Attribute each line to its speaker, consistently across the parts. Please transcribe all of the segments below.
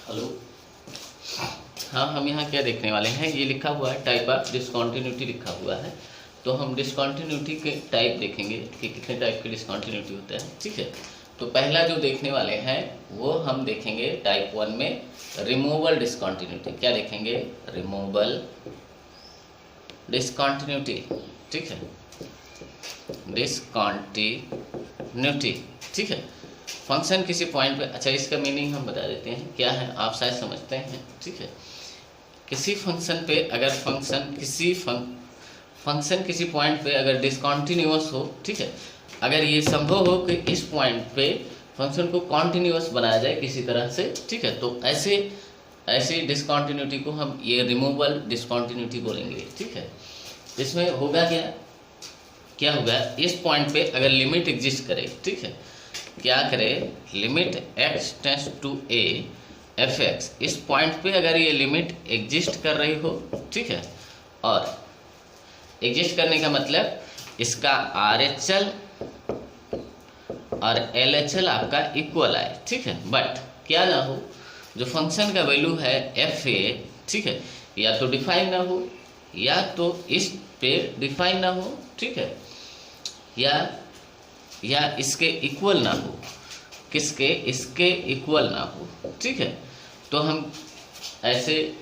Speaker 1: Hello. हाँ, हम यहाँ क्या देखने वाले हैं, ये लिखा हुआ है टाइप ऑफ डिसकंटिन्यूटी लिखा हुआ है। तो हम डिसकंटिन्यूटी के टाइप देखेंगे कि कितने टाइप के डिसकंटिन्यूटी होते हैं। ठीक है, तो पहला जो देखने वाले हैं वो हम देखेंगे टाइप 1 में रिमूवल डिसकंटिन्यूटी। क्या देखेंगे? Removal discontinuity. ठीक है, डिसकंटिन्यूटी। ठीक है, फंक्शन किसी पॉइंट पे, अच्छा इसका मीनिंग हम बता देते हैं क्या है, आप शायद समझते हैं। ठीक है, किसी फंक्शन पे अगर फंक्शन किसी पॉइंट पे अगर डिसकंटिन्यूअस हो, ठीक है, अगर ये संभव हो कि इस पॉइंट पे फंक्शन को कॉन्टिन्यूअस बनाया जाए किसी तरह से, ठीक है, तो ऐसे डिसकंटिन्यूटी को हम ये रिमूवल डिसकंटिन्यूटी बोलेंगे। ठीक है, इसमें होगा क्या होगा, इस पॉइंट पे अगर लिमिट एग्जिस्ट करे, ठीक है, क्या करे, limit x tends to a F X, इस पॉइंट पे अगर ये लिमिट एग्जिस्ट कर रही हो, ठीक है, और एग्जिस्ट करने का मतलब इसका RHL और LHL आपका इक्वल आए। ठीक है, बट क्या ना हो, जो फंक्शन का वैल्यू है fa, ठीक है, या तो डिफाइन ना हो या तो इस पे डिफाइन ना हो, ठीक है, या इसके इक्वल ना हो। किसके? इसके इक्वल ना हो। ठीक है, तो हम ऐसे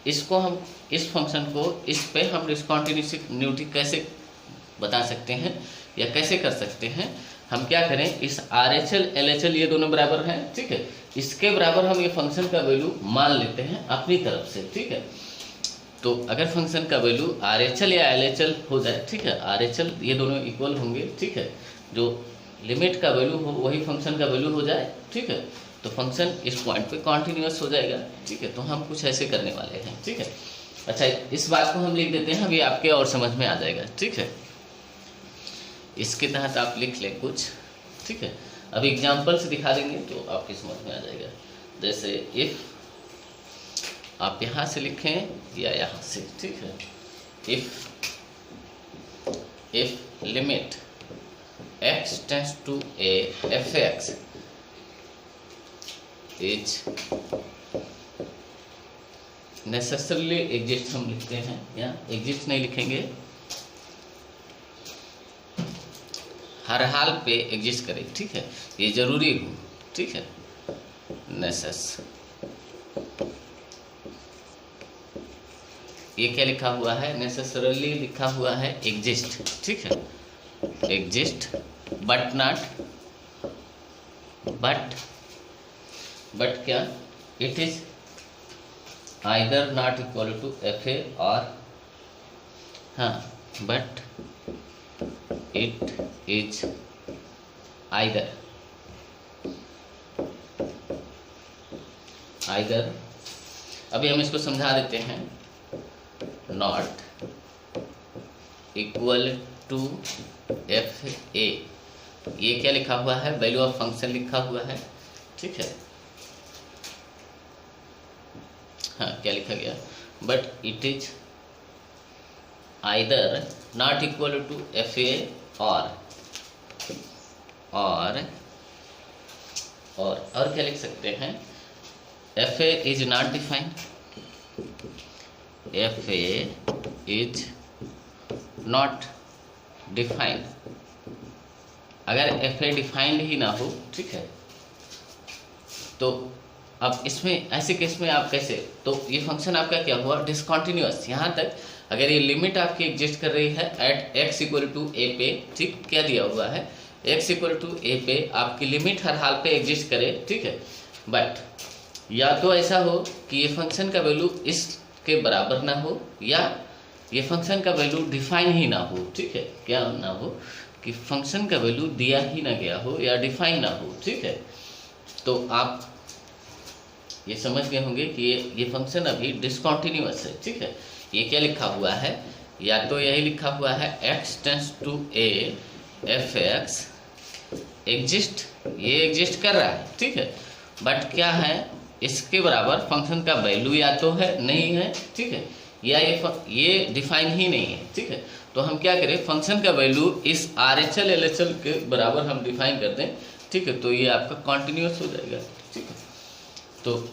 Speaker 1: इसको हम इस फंक्शन को इस पे हम डिसकंटिन्यूटी कैसे बता सकते हैं या कैसे कर सकते हैं, हम क्या करें, इस RHL LHL ये दोनों बराबर हैं, ठीक है, इसके बराबर हम ये फंक्शन का वैल्यू मान लेते हैं अपनी तरफ से। ठीक है, तो अगर फंक्शन का वैल्यू RHL या LHL हो जाए, ठीक है, RHL ये दोनों इक्वल होंगे, ठीक है, जो लिमिट का वैल्यू हो वही फंक्शन का वैल्यू हो जाए, ठीक है, तो फंक्शन इस पॉइंट पे कॉन्टिन्यूअस हो जाएगा। ठीक है, तो हम कुछ ऐसे करने वाले हैं। ठीक है, अच्छा इस बात को हम लिख देते हैं, अभी आपके और समझ में आ जाएगा। ठीक है, इसके तहत आप लिख लें कुछ। ठीक है, अभी एग्जाम्पल से दिखा देंगे तो आपकी समझ में आ जाएगा। जैसे इफ़ आप यहाँ से लिखें या यहाँ से, ठीक है, if limit x tends to a F X is necessarily exist, हम लिखते हैं, या एग्जिस्ट नहीं लिखेंगे, हर हाल पे एग्जिस्ट करे। ठीक है, ये जरूरी हो। ठीक है, ये क्या लिखा हुआ है, नेसेसरली लिखा हुआ है एग्जिस्ट। ठीक है, एग्जिस्ट बट नॉट, बट क्या, it is either not equal to FA और, हाँ, बट इट इज आइदर अभी हम इसको समझा देते हैं, नॉट इक्वल टू FA, ये क्या लिखा हुआ है, वैल्यू ऑफ फंक्शन लिखा हुआ है। ठीक है, हाँ, क्या लिखा गया, but it is either not equal to FA और क्या लिख सकते हैं, FA is not defined, FA is not defined. अगर FA डिफाइंड ही ना हो, ठीक है, तो अब इसमें ऐसे केस में आप कैसे, तो ये फंक्शन आपका क्या हुआ, डिसकंटिन्यूअस। यहाँ तक अगर ये लिमिट आपकी एग्जिस्ट कर रही है at x equal to a पे, ठीक, क्या दिया हुआ है, x इक्वल टू a पे आपकी लिमिट हर हाल पे एग्जिस्ट करे। ठीक है, बट या तो ऐसा हो कि ये फंक्शन का वैल्यू इसके बराबर ना हो, या ये फंक्शन का वैल्यू डिफाइन ही ना हो। ठीक है, क्या ना हो कि फंक्शन का वैल्यू दिया ही ना गया हो या डिफाइन ना हो। ठीक है, तो आप ये समझ गए होंगे कि ये फंक्शन अभी डिसकंटिन्यूअस है। ठीक है, ये क्या लिखा हुआ है, या तो यही लिखा हुआ है x tends to a F X exist, ये एग्जिस्ट कर रहा है। ठीक है, बट क्या है, इसके बराबर फंक्शन का वैल्यू या तो है नहीं है, ठीक है, या ये डिफाइन ही नहीं है। ठीक है, तो हम क्या करें, फंक्शन का वैल्यू इस RHL LHL के बराबर हम डिफाइन कर दें। ठीक है, तो ये आपका कॉन्टिन्यूअस हो जाएगा। ठीक है, तो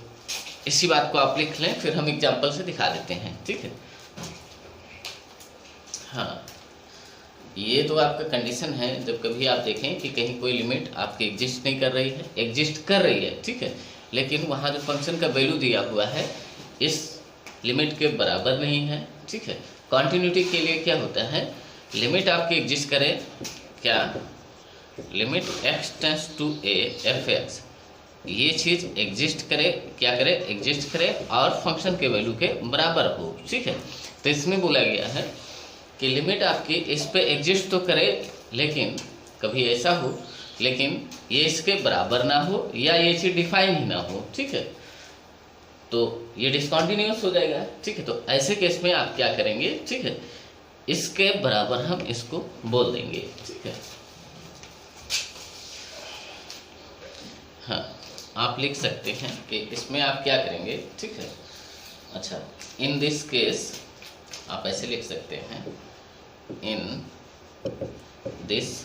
Speaker 1: इसी बात को आप लिख लें, फिर हम एग्जाम्पल से दिखा देते हैं, ठीक है। हाँ, ये तो आपका कंडीशन है जब कभी आप देखें कि कहीं कोई लिमिट आपकी एग्जिस्ट नहीं कर रही है, एग्जिस्ट कर रही है, ठीक है, लेकिन वहाँ जो फंक्शन का वैल्यू दिया हुआ है इस लिमिट के बराबर नहीं है, ठीक है। कॉन्टिन्यूटी के लिए क्या होता है, लिमिट आपकी एग्जिस्ट करे, क्या limit x tends to a f(x), ये चीज़ एग्जिस्ट करे, क्या करे, एग्जिस्ट करे और फंक्शन के वैल्यू के बराबर हो, ठीक है। तो इसमें बोला गया है कि लिमिट आपकी इस पे एग्जिस्ट तो करे, लेकिन कभी ऐसा हो लेकिन ये इसके बराबर ना हो या ये चीज़ डिफाइन ही ना हो, ठीक है, तो ये डिसकंटिन्यूअस हो जाएगा, ठीक है। तो ऐसे केस में आप क्या करेंगे, ठीक है, इसके बराबर हम इसको बोल देंगे, ठीक है। हाँ, आप लिख सकते हैं कि इसमें आप क्या करेंगे, ठीक है। अच्छा, इन दिस केस आप ऐसे लिख सकते हैं, इन दिस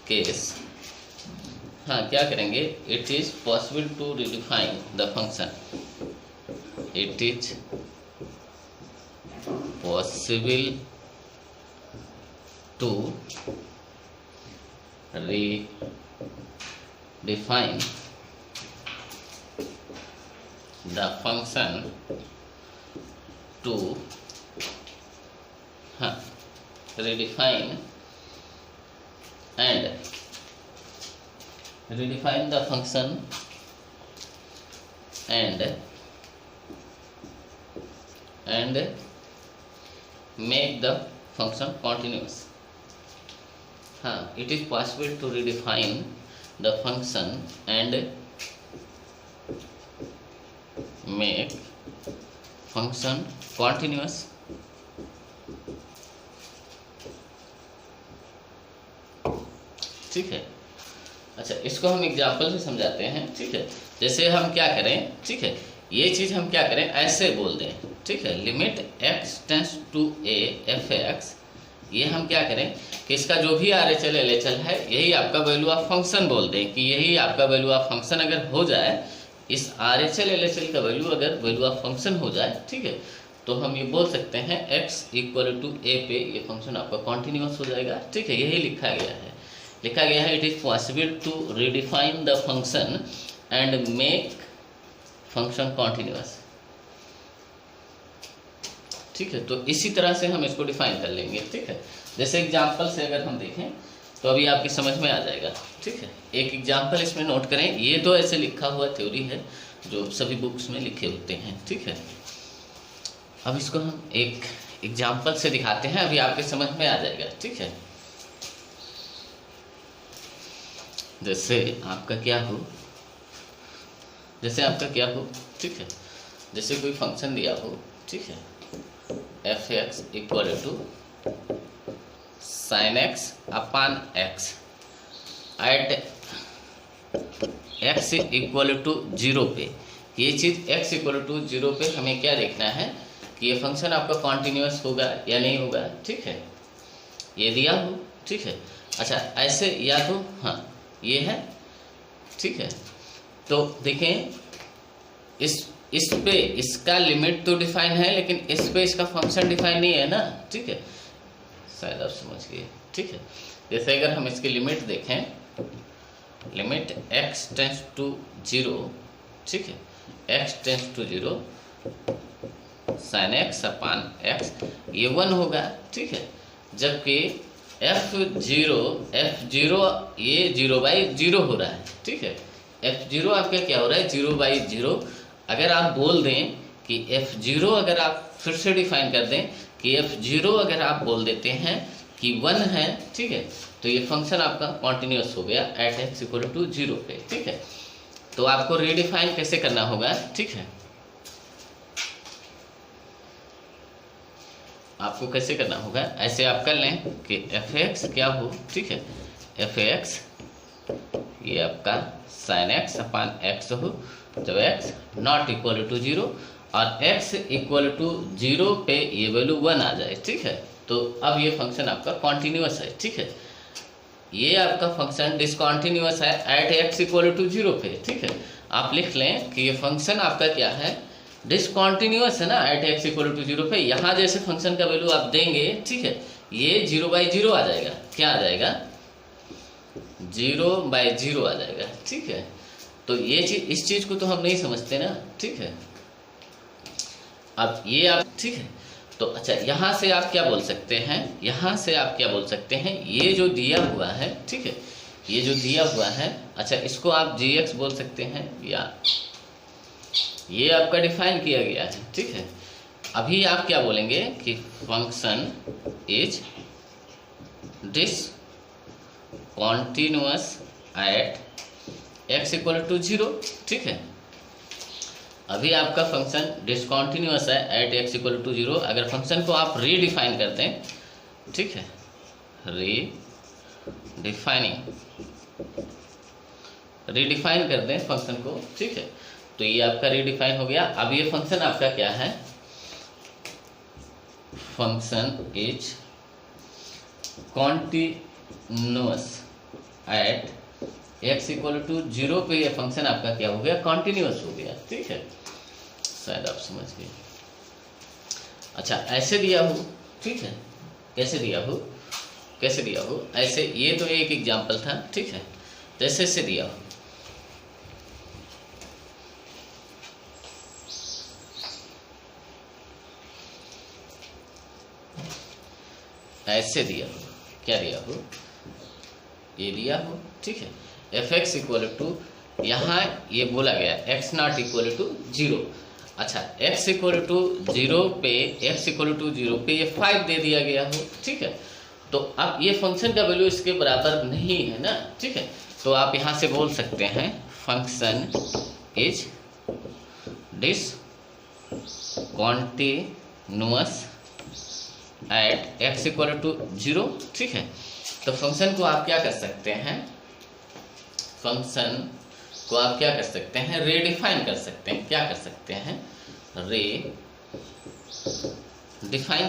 Speaker 1: केस, हाँ क्या करेंगे, it is possible to redefine the function, it is possible to redefine the function to redefine the function and make the function continuous. It is possible to redefine the function and make function continuous. ठीक है। अच्छा, इसको हम example से समझाते हैं, ठीक है। जैसे हम क्या करें, ठीक है, ये चीज़ हम क्या करें, ऐसे बोल दें, ठीक है, limit x tends to a f(x), ये हम क्या करें कि इसका जो भी RHL LHL है यही आपका वैल्यू ऑफ फंक्शन बोल दें कि यही आपका वैल्यू ऑफ फंक्शन अगर हो जाए, इस RHL LHL का वैल्यू अगर वैल्यू ऑफ फंक्शन हो जाए, ठीक है, तो हम ये बोल सकते हैं x इक्वल टू a पे ये फंक्शन आपका कॉन्टिन्यूअस हो जाएगा, ठीक है। यही लिखा गया है, it is possible to redefine the function and make function continuous, ठीक है। तो इसी तरह से हम इसको डिफाइन कर लेंगे, ठीक है। जैसे एग्जाम्पल से अगर हम देखें तो अभी आपकी समझ में आ जाएगा, ठीक है। एक एग्जाम्पल इसमें नोट करें, ये तो ऐसे लिखा हुआ थ्योरी है जो सभी बुक्स में लिखे होते हैं, ठीक है। अब इसको हम एक एग्जाम्पल से दिखाते हैं, अभी आपके समझ में आ जाएगा, ठीक है। जैसे आपका क्या हो, ठीक है, जैसे कोई फंक्शन दिया हो, ठीक है, f(x) equal to sin x upon x at x equal to 0 पे। ये चीज़ x इक्वल टू 0 पे हमें क्या देखना है कि ये फंक्शन आपका कॉन्टिन्यूअस होगा या नहीं होगा, ठीक है, ये दिया हो, ठीक है। अच्छा, ऐसे या तो ये है, ठीक है। तो देखें इस पे इसका लिमिट तो डिफाइन है, लेकिन इस पे इसका फंक्शन डिफाइन नहीं है ना, ठीक है, शायद आप समझ गए, ठीक है। जैसे अगर हम इसकी लिमिट देखें, लिमिट x टेंड्स टू 0, ठीक है, x tends to 0 sin x upon x, ये 1 होगा, ठीक है। जबकि f0 ये 0/0 हो रहा है, ठीक है। f0 आपका क्या हो रहा है, 0/0। अगर आप बोल दें कि f0 अगर आप फिर से डिफाइन कर दें कि f0 अगर आप बोल देते हैं कि 1 है, ठीक है, तो ये फंक्शन आपका कॉन्टिन्यूअस हो गया एट x इक्वल टू 0 पे, ठीक है। तो आपको रीडिफाइन कैसे करना होगा, ठीक है, आपको कैसे करना होगा, ऐसे आप कर लें कि f(x) क्या हो, ठीक है, f(x) ये आपका sin x अपॉन x हो, जब x नॉट इक्वल टू 0 और x इक्वल टू 0 पे ये वैल्यू 1 आ जाए, ठीक है, तो अब ये फंक्शन आपका कॉन्टिन्यूअस है, ठीक है। ये आपका फंक्शन डिसकंटिन्यूअस है एट एक्स इक्वल टू 0 पे, ठीक है। आप लिख लें कि ये फंक्शन आपका क्या है, डिसकंटिन्यूअस है ना, एट एक्स इक्वल टू 0 पे। यहाँ जैसे फंक्शन का वैल्यू आप देंगे, ठीक है, ये 0/0 आ जाएगा। क्या आ जाएगा? 0/0 आ जाएगा, ठीक है। तो ये चीज, इस चीज को तो हम नहीं समझते ना, ठीक है। अब ये आप, ठीक है, तो अच्छा यहाँ से आप क्या बोल सकते हैं, यहाँ से आप क्या बोल सकते हैं, ये जो दिया हुआ है, ठीक है, ये जो दिया हुआ है, अच्छा इसको आप gx बोल सकते हैं, या ये आपका डिफाइन किया गया है, ठीक है। अभी आप क्या बोलेंगे कि function is discontinuous at x equal to 0, ठीक है। अभी आपका फंक्शन डिसकंटिन्यूअस है एट x इक्वल टू 0। अगर फंक्शन को आप रीडिफाइन कर दें, ठीक है, रीडिफाइन कर दें फंक्शन को, ठीक है, तो ये आपका रीडिफाइन हो गया। अब ये फंक्शन आपका क्या है, function is continuous at x equal to 0 पे ये फंक्शन आपका क्या हो गया, कॉन्टिन्यूअस हो गया, ठीक है। शायद आप समझ गए। अच्छा ऐसे दिया हो, ठीक है, कैसे दिया हो, कैसे दिया हो, ऐसे, ये तो एक एग्जाम्पल था, ठीक है, तो ऐसे दिया हो, ऐसे दिया हो, क्या दिया हो, ये दिया हो, ठीक है, fx इक्वल टू, यहाँ ये बोला गया x नॉट इक्वल टू 0। अच्छा x इक्वल टू 0 पे, x इक्वल टू 0 पे ये 5 दे दिया गया हो, ठीक है। तो अब ये फंक्शन का वैल्यू इसके बराबर नहीं है ना, ठीक है, तो आप यहाँ से बोल सकते हैं function is discontinuous at x equal to 0, ठीक है। तो फंक्शन को आप क्या कर सकते हैं, फंक्शन को आप क्या कर सकते हैं, रीडिफाइन कर सकते हैं। क्या कर सकते हैं, रीडिफाइन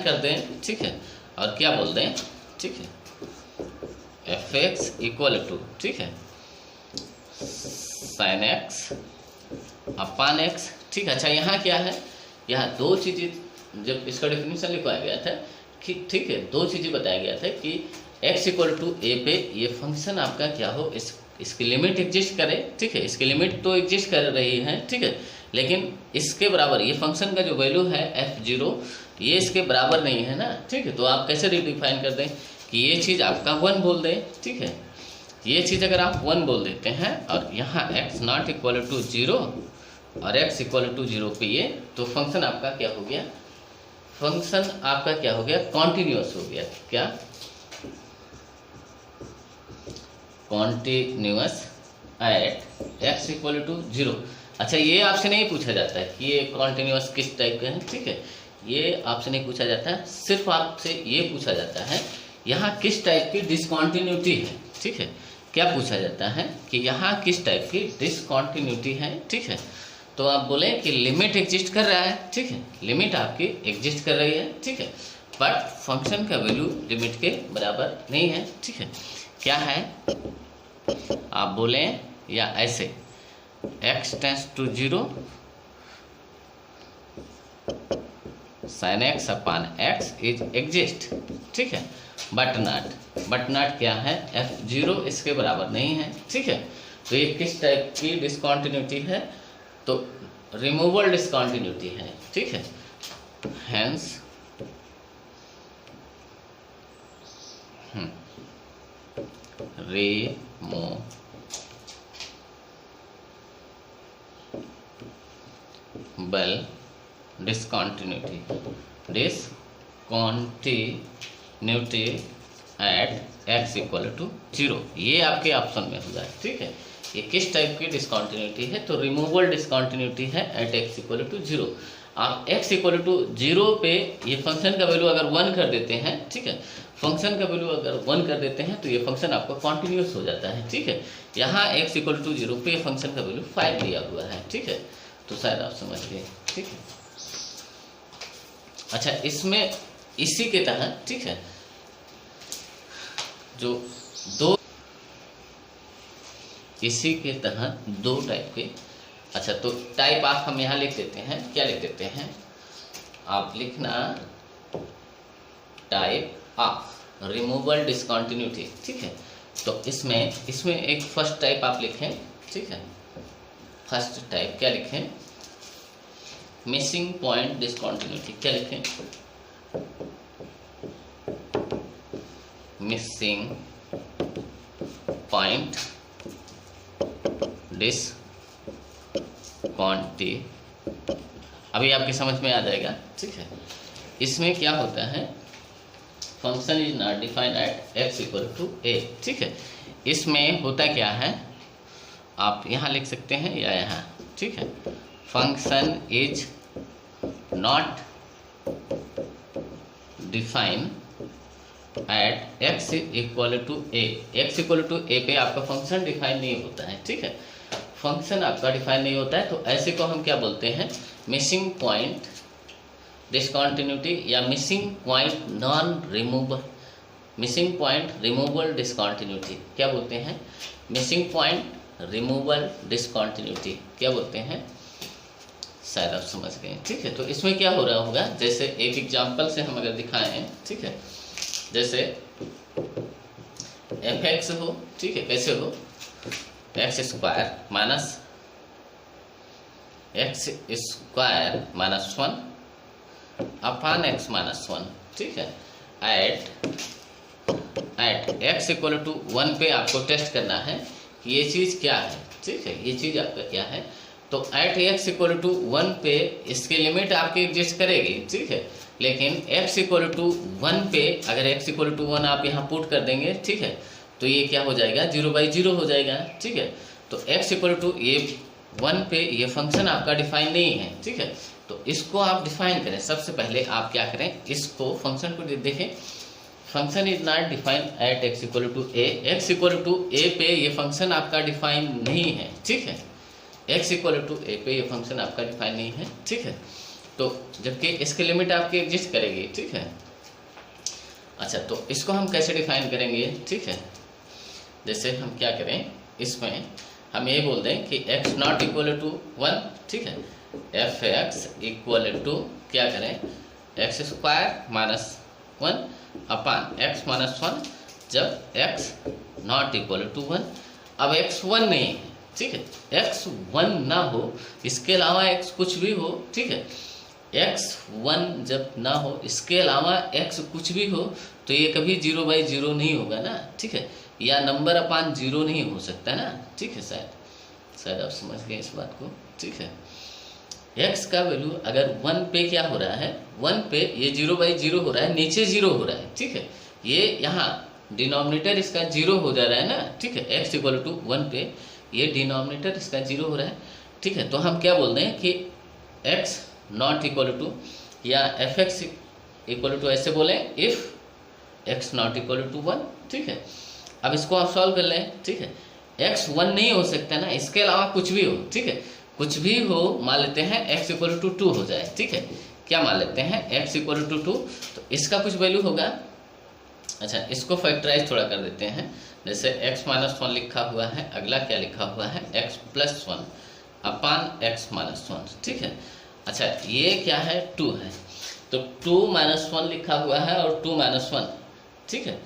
Speaker 1: कर दें, ठीक है, और क्या बोल दें, ठीक है, fx इक्वल टू, ठीक है, sin x अपान x, ठीक है। अच्छा यहाँ क्या है, यहाँ दो चीज़ें, जब इसका डेफिनेशन लिखवाया गया था कि, ठीक है, दो चीज़ें बताया गया था कि x इक्वल टू a पे ये फंक्शन आपका क्या हो, इसकी लिमिट एग्जिस्ट करे, ठीक है, इसकी लिमिट तो एग्जिस्ट कर रही है, ठीक है, लेकिन इसके बराबर ये फंक्शन का जो वैल्यू है f0 ये इसके बराबर नहीं है ना, ठीक है। तो आप कैसे रिडिफाइन कर दें कि ये चीज़ आपका 1 बोल दें, ठीक है, ये चीज़ अगर आप 1 बोल देते हैं और यहाँ x नॉट इक्वल टू 0 और x इक्वल टू 0 पे ये, तो फंक्शन आपका क्या हो गया, फंक्शन आपका क्या हो गया, कॉन्टिन्यूअस हो गया। क्या, continuous at x equal to 0। अच्छा ये आपसे नहीं पूछा जाता है कि ये कॉन्टिन्यूअस किस टाइप का है, ठीक है, ये आपसे नहीं पूछा जाता है, सिर्फ आपसे ये पूछा जाता है यहाँ किस टाइप की डिसकंटिन्यूटी है, ठीक है। क्या पूछा जाता है कि यहाँ किस टाइप की डिसकंटिन्यूटी है, ठीक है। तो आप बोले कि लिमिट एग्जिस्ट कर रहा है, ठीक है, लिमिट आपकी एग्जिस्ट कर रही है, ठीक है, बट फंक्शन का वैल्यू लिमिट के बराबर नहीं है, ठीक है। क्या है, आप बोले या ऐसे x tends to 0 sin x upon x is exist, ठीक है, बट नॉट क्या है, f0 इसके बराबर नहीं है, ठीक है। तो ये किस टाइप की डिसकंटिन्यूटी है, तो रिमूवल डिसकंटिन्यूटी है, ठीक है, hence removable discontinuity at x equal to 0, ये आपके ऑप्शन में होगा, ठीक है। ये किस टाइप की डिसकंटिन्यूटी है, तो रिमूवल डिसकंटिन्यूटी है एट x इक्वल टू 0। आप x इक्वल टू 0 पे ये फंक्शन का वैल्यू अगर 1 कर देते हैं, ठीक है, फंक्शन का वैल्यू अगर 1 कर देते हैं तो ये फंक्शन आपका कॉन्टिन्यूस हो जाता है, ठीक है। यहाँ x इक्वल टू 0 पे फंक्शन का वैल्यू 5 दिया हुआ है, ठीक है, तो शायद आप समझ गए, ठीक है। अच्छा इसमें इसी के तहत, ठीक है, जो दो इसी के तहत दो टाइप के, अच्छा तो टाइप ऑफ हम यहाँ लिख देते हैं, क्या लिख देते हैं आप लिखना, टाइप ऑफ रिमूवल डिसकंटिन्यूटी, ठीक है। तो इसमें एक फर्स्ट टाइप आप लिखें, ठीक है। फर्स्ट टाइप क्या लिखें, मिसिंग पॉइंट डिसकंटिन्यूटी, क्या लिखें, मिसिंग पॉइंट डिसकंटिन्यूटी। अभी आपकी समझ में आ जाएगा, ठीक है। इसमें क्या होता है, function is not defined at x equal to a, ठीक है। इसमें होता क्या है, आप यहाँ लिख सकते हैं या यहाँ, ठीक है। Function is not define at x equal to a, x equal to a पे आपका फंक्शन डिफाइन नहीं होता है, ठीक है। फंक्शन आपका डिफाइन नहीं होता है, तो ऐसे को हम क्या बोलते हैं, मिसिंग पॉइंट डिसकंटिन्यूटी या missing point non removal, missing point removal discontinuity, क्या बोलते हैं, मिसिंग पॉइंट रिमूवल डिसकंटिन्यूटी, क्या बोलते हैं, शायद आप समझ गए, ठीक है। तो इसमें क्या हो रहा होगा, जैसे एक एग्जांपल से हम अगर दिखाएं, ठीक है, जैसे एफ एक्स हो, ठीक है, कैसे हो, x square minus x square minus 1 upon x minus 1, ठीक है, एट एक्स इक्वल टू 1 पे आपको टेस्ट करना है कि ये चीज़ क्या है, ठीक है, ये चीज़ आपका क्या है। तो एट एक्स इक्वल टू 1 पे इसकी लिमिट आपकी एग्जिस्ट करेगी, ठीक है, लेकिन x इक्वल टू 1 पे अगर x इक्वल टू 1 आप यहाँ पुट कर देंगे, ठीक है, तो ये क्या हो जाएगा, 0/0 हो जाएगा, ठीक है। तो x इक्वल टू ये 1 पे ये फंक्शन आपका डिफाइन नहीं है, ठीक है। तो इसको आप डिफाइन करें, सबसे पहले आप क्या करें, इसको फंक्शन को देखें, function is not define at x equal to a, x equal to a पे ये फंक्शन आपका डिफाइन नहीं है, ठीक है, एक्स इक्वल टू ए पे ये फंक्शन आपका डिफाइन नहीं है, ठीक है। तो जबकि इसकी लिमिट आपकी एग्जिस्ट करेगी, ठीक है। अच्छा तो इसको हम कैसे डिफाइन करेंगे, ठीक है, जैसे हम क्या करें, इसमें हम ये बोल दें कि x नॉट इक्वल टू 1, ठीक है, एफ एक्स इक्वल टू क्या करें, x square minus 1 upon x minus 1 जब x नॉट इक्वल टू 1। अब x 1 नहीं है, ठीक है, x 1 ना हो, इसके अलावा x कुछ भी हो, ठीक है, x 1 जब ना हो, इसके अलावा x कुछ भी हो, तो ये कभी 0/0 नहीं होगा ना, ठीक है, या नंबर अपान 0 नहीं हो सकता ना, ठीक है। शायद आप समझ गए इस बात को, ठीक है। x का वैल्यू अगर 1 पे क्या हो रहा है, 1 पे ये 0/0 हो रहा है, नीचे 0 हो रहा है, ठीक है, ये यहाँ डिनोमिनेटर इसका 0 हो जा रहा है ना, ठीक है, x इक्वल टू 1 पे ये डिनोमिनेटर इसका 0 हो रहा है, ठीक है। तो हम क्या बोल रहे हैं कि x नॉट इक्वल टू या एफ एक्स इक्वल टू, ऐसे बोले if x not equal to 1, ठीक है। अब इसको आप सॉल्व कर लें, ठीक है, x 1 नहीं हो सकता ना, इसके अलावा कुछ भी हो, ठीक है, कुछ भी हो, मान लेते हैं x इक्वल टू 2 हो जाए, ठीक है, क्या मान लेते हैं x इक्वल टू 2, तो इसका कुछ वैल्यू होगा। अच्छा इसको फैक्टराइज थोड़ा कर देते हैं, जैसे x माइनस 1 लिखा हुआ है, अगला क्या लिखा हुआ है, x प्लस 1 अपान x माइनस 1, ठीक है। अच्छा ये क्या है, 2 है, तो 2 माइनस 1 लिखा हुआ है और 2 माइनस 1, ठीक है,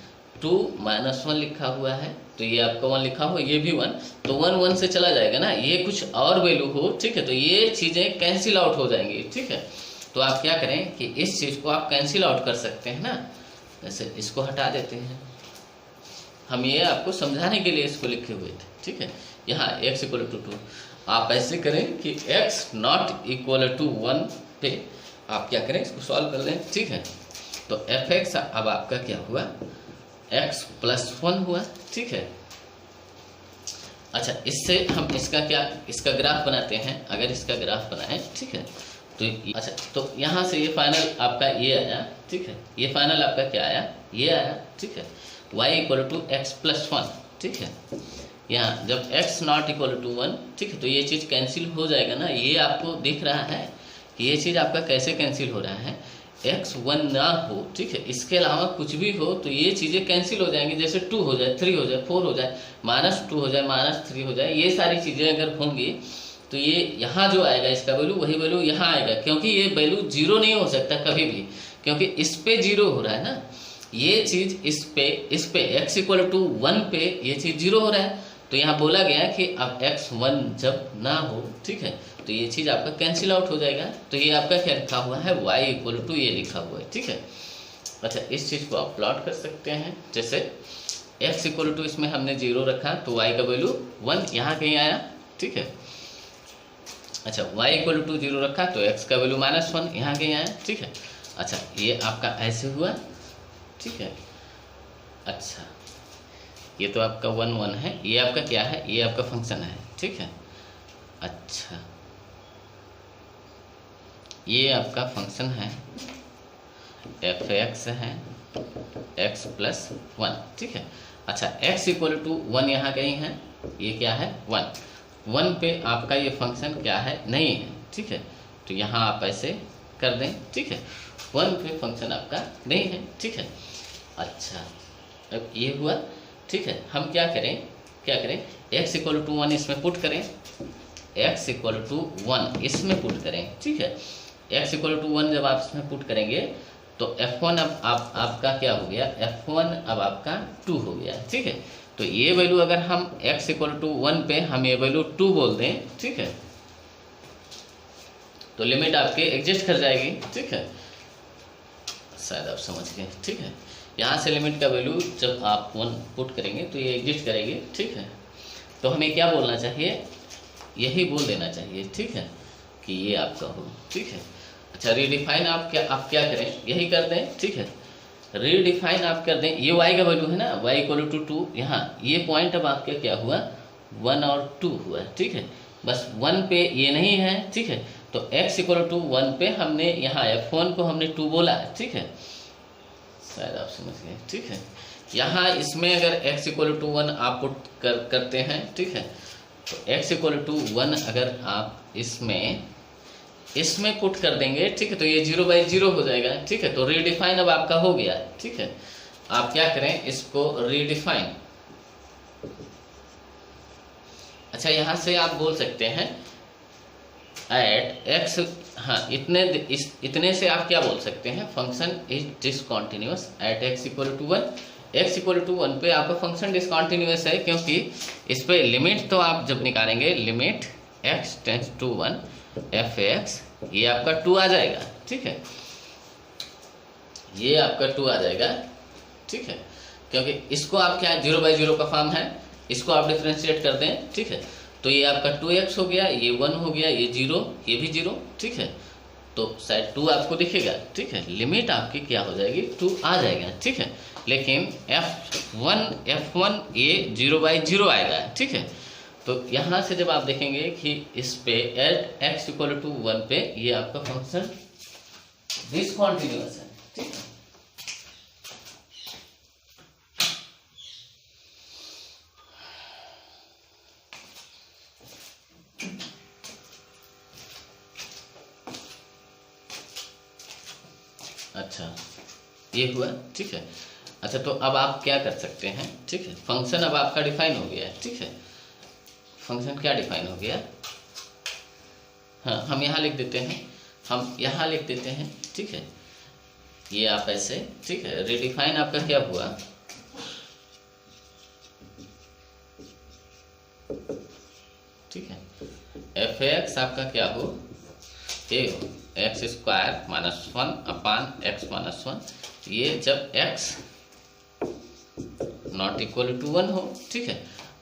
Speaker 1: 2 माइनस 1 लिखा हुआ है, तो ये आपका 1 लिखा हुआ, ये भी 1, तो 1 1 से चला जाएगा ना, ये कुछ और वैल्यू हो, ठीक है, तो ये चीज़ें कैंसिल आउट हो जाएंगी, ठीक है। तो आप क्या करें कि इस चीज़ को आप कैंसिल आउट कर सकते हैं ना, जैसे इसको हटा देते हैं, हम ये आपको समझाने के लिए इसको लिखे हुए थे, ठीक है। यहाँ x इक्वल टू 2 आप ऐसे करें कि x नॉट इक्वल टू 1 पे आप क्या करें, इसको सॉल्व कर लें, ठीक है। तो एफ एक्स अब आपका क्या हुआ, x प्लस 1 हुआ, ठीक है। अच्छा इससे हम इसका ग्राफ बनाते हैं, अगर इसका ग्राफ बनाएं, ठीक है, तो अच्छा तो यहाँ से ये फाइनल आपका ये आया, ठीक है, ये फाइनल आपका क्या आया, ये आया, ठीक है, y equal to X plus 1, ठीक है। यहाँ जब x नॉट इक्वल टू 1, ठीक है, तो ये चीज़ कैंसिल हो जाएगा ना, ये आपको दिख रहा है कि ये चीज़ आपका कैसे कैंसिल हो रहा है, x1 ना हो, ठीक है, इसके अलावा कुछ भी हो तो ये चीज़ें कैंसिल हो जाएंगी, जैसे 2 हो जाए, 3 हो जाए, 4 हो जाए, -2 हो जाए, -3 हो जाए, ये सारी चीज़ें अगर होंगी तो ये यहाँ जो आएगा इसका वैल्यू वही वैल्यू यहाँ आएगा, क्योंकि ये वैल्यू जीरो नहीं हो सकता कभी भी, क्योंकि इस पे जीरो हो रहा है ना, ये चीज़ इस पे x = 1 पे ये चीज़ जीरो हो रहा है, तो यहाँ बोला गया कि अब x1 जब ना हो, ठीक है, तो ये चीज़ आपका कैंसिल आउट हो जाएगा। तो ये आपका क्या लिखा हुआ है, y = ये लिखा हुआ है, ठीक है। अच्छा, इस चीज़ को आप प्लॉट कर सकते हैं, जैसे x = इसमें हमने 0 रखा तो y का वैल्यू 1 यहाँ कहीं आया, ठीक है। अच्छा, y = 0 रखा तो x का वैल्यू -1 यहाँ कहीं आया, ठीक है। अच्छा, ये आपका ऐसे हुआ, ठीक है। अच्छा, ये तो आपका 1 1 है, ये आपका क्या है, ये आपका फंक्शन है, ठीक है। अच्छा, ये आपका फंक्शन है f(x) है x + 1, ठीक है। अच्छा, x = 1 यहाँ कहीं है, ये क्या है 1 पे आपका ये फंक्शन क्या है, नहीं है, ठीक है। तो यहाँ आप ऐसे कर दें, ठीक है, 1 पे फंक्शन आपका नहीं है, ठीक है। अच्छा, अब ये हुआ, ठीक है। हम क्या करें x = 1 इसमें पुट करें, x = 1 इसमें पुट करें, ठीक है। x = 1 जब आप इसमें पुट करेंगे तो f1 अब आपका क्या हो गया, f1 अब आपका 2 हो गया, ठीक है। तो ये वैल्यू अगर हम x = 1 पे हम ये वैल्यू 2 बोल दें, ठीक है, तो लिमिट आपके एग्जिस्ट कर जाएगी, ठीक है। शायद आप समझ गए, ठीक है। यहाँ से लिमिट का वैल्यू जब आप 1 पुट करेंगे तो ये एग्जिस्ट करेगी, ठीक है। तो हमें क्या बोलना चाहिए, यही बोल देना चाहिए, ठीक है, कि ये आपका हो, ठीक है। अच्छा, रीडिफाइन आप क्या करें, यही कर दें, ठीक है। रीडिफाइन आप कर दें, ये y का वैल्यू है ना, y = 2, यहाँ ये पॉइंट अब आपका क्या हुआ, 1 और 2 हुआ, ठीक है। बस 1 पे ये नहीं है, ठीक है, तो x = 1 पे हमने यहाँ f1 को हमने 2 बोला है, ठीक है। शायद आप समझ गए, ठीक है। यहाँ इसमें अगर x = 1 आप पुट करते हैं, ठीक है, तो x = 1 अगर आप इसमें पुट कर देंगे, ठीक है, तो ये 0/0 हो जाएगा, ठीक है। तो रीडिफाइन अब आपका हो गया, ठीक है। आप क्या करें, इसको रीडिफाइन। अच्छा, यहाँ से आप बोल सकते हैं एट x, हाँ, इतने से आप क्या बोल सकते हैं, function is discontinuous at x = 1। x = 1 पे आपका फंक्शन डिसकंटिन्यूअस है, क्योंकि इस पे लिमिट तो आप जब निकालेंगे, limit x tends to 1 f(x), ये आपका 2 आ जाएगा, ठीक है, ये आपका 2 आ जाएगा, ठीक है। क्योंकि इसको आप क्या 0/0 का फॉर्म है, इसको आप डिफरेंशिएट कर दें, ठीक है, तो ये आपका 2x हो गया, ये 1 हो गया, ये 0, ये भी 0, ठीक है। तो शायद 2 आपको दिखेगा, ठीक है, लिमिट आपकी क्या हो जाएगी, 2 आ जाएगा, ठीक है। लेकिन f1 ये 0/0 आएगा, ठीक है। तो यहाँ से जब आप देखेंगे कि इस पे एट x = 1 पे ये आपका फंक्शन डिसकंटिन्यूअस है, ठीक है। अच्छा, ये हुआ, ठीक है। अच्छा, तो अब आप क्या कर सकते हैं, ठीक है, फंक्शन अब आपका डिफाइन हो गया है, ठीक है। फंक्शन क्या डिफाइन हो गया, हाँ, हम यहाँ लिख देते हैं, ठीक है। ये आप ऐसे, ठीक है, रिडिफाइन आपका क्या हुआ, ठीक है, f(x) आपका क्या हो, ये हो x² - 1/x - 1, ये जब x ≠ 1 हो, ठीक है,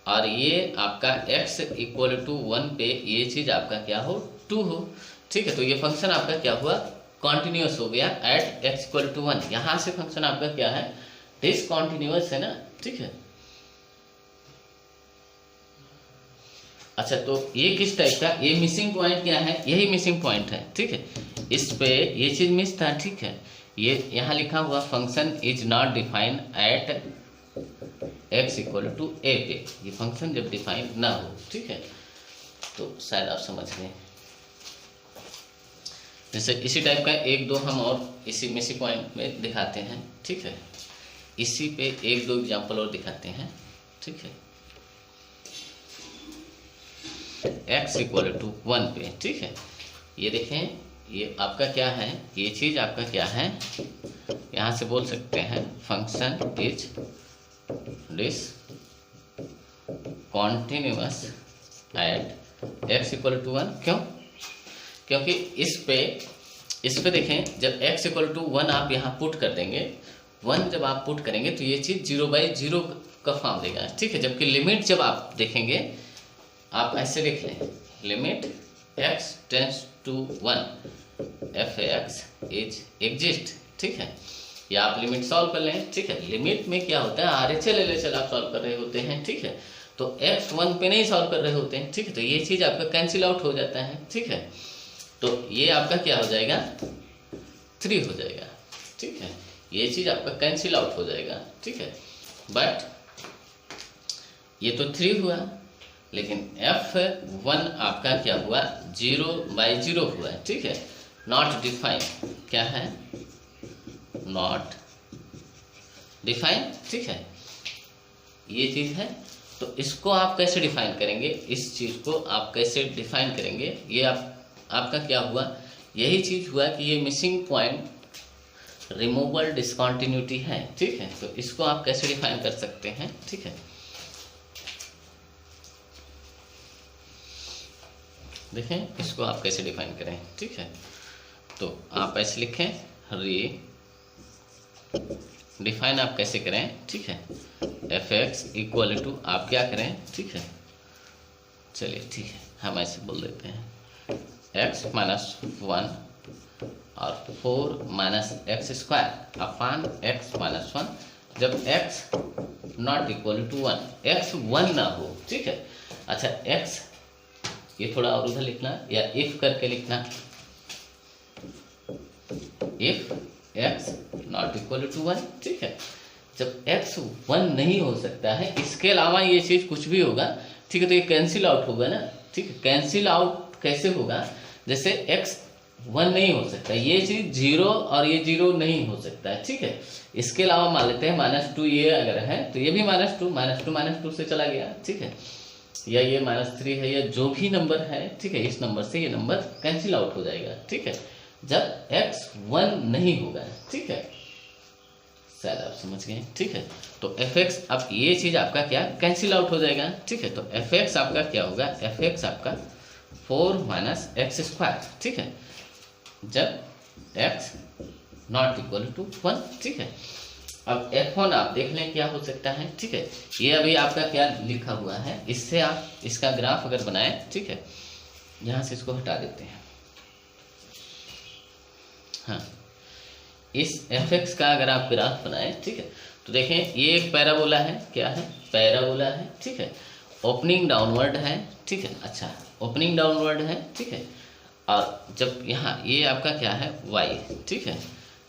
Speaker 1: और ये आपका x = 1 पे ये चीज़ आपका क्या हो, 2 हो, ठीक है। तो ये फंक्शन आपका क्या हुआ, कॉन्टिन्यूअस हो गया एट x = 1। यहाँ से फंक्शन आपका क्या है, डिसकंटिन्यूअस है ना, ठीक है। अच्छा, तो ये किस टाइप का, ये मिसिंग पॉइंट क्या है, यही मिसिंग पॉइंट है, ठीक है। इस पे ये चीज़ मिस था, ठीक है। ये यहाँ लिखा हुआ function is not defined at x = a पे, ये फंक्शन जब डिफाइन ना हो, ठीक है, तो शायद आप समझ गए। जैसे इसी टाइप का एक दो हम और इसी पॉइंट में दिखाते हैं, ठीक है। इसी पे एक दो एग्जाम्पल और दिखाते हैं, ठीक है। x इक्वल टू 1 पे, ठीक है। ये देखें, ये आपका क्या है, ये चीज आपका क्या है, यहाँ से बोल सकते हैं function is discontinuous at x equal to 1। क्यों? क्योंकि इस पे देखें, जब x इक्वल टू 1 आप यहाँ पुट कर देंगे, 1 जब आप पुट करेंगे तो ये चीज 0/0 का फॉर्म देगा, ठीक है। जबकि लिमिट जब आप देखेंगे, आप ऐसे लिख लें, limit x tends to 1 f(x) is exist, ठीक है। या आप लिमिट सॉल्व कर लें, ठीक है। लिमिट में क्या होता है, RHL LHL आप सॉल्व कर रहे होते हैं, ठीक है। तो x 1 पे नहीं सॉल्व कर रहे होते हैं, ठीक है। तो ये चीज आपका कैंसिल आउट हो जाता है, ठीक है। तो ये आपका क्या हो जाएगा, 3 हो जाएगा, ठीक है। ये चीज आपका कैंसिल आउट हो जाएगा, ठीक है। बट ये तो 3 हुआ, लेकिन f1 आपका क्या हुआ, 0/0 हुआ है, ठीक है। नॉट डिफाइन, क्या है, नॉट डिफाइन, ठीक है। ये चीज है। तो इसको आप कैसे डिफाइन करेंगे, इस चीज को आप कैसे डिफाइन करेंगे, ये आपका क्या हुआ, यही चीज हुआ कि ये मिसिंग पॉइंट रिमूवल डिसकंटिन्यूटी है, ठीक है। तो इसको आप कैसे डिफाइन कर सकते हैं, ठीक है। देखें, इसको आप कैसे डिफाइन करें, ठीक है। तो आप ऐसे लिखें, डिफाइन आप कैसे करें, ठीक है। f(x) इक्वल टू आप क्या करें, ठीक है। चलिए ठीक है, हम ऐसे बोल देते हैं x माइनस 1 और 4 माइनस x² अपान x माइनस 1, जब x not equal to 1, x 1 ना हो, ठीक है। अच्छा, x ये थोड़ा और उधर लिखना, या इफ करके लिखना, if x not equal to 1, ठीक है। जब x 1 नहीं हो सकता है, इसके अलावा ये चीज कुछ भी होगा, ठीक है, तो ये कैंसिल आउट होगा ना, ठीक है। कैंसिल आउट कैसे होगा, जैसे x 1 नहीं हो सकता, ये चीज 0 और ये 0 नहीं हो सकता है, ठीक है। इसके अलावा मान लेते हैं -2 ये अगर है, तो ये भी -2 से चला गया, ठीक है। या ये -3 है, या जो भी नंबर है, ठीक है, इस नंबर से ये नंबर कैंसिल आउट हो जाएगा, ठीक है, जब x 1 नहीं होगा, ठीक है। शायद आप समझ गए, ठीक है। तो f(x) अब ये चीज आपका क्या कैंसिल आउट हो जाएगा, ठीक है। तो f(x) आपका क्या होगा, f(x) आपका 4 माइनस x², ठीक है, जब x नॉट इक्वल टू 1, ठीक है। अब f1 आप देख लें क्या हो सकता है, ठीक है। ये अभी आपका क्या लिखा हुआ है, इससे आप इसका ग्राफ अगर बनाएं, ठीक है, यहां से इसको हटा देते हैं। हाँ, इस f(x) का अगर आप ग्राफ बनाएं, ठीक है, तो देखें ये एक पैराबोला है, क्या है, पैराबोला है, ठीक है। ओपनिंग डाउनवर्ड है, ठीक है। अच्छा, ओपनिंग डाउनवर्ड है, ठीक है। और जब यहाँ ये आपका क्या है, y, ठीक है।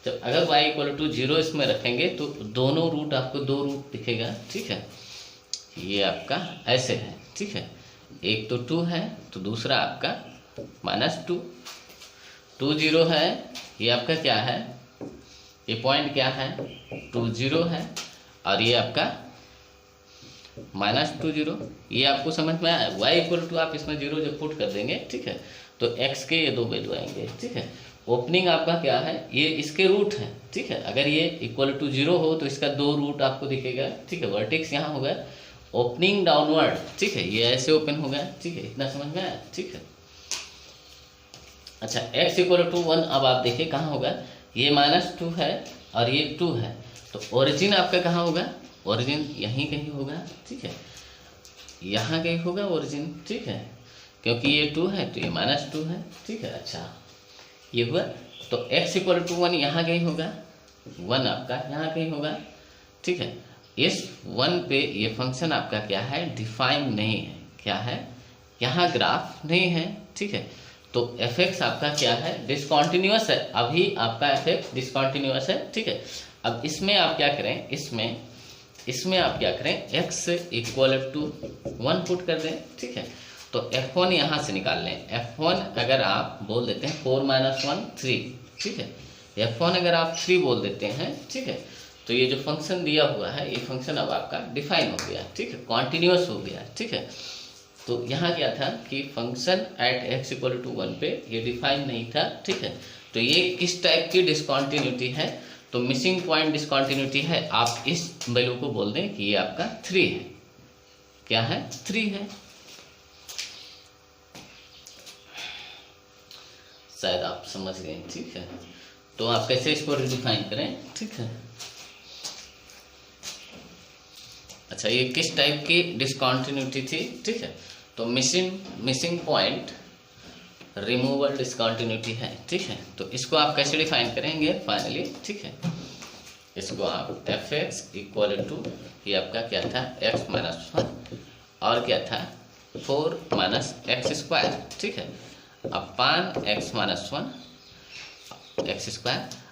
Speaker 1: जब अगर y इक्वल टू 0 इसमें रखेंगे तो दोनों रूट आपको 2 रूट दिखेगा, ठीक है। ये आपका ऐसे है, ठीक है। एक तो 2 है, तो दूसरा आपका -2, 2 0 है, ये आपका क्या है, ये पॉइंट क्या है, 2 0 है, और ये आपका -2 0। ये आपको समझ में आया, y इक्वल टू आप इसमें 0 जब पुट कर देंगे, ठीक है, तो x के ये 2 वैल्यू आएंगे, ठीक है। ओपनिंग आपका क्या है, ये इसके रूट है, ठीक है। अगर ये इक्वल टू 0 हो तो इसका 2 रूट आपको दिखेगा, ठीक है। वर्टेक्स यहाँ होगा, ओपनिंग डाउनवर्ड, ठीक है, ये ऐसे ओपन होगा, ठीक है। इतना समझ में आया, ठीक है। अच्छा, x इक्वल टू 1 अब आप देखिए कहाँ होगा, ये -2 है और ये 2 है, तो ओरिजिन आपका कहाँ होगा, ओरिजिन यहीं कहीं होगा, ठीक है, यहाँ कहीं होगा ओरिजिन, ठीक है। क्योंकि ये 2 है तो ये -2 है, ठीक है। अच्छा, ये हुआ, तो x इक्वल टू 1 यहाँ कहीं होगा, 1 आपका यहाँ कहीं होगा, ठीक है। इस 1 पे ये फंक्शन आपका क्या है, डिफाइन नहीं है, क्या है, यहाँ ग्राफ नहीं है, ठीक है। तो f(x) आपका क्या है, डिसकंटिन्यूअस है, अभी आपका f(x) डिसकंटिन्यूअस है, ठीक है। अब इसमें आप क्या करें, इसमें आप क्या करें, x इक्वल टू 1 पुट कर दें, ठीक है। तो F1 यहाँ से निकाल लें। F1 अगर आप बोल देते हैं 4 - 1 3, ठीक है। F1 अगर आप 3 बोल देते हैं, ठीक है, तो ये जो फंक्शन दिया हुआ है ये फंक्शन अब आपका डिफाइन हो गया, ठीक है, कॉन्टिन्यूस हो गया, ठीक है। तो यहाँ क्या था कि फंक्शन एट x = 1 पे ये डिफाइन नहीं था, ठीक है। तो ये किस टाइप की डिसकॉन्टिन्यूटी है, तो मिसिंग पॉइंट डिसकॉन्टिन्यूटी है। आप इस वैल्यू को बोल दें कि ये आपका 3 है। क्या है? 3 है। शायद आप समझ गए, ठीक है। तो आप कैसे इसको रिडिफाइन करें, ठीक है। अच्छा, ये किस टाइप की डिसकॉन्टिन्यूटी थी, ठीक है। तो मिसिंग पॉइंट रिमूवल डिसकॉन्टिन्यूटी है, ठीक है। तो इसको आप कैसे डिफाइन करेंगे फाइनली, ठीक है। इसको आप fx = ये आपका क्या था x - 1 और क्या था 4 - x², ठीक है, अपान x - 1 x²।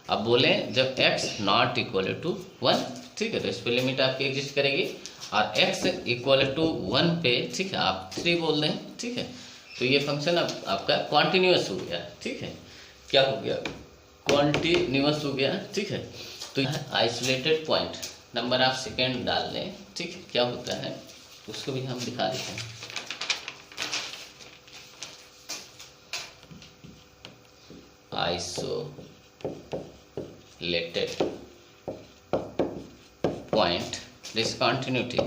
Speaker 1: अब बोले जब x ≠ 1, ठीक है, तो इस पे लिमिट आपकी एग्जिस्ट करेगी और x = 1 पे, ठीक है, आप 3 बोल दें, ठीक है। तो ये फंक्शन अब आपका कॉन्टिन्यूस हो गया, ठीक है। क्या हो गया? कॉन्टिन्यूस हो गया, ठीक है। तो आइसोलेटेड पॉइंट नंबर आप सेकेंड डाल लें, ठीक है। क्या होता है उसको भी हम दिखा देते हैं। आइसोलेटेड पॉइंट डिसकॉन्टिन्यूटी,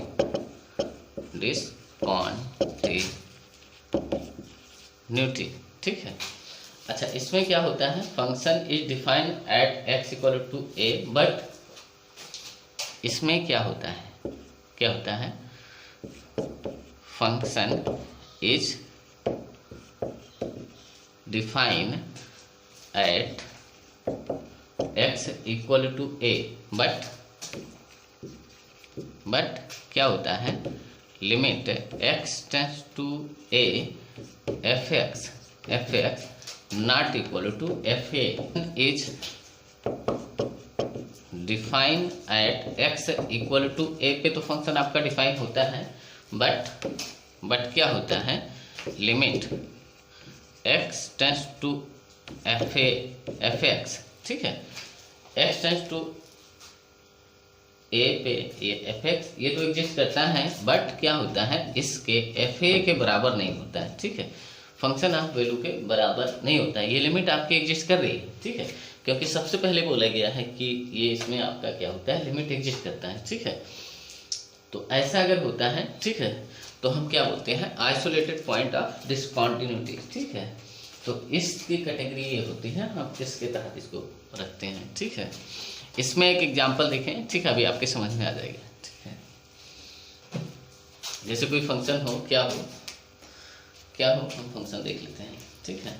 Speaker 1: ठीक है। अच्छा, इसमें क्या होता है, function is defined at x = a, but इसमें क्या होता है, function is defined at x = a, but क्या होता है, limit x tends to a fx not equal to fa is define at x = a पे तो फंक्शन आपका डिफाइन होता है, बट क्या होता है, limit x tends to fx, ठीक है, x टेंड्स टू a पे ये fx ये तो एग्जिस्ट करता है, बट क्या होता है, इसके fa के बराबर नहीं होता है, ठीक है। फंक्शन ऑफ वैल्यू के बराबर नहीं होता है, ये लिमिट आपकी एग्जिस्ट कर रही है, ठीक है, क्योंकि सबसे पहले बोला गया है कि ये इसमें आपका क्या होता है, लिमिट एग्जिस्ट करता है, ठीक है। तो ऐसा अगर होता है, ठीक है, तो हम क्या बोलते हैं, आइसोलेटेड पॉइंट ऑफ डिसकॉन्टिन्यूटी, ठीक है। तो इसकी कैटेगरी ये होती है, हम किसके तहत इसको रखते हैं, ठीक है। इसमें एक एग्जाम्पल देखें, ठीक है, अभी आपके समझ में आ जाएगा, ठीक है। जैसे कोई फंक्शन हो, क्या हो हम फंक्शन देख लेते हैं, ठीक है।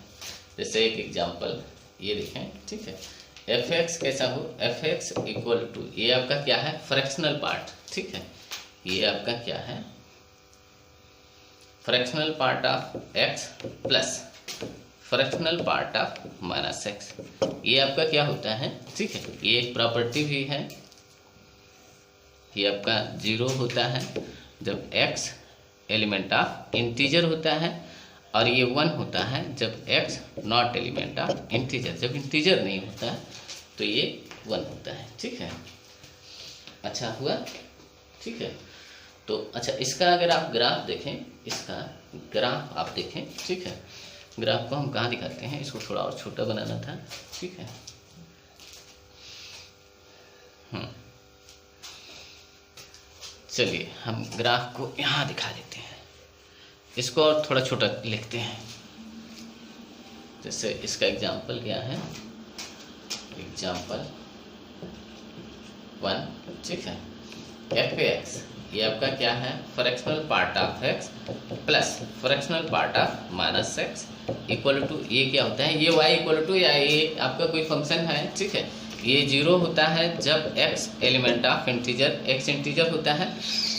Speaker 1: जैसे एक एग्जांपल ये देखें, ठीक है, fx कैसा हो, fx = ये आपका क्या है, फ्रैक्शनल पार्ट, ठीक है, ये आपका क्या है, fractional part of x plus fractional part of -x, ये आपका क्या होता है, ठीक है। ये एक प्रॉपर्टी भी है, ये आपका 0 होता है जब x एलिमेंट ऑफ इंटीजर होता है, और ये 1 होता है जब x not element of integer, जब इंटीजर नहीं होता है तो ये 1 होता है, ठीक है। अच्छा हुआ, ठीक है। तो अच्छा, इसका अगर आप ग्राफ देखें, इसका ग्राफ आप देखें, ठीक है। ग्राफ को हम कहाँ दिखाते हैं, इसको थोड़ा और छोटा बनाना था, ठीक है। चलिए हम ग्राफ को यहाँ दिखा देते हैं, इसको और थोड़ा छोटा लिखते हैं। जैसे इसका एग्जाम्पल क्या है, एग्जाम्पल 1, ठीक है, fx ये आपका क्या है, fractional part of x plus fractional part of -x equal to, ये क्या होता है, ये y = या ये आपका कोई फंक्शन है, ठीक है। ये 0 होता है जब x element of integer, x integer होता है,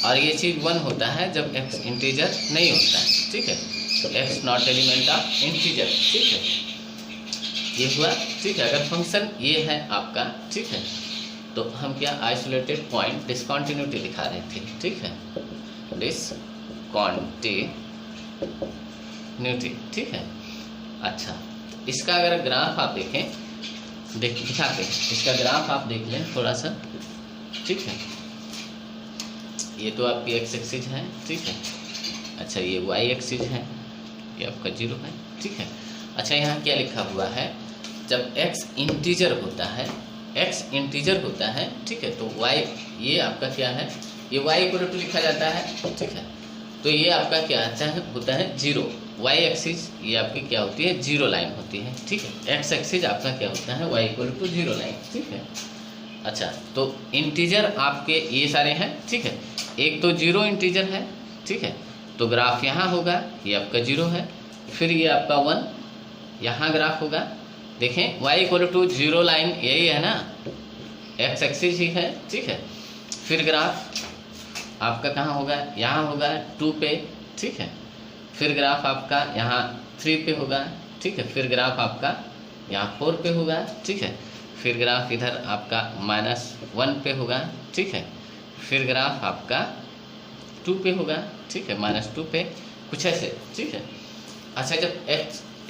Speaker 1: और ये चीज़ 1 होता है जब x इंटीजर नहीं होता है, ठीक है। तो x not element of integer, ठीक है, ये हुआ, ठीक है। अगर फंक्शन ये है आपका, ठीक है, तो हम क्या आइसोलेटेड पॉइंट डिसकॉन्टिन्यूटी दिखा रहे थे, ठीक है, डिसकॉन्टिन्यूटी कंटिन्यूटी, ठीक है। अच्छा, इसका अगर ग्राफ आप देखें, दिखाते हैं, इसका ग्राफ आप देख लें थोड़ा सा, ठीक है। ये तो आपकी एक्स एक्सिस है, ठीक है। अच्छा, ये वाई एक्सिस है, ये आपका 0 है, ठीक है। अच्छा, यहाँ क्या लिखा हुआ है, जब x इंटीजर होता है, x इंटीजर होता है, ठीक है, तो y ये आपका क्या है, ये y इक्वल टू लिखा जाता है, ठीक है। तो ये आपका क्या होता है 0, y एक्सिस ये आपकी क्या होती है 0 लाइन होती है, ठीक है। x एक्सिस आपका क्या होता है y इक्वल टू 0 लाइन, ठीक है। अच्छा, तो इंटीजर आपके ये सारे हैं, ठीक है। एक तो 0 इंटीजर है, ठीक है, तो ग्राफ यहाँ होगा, ये आपका 0 है। फिर ये आपका 1 यहाँ ग्राफ होगा, देखें y इक्वल टू 0 लाइन यही है ना, x एक्सिस ही है, ठीक है। फिर ग्राफ आपका कहाँ होगा, यहाँ होगा 2 पे, ठीक है। फिर ग्राफ आपका यहाँ 3 पे होगा, ठीक है। फिर ग्राफ आपका यहाँ 4 पे होगा, ठीक है। फिर ग्राफ इधर आपका -1 पे होगा, ठीक है। फिर ग्राफ आपका 2 पे होगा, ठीक है, -2 पे, कुछ ऐसे, ठीक है। अच्छा, जब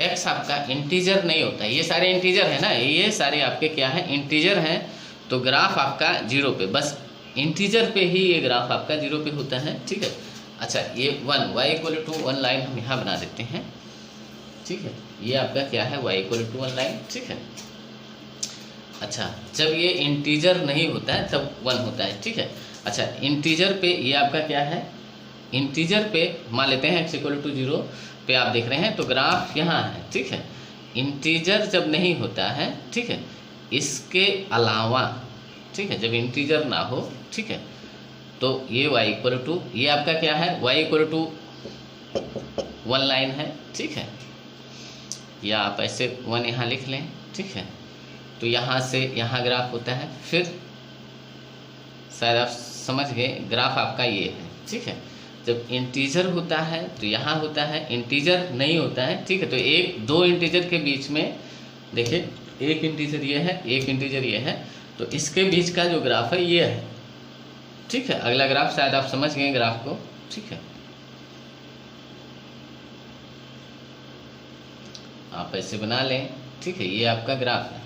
Speaker 1: x आपका इंटीजर नहीं होता है, ये सारे इंटीजर है ना, ये सारे आपके क्या है इंटीजर हैं, तो ग्राफ आपका 0 पे, बस इंटीजर पे ही ये ग्राफ आपका 0 पे होता है, ठीक है। अच्छा, ये 1 y इक्वल टू 1 लाइन हम यहाँ बना देते हैं, ठीक है। ये आपका क्या है y इक्वल टू 1 लाइन, ठीक है। अच्छा, जब ये इंटीजर नहीं होता है तब 1 होता है, ठीक है। अच्छा, इंटीजर पे ये आपका क्या है, इंटीजर पे मान लेते हैं x इक्वल टू 0 पे आप देख रहे हैं, तो ग्राफ यहाँ है, ठीक है। इंटीजर जब नहीं होता है, ठीक है, इसके अलावा, ठीक है, जब इंटीजर ना हो, ठीक है, तो ये y इक्वल टू, ये आपका क्या है y इक्वल टू 1 लाइन है, ठीक है। या आप ऐसे 1 यहाँ लिख लें, ठीक है। तो यहाँ से यहाँ ग्राफ होता है, फिर शायद आप समझ गए, ग्राफ आपका ये है, ठीक है। जब इंटीजर होता है तो यहाँ होता है, इंटीजर नहीं होता है, ठीक है, तो दो इंटीजर के बीच में देखिए, एक इंटीजर ये है, एक इंटीजर ये है, तो इसके बीच का जो ग्राफ है ये है, ठीक है। अगला ग्राफ शायद आप समझ गए ग्राफ को, ठीक है। आप ऐसे बना लें, ठीक है, ये आपका ग्राफ है,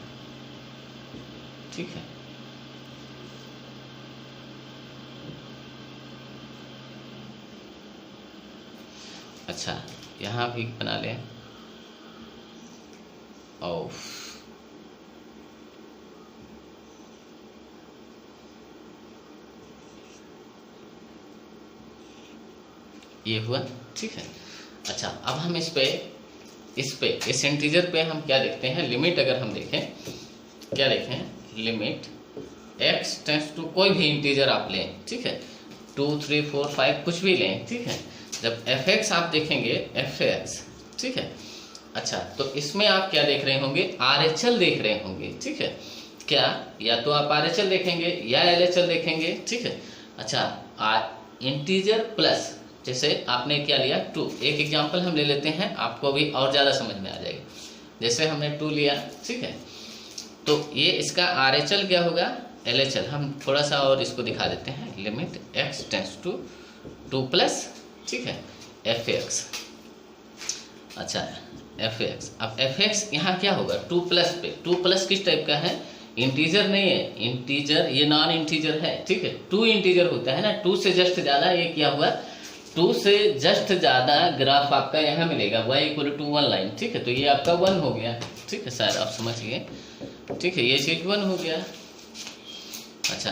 Speaker 1: ठीक है। अच्छा, यहाँ भी बना लें, और ये हुआ, ठीक है। अच्छा, अब हम इस इंटीजर पे हम क्या देखते हैं, लिमिट अगर हम देखें, क्या देखें, लिमिट x टेंड्स टू कोई भी इंटीजर आप लें, ठीक है, 2, 3, 4, 5 कुछ भी लें, ठीक है। जब fx आप देखेंगे, fx, ठीक है। अच्छा, तो इसमें आप क्या देख रहे होंगे, RHL देख रहे होंगे, ठीक है। क्या, या तो आप RHL देखेंगे या LHL देखेंगे, ठीक है। अच्छा, इंटीजर प्लस, जैसे आपने क्या लिया 2, एक एग्जांपल हम ले लेते हैं, आपको भी और ज़्यादा समझ में आ जाएगा। जैसे हमने 2 लिया, ठीक है, तो ये इसका RHL क्या होगा, LHL। हम थोड़ा सा और इसको दिखा देते हैं, limit x tends to 2 plus, ठीक है, fx। अच्छा, fx, अब fx यहाँ क्या होगा 2 प्लस पे, 2 प्लस किस टाइप का है, इंटीजर नहीं है, इंटीजर ये नॉन इंटीजर है, ठीक है। 2 इंटीजर होता है ना, 2 से जस्ट ज़्यादा, ये क्या हुआ 2 से जस्ट ज़्यादा ग्राफ आपका यहाँ मिलेगा y इक्वल टू 1 लाइन, ठीक है। तो ये आपका 1 हो गया, ठीक है, शायद आप समझ गए, ठीक है, ये चीज़ 1 हो गया। अच्छा,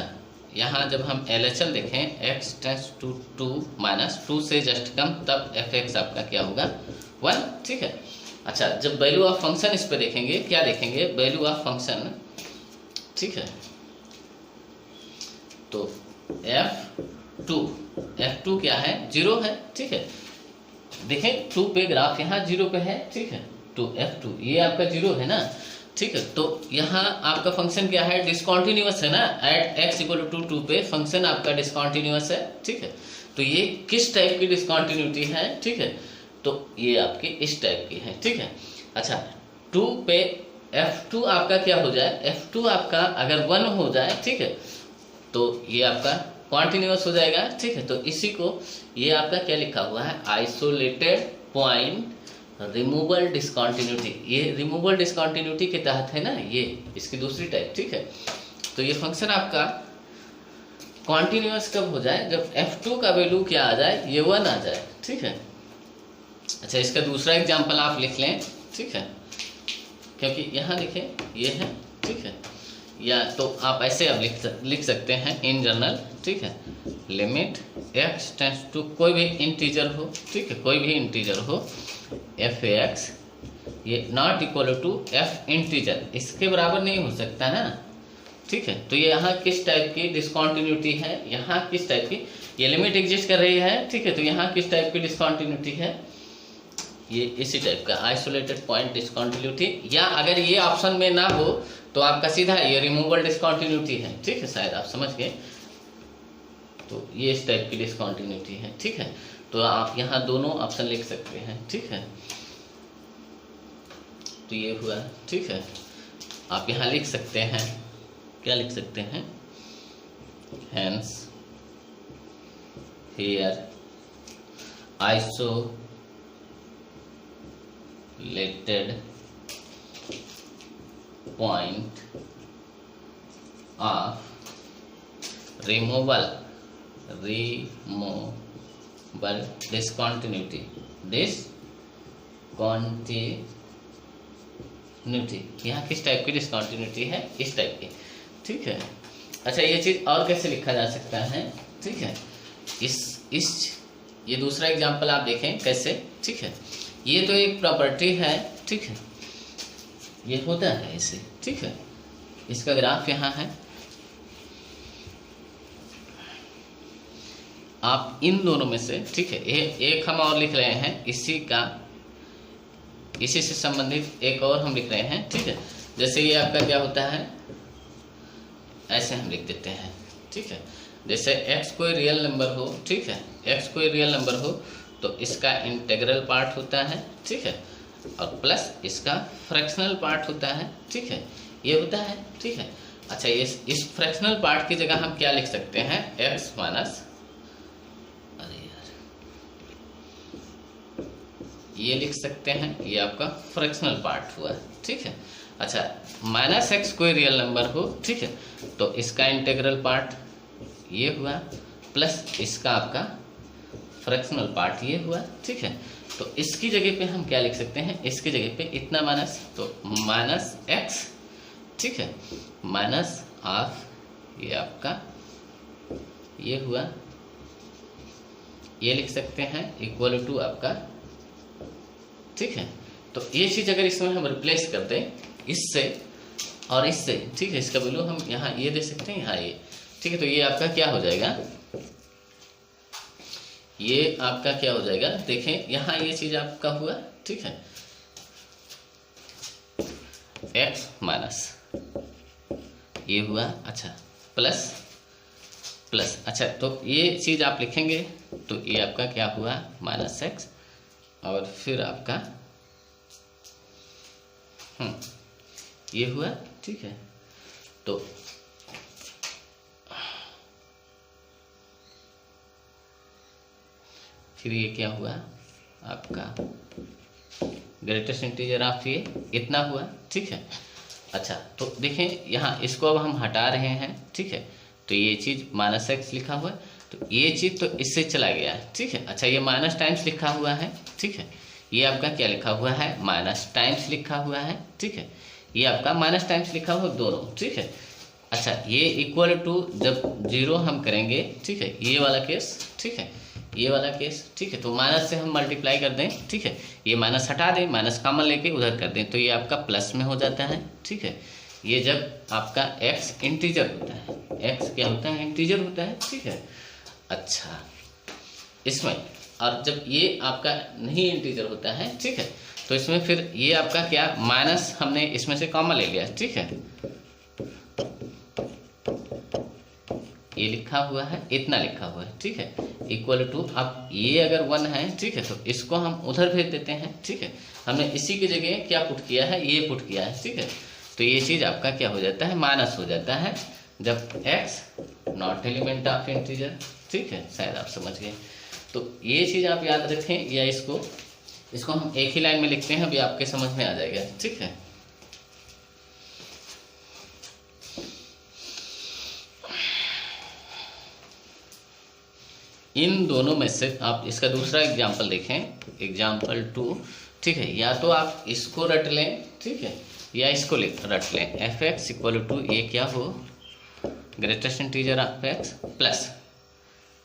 Speaker 1: यहाँ जब हम LHL देखें, x टेंड्स टू 2 माइनस 2 से जस्ट कम, तब fx आपका क्या होगा 1, ठीक है। अच्छा, जब वैल्यू ऑफ फंक्शन इस पर देखेंगे, क्या देखेंगे, वैल्यू ऑफ फंक्शन, ठीक है, तो f2 क्या है 0 है, ठीक है। देखें 2 पे ग्राफ यहाँ 0 पे है, ठीक है, तो f2 ये आपका 0 है ना, ठीक है। तो यहाँ आपका फंक्शन क्या है, डिसकंटिन्यूअस है ना, एट x इक्वल टू 2 पे फंक्शन आपका डिसकंटिन्यूअस है, ठीक है। तो ये किस टाइप की डिसकंटिन्यूटी है, ठीक है, तो ये आपकी इस टाइप की है, ठीक है। अच्छा, 2 पे f2 आपका क्या हो जाए, f2 आपका अगर 1 हो जाए, ठीक है, तो ये आपका कॉन्टिन्यूअस हो जाएगा, ठीक है। तो इसी को ये आपका क्या लिखा हुआ है, आइसोलेटेड पॉइंट रिमूवल डिसकंटिन्यूटी, ये रिमूवल डिसकंटिन्यूटी के तहत है ना, ये इसकी दूसरी टाइप, ठीक है। तो ये फंक्शन आपका कॉन्टिन्यूस कब हो जाए, जब f2 का वैल्यू क्या आ जाए, ये 1 आ जाए, ठीक है। अच्छा, इसका दूसरा एग्जांपल आप लिख लें, ठीक है, क्योंकि यहाँ देखें ये है, ठीक है। या तो आप ऐसे अब लिख सकते हैं इन जनरल, ठीक है, लिमिट x टेंड्स टू कोई भी इंटीजर हो, ठीक है, कोई भी इंटीजर हो, एफ एक्स ये not equal to F integer, इसके बराबर नहीं हो सकता ना, ठीक है। तो ये यहाँ किस टाइप की डिसकंटिन्यूटी है, यहाँ किस टाइप की, ये लिमिट एग्जिस्ट कर रही है, ठीक है। तो यहाँ किस टाइप की डिसकंटिन्यूटी है, ये इसी टाइप का आइसोलेटेड पॉइंट डिसकंटिन्यूटी, या अगर ये ऑप्शन में ना हो तो आपका सीधा ये रिमूवल डिसकंटिन्यूटी है, ठीक है, शायद आप समझ गए। तो ये इस टाइप की डिसकंटिन्यूटी है, ठीक है। तो आप यहाँ दोनों ऑप्शन लिख सकते हैं, ठीक है। तो ये हुआ, ठीक है। आप यहाँ लिख सकते हैं, क्या लिख सकते हैं, hence here isolated point of removal discontinuity यहाँ किस टाइप की डिसकंटिन्यूटी है, इस टाइप की, ठीक है। अच्छा, ये चीज़ और कैसे लिखा जा सकता है, ठीक है, ये दूसरा एग्जांपल आप देखें कैसे, ठीक है। ये तो एक प्रॉपर्टी है, ठीक है, ये होता है ऐसे, ठीक है। इसका ग्राफ यहाँ है, आप इन दोनों में से, ठीक है, एक हम और लिख रहे हैं, इसी से संबंधित एक और हम लिख रहे हैं, ठीक है। जैसे ये आपका क्या होता है, ऐसे हम लिख देते हैं, ठीक है। जैसे x कोई रियल नंबर हो, ठीक है, x कोई रियल नंबर हो तो इसका इंटीग्रल पार्ट होता है, ठीक है, और प्लस इसका फ्रैक्शनल पार्ट होता है, ठीक है, ये होता है, ठीक है। अच्छा, इस फ्रैक्शनल पार्ट की जगह हम क्या लिख सकते हैं, x माइनस, अरे यार, ये लिख सकते हैं, ये आपका फ्रैक्शनल पार्ट हुआ, ठीक है। अच्छा, माइनस एक्स कोई रियल नंबर हो, ठीक है, तो इसका इंटीग्रल पार्ट ये हुआ, प्लस इसका आपका फ्रैक्शनल पार्ट ये हुआ, ठीक है। तो इसकी जगह पे हम क्या लिख सकते हैं, इसकी जगह पे इतना माइनस, तो माइनस एक्स, ठीक है, माइनस ऑफ ये आपका ये हुआ, ये लिख सकते हैं इक्वल टू आपका, ठीक है। तो ये चीज़ अगर इसमें हम रिप्लेस कर दें इससे और इससे, ठीक है, इसका वैल्यू हम यहाँ ये दे सकते हैं, यहाँ ये, ठीक है। तो ये आपका क्या हो जाएगा, ये आपका क्या हो जाएगा, देखें यहाँ ये चीज़ आपका हुआ, ठीक है, x माइनस ये हुआ, अच्छा, प्लस, अच्छा, तो ये चीज़ आप लिखेंगे तो ये आपका क्या हुआ, माइनस एक्स, और फिर आपका ये हुआ, ठीक है। तो फिर ये क्या हुआ आपका, ग्रेटेस्ट इंटीजर ऑफ ये इतना हुआ, ठीक है। अच्छा, तो देखें यहाँ इसको अब हम हटा रहे हैं, ठीक है, तो ये चीज़ माइनस एक्स लिखा हुआ है, तो ये चीज़ तो इससे चला गया है, ठीक है। अच्छा, ये माइनस टाइम्स लिखा हुआ है, ठीक है, ये आपका क्या लिखा हुआ है, माइनस टाइम्स लिखा हुआ है, ठीक है, ये आपका माइनस टाइम्स लिखा हुआ दोनों, ठीक है। अच्छा, ये इक्वल टू जब जीरो हम करेंगे, ठीक है, ये वाला केस, ठीक है, ये वाला केस, ठीक है, तो माइनस से हम मल्टीप्लाई कर दें, ठीक है, ये माइनस हटा दें, माइनस कॉमन लेके उधर कर दें, तो ये आपका प्लस में हो जाता है, ठीक है। ये जब आपका x इंटीजर होता है, x क्या होता है, इंटीजर होता है, ठीक है। अच्छा, इसमें और जब ये आपका नहीं इंटीजर होता है, ठीक है, तो इसमें फिर ये आपका क्या, माइनस हमने इसमें से कॉमन ले लिया, ठीक है, ये लिखा हुआ है, इतना लिखा हुआ है, ठीक है, इक्वल टू, अब ये अगर 1 है, ठीक है, तो इसको हम उधर भेज देते हैं, ठीक है, हमने इसी की जगह क्या पुट किया है, ये पुट किया है, ठीक है। तो ये चीज़ आपका क्या हो जाता है, माइनस हो जाता है जब x not element of integer, ठीक है, शायद आप समझ गए। तो ये चीज़ आप याद रखें, या इसको इसको हम एक ही लाइन में लिखते हैं, अभी आपके समझ में आ जाएगा, ठीक है। इन दोनों में से आप इसका दूसरा एग्जाम्पल देखें, एग्जाम्पल 2, ठीक है। या तो आप इसको रट लें, ठीक है, या इसको रट लें। एफ एक्स इक्वल टू ए क्या हो, greatest integer of x plus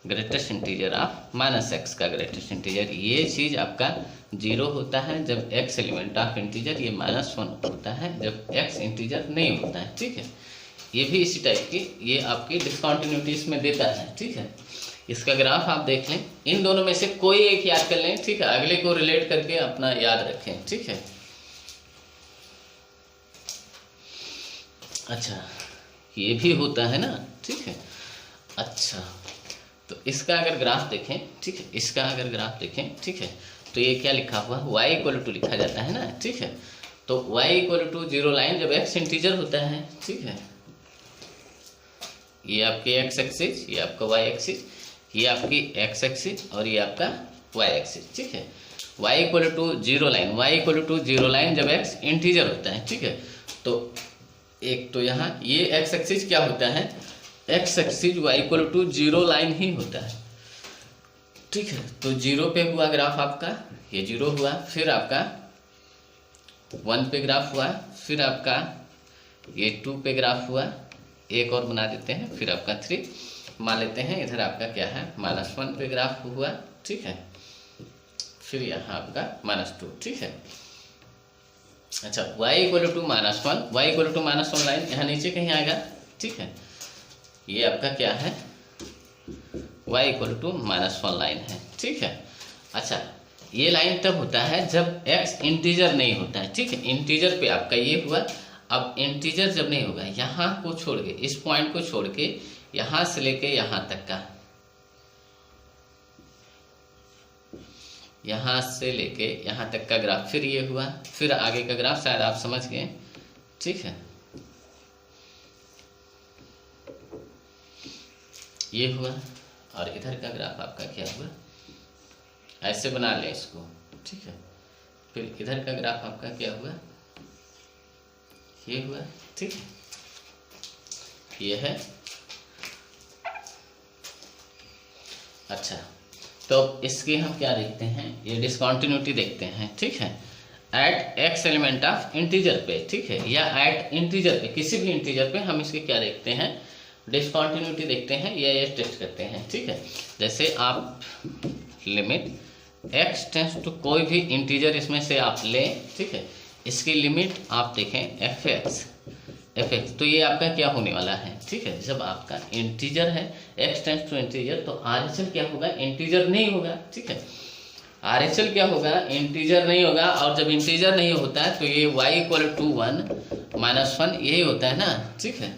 Speaker 1: greatest integer of minus x का ग्रेटेस्ट इंटीजर। ये चीज़ आपका 0 होता है जब x एलिमेंट ऑफ इंटीजर, ये -1 होता है जब x इंटीजर नहीं होता है, ठीक है। ये भी इसी टाइप की, ये आपकी डिसकंटिन्यूटी इसमें देता है, ठीक है। इसका ग्राफ आप देख लें, इन दोनों में से कोई एक याद कर लें, ठीक है, अगले को रिलेट करके अपना याद रखें, ठीक है। अच्छा, ये भी होता है ना, ठीक है। अच्छा, तो इसका अगर ग्राफ देखें, ठीक है, इसका अगर ग्राफ देखें, ठीक है, तो ये क्या लिखा हुआ है, y इक्वल टू लिखा जाता है ना, ठीक है। तो y इक्वल टू 0 लाइन जब x इंटीजर होता है, ठीक है। ये आपकी x एक्सिस, ये आपका y एक्सिस, ये आपकी x एक्सिस और ये आपका y एक्सिस, ठीक है। y equal to 0 line, y equal to 0 line जब x इंटीजर होता है, ठीक है। तो एक तो यहाँ ये x एक्सिस क्या होता है, x axis y equal to 0 line ही होता है, ठीक है। तो 0 पे हुआ ग्राफ आपका, ये 0 हुआ, फिर आपका 1 पे ग्राफ हुआ, फिर आपका ये 2 पे ग्राफ हुआ, एक और बना देते हैं, फिर आपका 3 मान लेते हैं, इधर आपका क्या है -1 पे ग्राफ हुआ, ठीक है, फिर यहाँ आपका -2, ठीक है। अच्छा, y equal to -1, y equal to -1 line यहाँ नीचे कहीं आएगा, ठीक है। ये आपका क्या है, y इक्वल टू -1 लाइन है, ठीक है। अच्छा, ये लाइन तब होता है जब x इंटीजर नहीं होता है, ठीक है। इंटीजर पे आपका ये हुआ, अब इंटीजर जब नहीं होगा, यहाँ को छोड़ के, इस पॉइंट को छोड़ के, यहाँ से लेके यहाँ तक का, यहाँ से लेके यहाँ तक का ग्राफ, फिर ये हुआ, फिर आगे का ग्राफ, शायद आप समझ गए, ठीक है। ये हुआ, और इधर का ग्राफ आपका क्या हुआ, ऐसे बना लें इसको, ठीक है। फिर इधर का ग्राफ आपका क्या हुआ, ये हुआ, ठीक है। ये है। अच्छा, तो इसकी हम क्या देखते हैं, ये डिसकंटिन्यूटी देखते हैं, ठीक है। At x element of integer पे, ठीक है, या एट इंटीजर पे, किसी भी इंटीजर पे हम इसके क्या देखते हैं, डिसकंटिन्यूटी देखते हैं, या ये टेस्ट करते हैं, ठीक है। जैसे आप लिमिट x टेंड्स टू कोई भी इंटीजर इसमें से आप लें, ठीक है, इसकी लिमिट आप देखें एफ एक्स, तो ये आपका क्या होने वाला है, ठीक है। जब आपका इंटीजर है, x टेंड्स टू इंटीजर, तो आर एच एल क्या होगा, इंटीजर नहीं होगा, ठीक है। आर एच एल क्या होगा, इंटीजर नहीं होगा, और जब इंटीजर नहीं होता है तो ये y इक्वल टू 1 -1 यही होता है ना, ठीक है।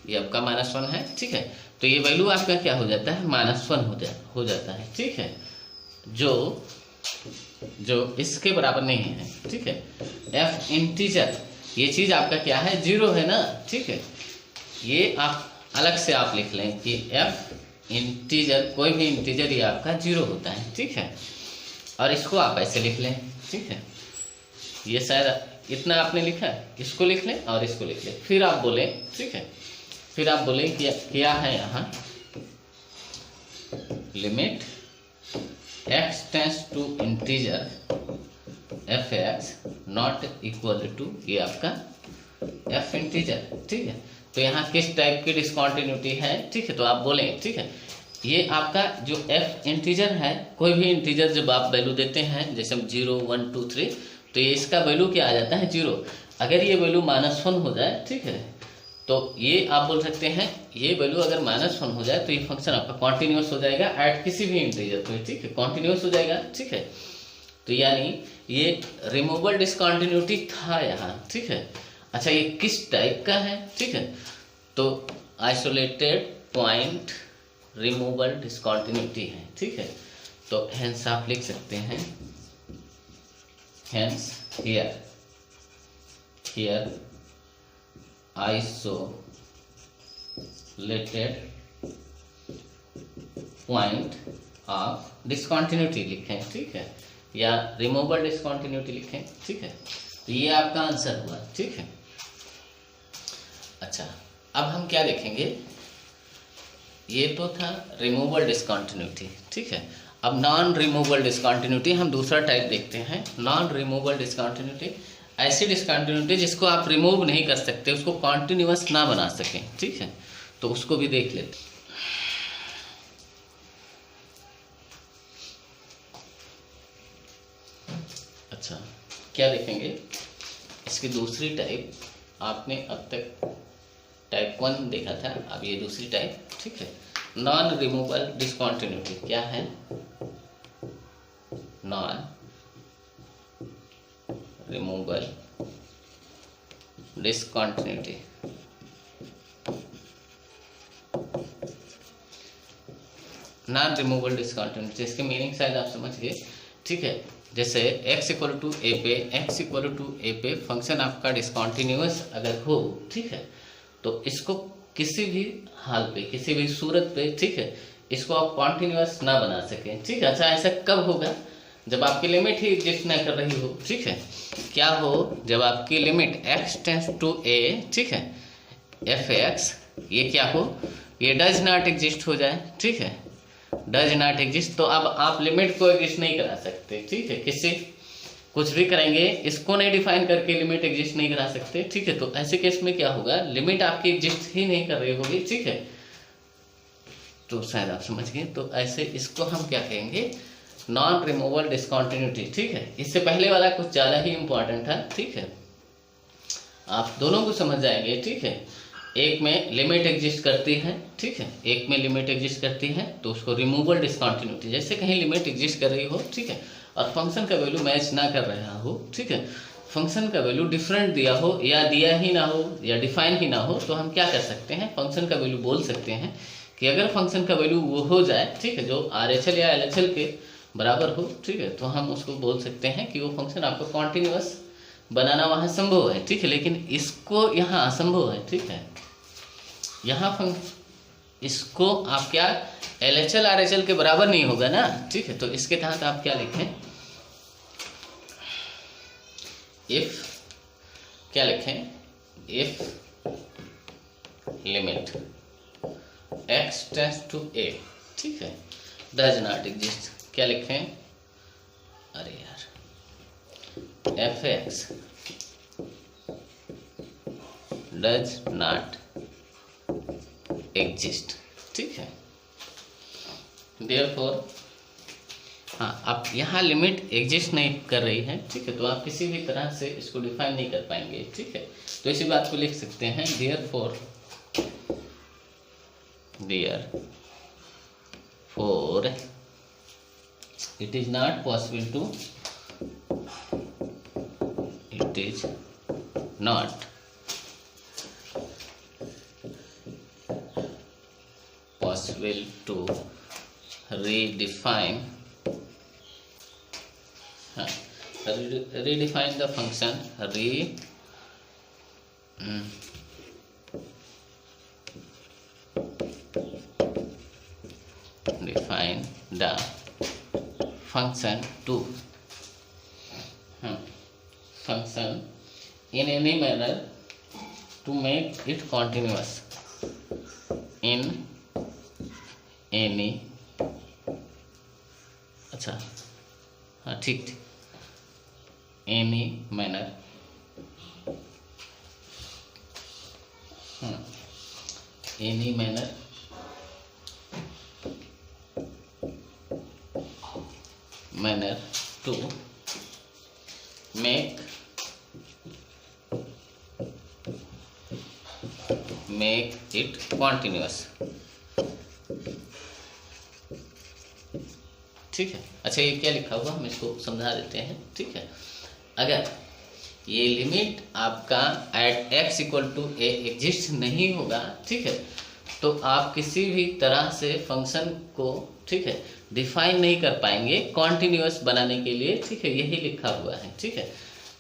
Speaker 1: ये आपका -1 है, ठीक है। तो ये वैल्यू आपका क्या हो जाता है, -1 हो जाता है, ठीक है, जो इसके बराबर नहीं है, ठीक है। f इंटीजर, ये चीज़ आपका क्या है, 0 है ना, ठीक है। ये आप अलग से आप लिख लें कि f इंटीजर, कोई भी इंटीजर ये आपका 0 होता है, ठीक है। और इसको आप ऐसे लिख लें, ठीक है। ये शायद इतना आपने लिखा, इसको लिख लें और इसको लिख लें, फिर आप बोलें, ठीक है, फिर आप बोलें कि क्या है यहाँ, limit x tends to integer F X not equal to, ये आपका f इंटीजर, ठीक है। तो यहाँ किस टाइप की डिसकंटिन्यूटी है, ठीक है, तो आप बोलें, ठीक है। ये आपका जो f इंटीजर है, कोई भी इंटीजर जब आप वैल्यू देते हैं, जैसे 0 1 2 3, तो ये इसका वैल्यू क्या आ जाता है, 0। अगर ये वैल्यू -1 हो जाए, ठीक है, तो ये आप बोल सकते हैं, ये वैल्यू अगर -1 हो जाए तो ये फंक्शन आपका कॉन्टिन्यूस हो जाएगा एट किसी भी इंटीजर पे, ठीक है, कॉन्टिन्यूस हो जाएगा, ठीक है। तो यानी ये रिमूवल डिसकंटिन्यूटी था यहाँ, ठीक है। अच्छा, ये किस टाइप का है, ठीक है, तो आइसोलेटेड पॉइंट रिमूवल डिसकंटिन्यूटी है, ठीक है। तो हेंस आप लिख सकते हैं, hence here isolated point of discontinuity लिखें, ठीक है। या रिमूवेबल डिसकंटिन्यूटी लिखें, ठीक है। तो ये आपका आंसर हुआ, ठीक है। अच्छा, अब हम क्या देखेंगे, ये तो था रिमूवेबल डिसकंटिन्यूटी, ठीक है। अब नॉन रिमूवेबल डिसकंटिन्यूटी हम दूसरा टाइप देखते हैं। नॉन रिमूवेबल डिसकंटिन्यूटी ऐसी डिसकंटिन्यूटी जिसको आप रिमूव नहीं कर सकते, उसको कॉन्टिन्यूअस ना बना सकें, ठीक है। तो उसको भी देख लेते हैं। अच्छा, क्या देखेंगे, इसकी दूसरी टाइप आपने अब तक टाइप 1 देखा था, अब ये दूसरी टाइप, ठीक है। नॉन रिमूवेबल डिसकंटिन्यूटी क्या है, non removable discontinuity. Non removable discontinuity, इसके मीनिंग शायद आप समझ गए, ठीक है। जैसे x इक्वल टू ए पे फंक्शन आपका डिसकंटिन्यूअस अगर हो, ठीक है, तो इसको किसी भी हाल पे, किसी भी सूरत पे, ठीक है, इसको आप कॉन्टिन्यूअस ना बना सकें, ठीक है। अच्छा, ऐसा कब होगा, जब आपकी लिमिट ही एग्जिस्ट ना कर रही हो, ठीक है। क्या हो, जब आपकी limit x tends to a, ठीक है, f(x) ये क्या हो, ये डज नॉट एग्जिस्ट हो जाए, ठीक है, डज नॉट एग्जिस्ट। तो अब आप लिमिट को एग्जिस्ट नहीं करा सकते, ठीक है, किसी कुछ भी करेंगे इसको नहीं डिफाइन करके लिमिट एग्जिस्ट नहीं करा सकते, ठीक है। तो ऐसे केस में क्या होगा, लिमिट आपकी एग्जिस्ट ही नहीं कर रही होगी, ठीक है। तो शायद आप समझ गए। तो ऐसे इसको हम क्या कहेंगे, नॉन रिमूवेबल डिसकंटिन्यूटी, ठीक है। इससे पहले वाला कुछ ज़्यादा ही इंपॉर्टेंट था, ठीक है, आप दोनों को समझ जाएंगे, ठीक है। एक में लिमिट एग्जिस्ट करती है, ठीक है, एक में लिमिट एग्जिस्ट करती है, तो उसको रिमूवेबल डिसकंटिन्यूटी। जैसे कहीं लिमिट एग्जिस्ट कर रही हो, ठीक है, और फंक्शन का वैल्यू मैच ना कर रहा हो, ठीक है, फंक्शन का वैल्यू डिफरेंट दिया हो या दिया ही ना हो या डिफाइन ही ना हो, तो हम क्या कर सकते हैं, फंक्शन का वैल्यू बोल सकते हैं कि अगर फंक्शन का वैल्यू वो हो जाए, ठीक है, जो RHL या LHL के बराबर हो, ठीक है, तो हम उसको बोल सकते हैं कि वो फंक्शन आपको कॉन्टिन्यूअस बनाना वहाँ संभव है, ठीक है। लेकिन इसको यहाँ असंभव है, ठीक है। यहाँ इसको आप क्या LHL RHL के बराबर नहीं होगा ना, ठीक है। तो इसके तहत आप क्या लिखें, इफ क्या लिखें, if limit x tends to a, ठीक है, डज नॉट एग्जिस्ट, क्या लिखें, अरे यार, f(x) डज नॉट एग्जिस्ट, ठीक है। देयरफॉर हाँ, अब यहाँ लिमिट एग्जिस्ट नहीं कर रही है, ठीक है, तो आप किसी भी तरह से इसको डिफाइन नहीं कर पाएंगे, ठीक है। तो इसी बात को लिख सकते हैं, therefore it is not possible to redefine the function, define the function function in any manner to make it continuous in any, अच्छा हाँ ठीक, any manner, any manner to make it continuous, ठीक है। अच्छा, ये क्या लिखा हुआ हम इसको समझा देते हैं, ठीक है। अगर ये लिमिट आपका at x equal to a exist नहीं होगा, ठीक है, तो आप किसी भी तरह से फंक्शन को, ठीक है, डिफाइन नहीं कर पाएंगे कॉन्टिन्यूअस बनाने के लिए, ठीक है, यही लिखा हुआ है, ठीक है।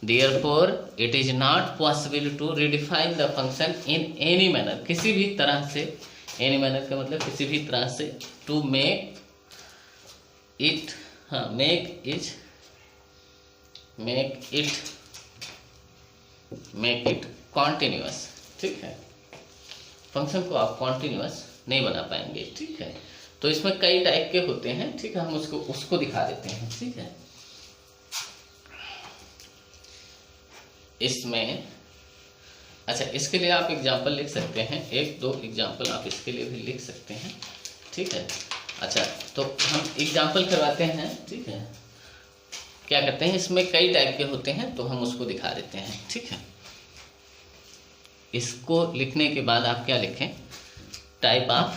Speaker 1: Therefore it is not possible to redefine the function in any manner, किसी भी तरह से, एनी मैनर का मतलब किसी भी तरह से, to make it make it continuous, ठीक है। फंक्शन को आप कॉन्टिन्यूअस नहीं बना पाएंगे, ठीक है। तो इसमें कई टाइप के होते हैं, ठीक है, हम उसको दिखा देते हैं, ठीक है। इसमें अच्छा, इसके लिए आप एग्जाम्पल लिख सकते हैं, 1-2 एग्जाम्पल आप इसके लिए भी लिख सकते हैं, ठीक है। अच्छा, तो हम एग्जाम्पल करवाते हैं, ठीक है। क्या करते हैं, इसमें कई टाइप के होते हैं तो हम उसको दिखा देते हैं, ठीक है। इसको लिखने के बाद आप क्या लिखें, type of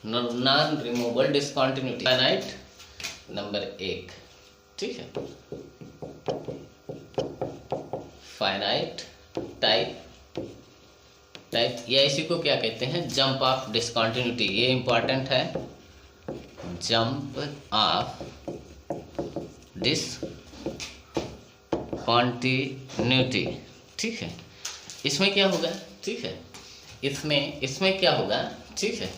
Speaker 1: non removable discontinuity finite number 1, ठीक है। फाइनाइट टाइप या इसी को क्या कहते हैं, जंप ऑफ डिसकंटिन्यूटी। ये इंपॉर्टेंट है, जंप ऑफ डिसकंटिन्यूटी, ठीक है। इसमें क्या होगा, ठीक है, इसमें क्या होगा, ठीक है,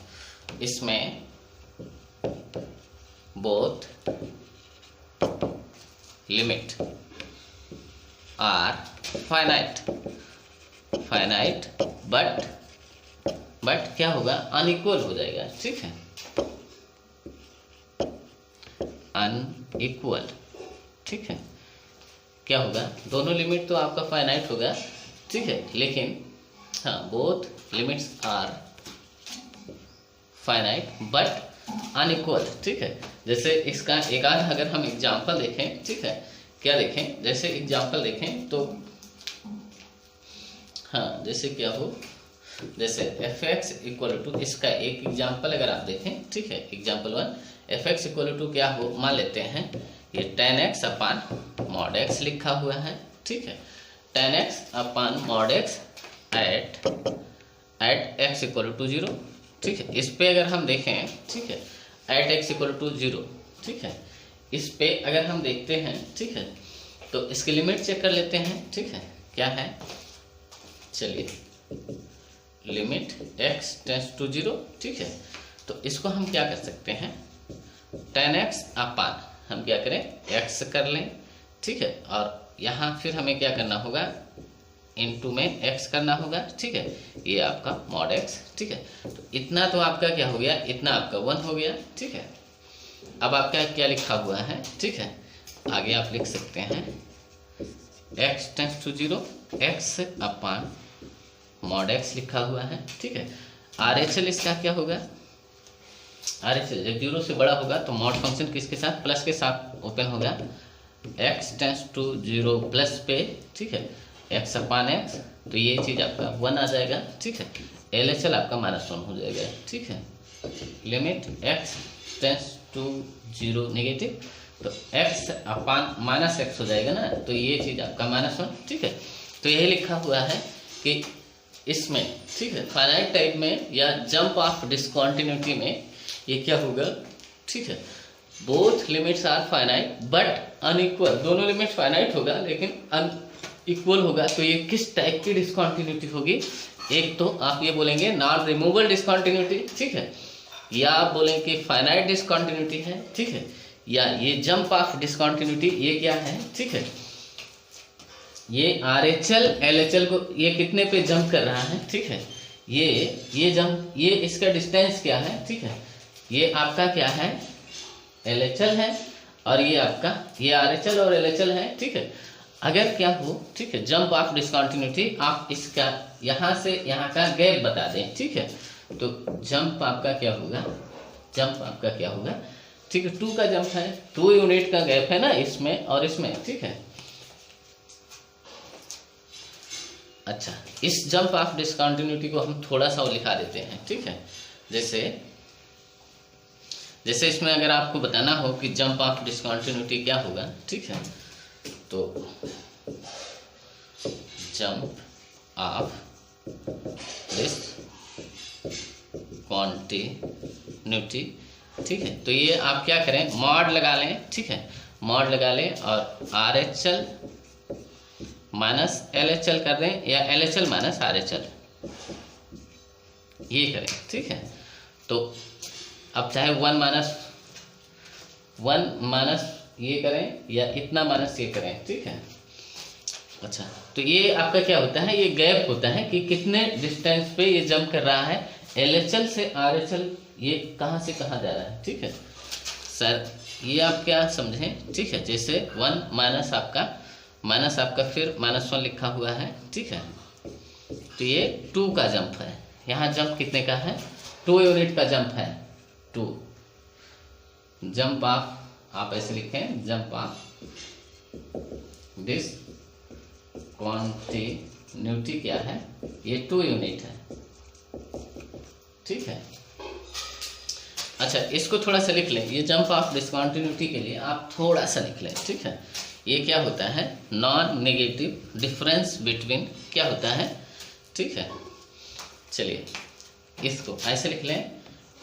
Speaker 1: इसमें both limit are finite but क्या होगा, अनइक्वल हो जाएगा, ठीक है, अनइक्वल, ठीक है। क्या होगा, दोनों लिमिट तो आपका फाइनाइट होगा, ठीक है, लेकिन हाँ, both limits are finite but unequal, ठीक है। जैसे इसका एक आध अगर हम एग्जाम्पल देखें, ठीक है, क्या देखें, जैसे एग्जाम्पल देखें तो हाँ, जैसे क्या हो, जैसे fx इक्वल टू, इसका एक एग्जाम्पल अगर आप देखें, ठीक है, एग्जाम्पल 1, fx इक्वल टू क्या हो, मान लेते हैं ये tan x upon mod x लिखा हुआ है, ठीक है, tan x upon mod x at x equal to 0, ठीक है। इस पे अगर हम देखें, ठीक है, एट x इक्वल टू 0, ठीक है, इस पे अगर हम देखते हैं, ठीक है, तो इसकी लिमिट चेक कर लेते हैं, ठीक है, क्या है, चलिए, लिमिट x टेंस टू 0, ठीक है। तो इसको हम क्या कर सकते हैं, tan x अपान हम क्या करें, x कर लें, ठीक है, और यहाँ फिर हमें क्या करना होगा, इनटू में x करना होगा, ठीक है, ये आपका mod x, ठीक है। तो इतना तो आपका क्या हो गया, इतना आपका 1 हो गया, ठीक है। अब आपका क्या लिखा हुआ है, ठीक है, आगे आप लिख सकते हैं x tends to 0, x upon mod x लिखा हुआ है, ठीक है। RHL इसका क्या होगा, RHL जब 0 से बड़ा होगा तो mod फंक्शन किसके साथ, प्लस के साथ ओपन होगा, x टेंस टू 0 प्लस पे, ठीक है, x अपान x, तो ये चीज़ आपका 1 आ जाएगा, ठीक है। LHL आपका -1 हो जाएगा, ठीक है। Limit x tends to 0 negative, तो x अपान -x हो जाएगा ना, तो ये चीज़ आपका -1, ठीक है। तो यही लिखा हुआ है कि इसमें, ठीक है, फाइनाइट टाइप में या जंप ऑफ डिसकंटिन्यूटी में ये क्या होगा, ठीक है, both limits are finite but unequal, दोनों लिमिट फाइनाइट होगा लेकिन अनइक्वल होगा। तो ये किस टाइप की डिसकंटिन्यूटी होगी, एक तो आप ये बोलेंगे नॉन रिमूवेबल डिसकंटिन्यूटी, ठीक है, या आप बोलेंगे कि फाइनाइट डिसकंटिन्यूटी है, ठीक है, या ये जंप ऑफ डिसकंटिन्यूटी, ये क्या है, ठीक है, ये RHL LHL को ये कितने पे जंप कर रहा है, ठीक है, ये जंप, ये इसका डिस्टेंस क्या है, ठीक है, ये आपका क्या है, LHL है, और ये आपका ये RHL और LHL है, ठीक है। अगर क्या हो, ठीक है, जंप ऑफ डिसकंटिन्यूटी, आप इसका यहाँ से यहाँ का गैप बता दें, ठीक है, तो जंप आपका क्या होगा, जंप आपका क्या होगा, ठीक है, 2 का जंप है, 2 यूनिट का गैप है ना इसमें और इसमें, ठीक है। अच्छा, इस जंप ऑफ डिसकंटिन्यूटी को हम थोड़ा सा और लिखा देते हैं, ठीक है। जैसे इसमें अगर आपको बताना हो कि जंप ऑफ डिसकंटिन्यूटी क्या होगा, ठीक है, तो जंप ऑफ डिसकंटिन्यूटी, ठीक है, तो ये आप क्या करें, मॉड लगा लें, ठीक है, मॉड लगा लें और RHL माइनस LHL कर दें या LHL माइनस RHL, ये करें, ठीक है। तो अब चाहे 1 माइनस ये करें या इतना माइनस ये करें, ठीक है। अच्छा, तो ये आपका क्या होता है, ये गैप होता है कि कितने डिस्टेंस पे ये जंप कर रहा है, LHL से RHL ये कहाँ से कहाँ जा रहा है, ठीक है सर। ये आप क्या समझें, ठीक है। जैसे 1 माइनस आपका फिर -1 लिखा हुआ है, ठीक है। तो ये 2 का जंप है, यहाँ जंप कितने का है, 2 यूनिट का जंप है, 2 जंप आप ऐसे लिखें, जंप ऑफ दिस कॉन्टिन्यूटी क्या है, ये 2 यूनिट है, ठीक है। अच्छा, इसको थोड़ा सा लिख लें, ये जंप ऑफ डिसकंटिन्यूटी के लिए आप थोड़ा सा लिख लें, ठीक है। ये क्या होता है, नॉन नेगेटिव डिफरेंस बिटवीन क्या होता है, ठीक है। चलिए इसको ऐसे लिख लें,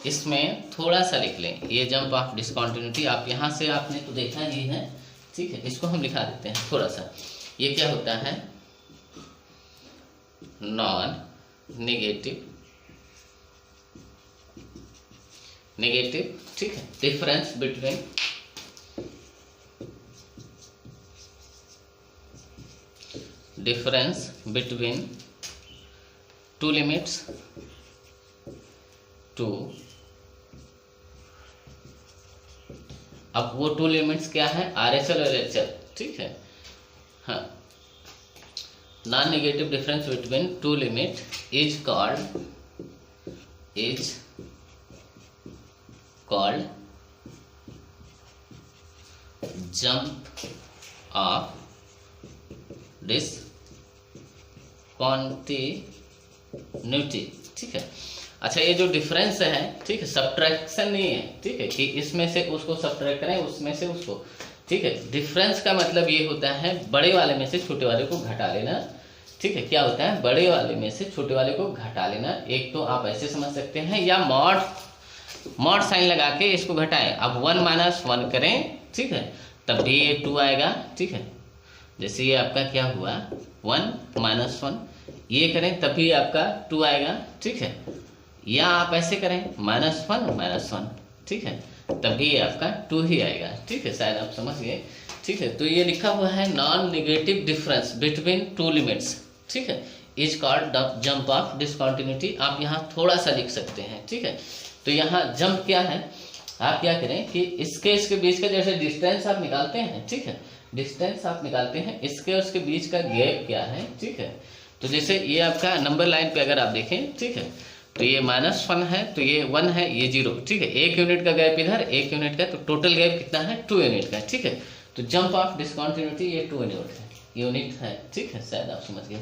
Speaker 1: इसमें थोड़ा सा लिख लें, ये जंप ऑफ डिसकंटिन्यूटी आप यहाँ से आपने तो देखा ही है, ठीक है। इसको हम लिखा देते हैं थोड़ा सा, ये क्या होता है, नॉन नेगेटिव, ठीक है, difference between two limits to, अब वो 2 लिमिट्स क्या है, RHL और LHL, ठीक है। हाँ, non negative difference between 2 limit is called jump of discontinuity, ठीक है। अच्छा, ये जो डिफरेंस है, ठीक है, सब्ट्रैक्शन नहीं है, ठीक है, कि इसमें से उसको सब्ट्रैक्ट करें, उसमें से उसको, ठीक है। डिफरेंस का मतलब ये होता है बड़े वाले में से छोटे वाले को घटा लेना, ठीक है। क्या होता है, बड़े वाले में से छोटे वाले को घटा लेना। एक तो आप ऐसे समझ सकते हैं, या मॉड साइन लगा के इसको घटाएं। अब 1 - 1 करें, ठीक है, तब भी ये 2 आएगा, ठीक है। जैसे ये आपका क्या हुआ, 1 - 1 ये करें तब भी आपका 2 आएगा, ठीक है। या आप ऐसे करें -1 - 1, ठीक है, तब भी ये आपका 2 ही आएगा, ठीक है। शायद आप समझ गए, ठीक है। तो ये लिखा हुआ है non negative difference between 2 limits, ठीक है, is called jump of discontinuity. आप यहाँ थोड़ा सा लिख सकते हैं, ठीक है। तो यहाँ जंप क्या है, आप क्या करें कि इसके बीच का जैसे डिस्टेंस आप निकालते हैं, ठीक है, डिस्टेंस आप निकालते हैं, इसके और उसके बीच का गैप क्या है, ठीक है। तो जैसे ये आपका नंबर लाइन पे अगर आप देखें, ठीक है, तो ये -1 है, तो ये 1 है, ये 0, ठीक है। 1 यूनिट का गैप इधर, 1 यूनिट का, तो टोटल गैप कितना है, 2 यूनिट का, ठीक है। तो जंप ऑफ डिसकंटिन्यूटी ये 2 यूनिट है, ठीक है। शायद आप समझ गए,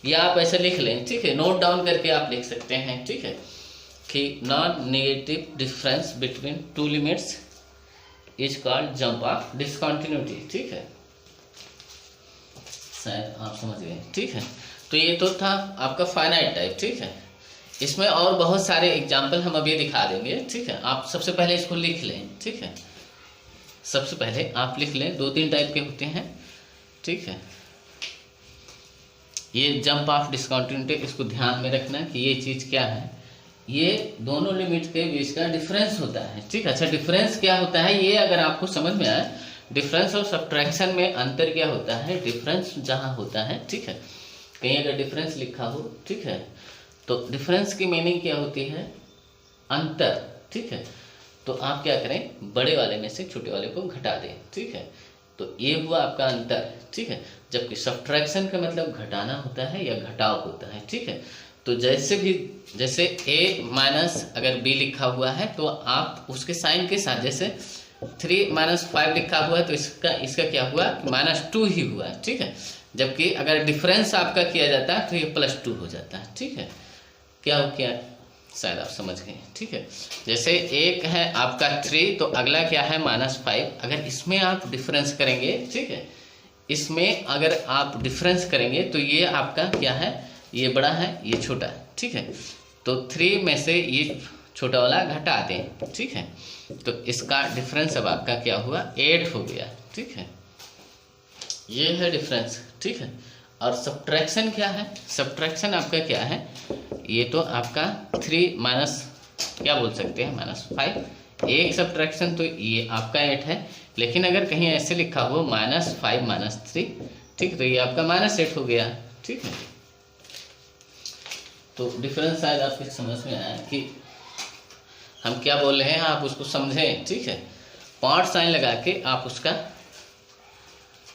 Speaker 1: या आप ऐसे लिख लें, ठीक है, नोट डाउन करके आप लिख सकते हैं, ठीक है, कि non negative difference between 2 limits is called jump of discontinuity, ठीक है। शायद आप समझ गए, ठीक है। तो ये तो था आपका फाइनाइट टाइप, ठीक है। इसमें और बहुत सारे एग्जाम्पल हम अभी दिखा देंगे, ठीक है। आप सबसे पहले इसको लिख लें, ठीक है। सबसे पहले आप लिख लें, 2-3 टाइप के होते हैं, ठीक है। ये जंप ऑफ डिसकंटिन्यूटी, इसको ध्यान में रखना कि ये चीज़ क्या है, ये दोनों लिमिट के बीच का डिफरेंस होता है, ठीक है। अच्छा, डिफरेंस क्या होता है, ये अगर आपको समझ में आए, डिफरेंस और सब्ट्रैक्शन में अंतर क्या होता है। डिफरेंस जहाँ होता है, ठीक है, कहीं अगर डिफरेंस लिखा हो, ठीक है, तो डिफरेंस की मीनिंग क्या होती है, अंतर, ठीक है। तो आप क्या करें, बड़े वाले में से छोटे वाले को घटा दें, ठीक है। तो ये हुआ आपका अंतर, ठीक है। जबकि सब्ट्रैक्शन का मतलब घटाना होता है या घटाव होता है, ठीक है। तो जैसे a माइनस अगर b लिखा हुआ है, तो आप उसके साइन के साथ, जैसे 3 - 5 लिखा हुआ है, तो इसका क्या हुआ, -2 ही हुआ, ठीक है। जबकि अगर डिफरेंस आपका किया जाता है तो ये +2 हो जाता है, ठीक है। क्या हो गया, शायद आप समझ गए, ठीक है। जैसे एक है आपका 3, तो अगला क्या है -5। अगर इसमें आप डिफरेंस करेंगे, ठीक है, इसमें अगर आप डिफरेंस करेंगे तो ये आपका क्या है, ये बड़ा है, ये छोटा है, ठीक है। तो 3 में से ये छोटा वाला घटा दें, ठीक है। तो इसका डिफरेंस अब आपका क्या हुआ, 8 हो गया, ठीक है। ये है डिफरेंस, ठीक है। और सब्ट्रैक्शन क्या है, सब्ट्रैक्शन आपका क्या है, ये तो आपका 3 माइनस क्या बोल सकते हैं, -5। एक सब्ट्रैक्शन तो ये आपका 8 है, लेकिन अगर कहीं ऐसे लिखा हो -5 -3, ठीक है, तो ये आपका -8 हो गया। ठीक है, तो डिफरेंस शायद आपके समझ में आया कि हम क्या बोल रहे हैं, आप उसको समझें। ठीक है, पॉइंट साइन लगा के आप उसका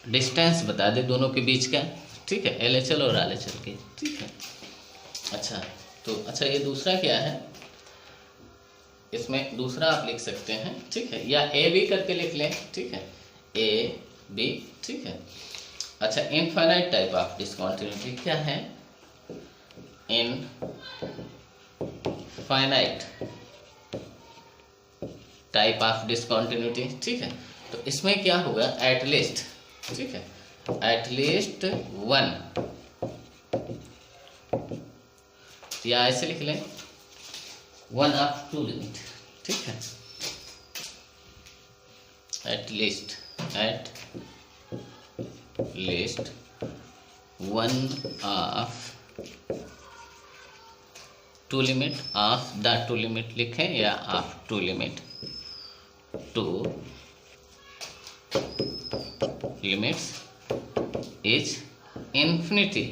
Speaker 1: डिस्टेंस बता दे दोनों के बीच का। ठीक है, LHL और RHL के। ठीक है, अच्छा तो अच्छा ये दूसरा क्या है, इसमें दूसरा आप लिख सकते हैं। ठीक है, या AB करके लिख लें। ठीक है, AB। ठीक है, अच्छा इनफाइनाइट टाइप ऑफ डिस्कंटिन्यूटी क्या है, इनफाइनाइट टाइप ऑफ डिस्कंटिन्यूटी। ठीक है, तो इसमें क्या होगा, एटलीस्ट, ठीक है, एटलीस्ट 1, या ऐसे लिख लें 1 ऑफ 2 लिमिट। ठीक है, at least 1 of 2 limit of the 2 limit लिखें, या of 2 limit 2 limits is infinity.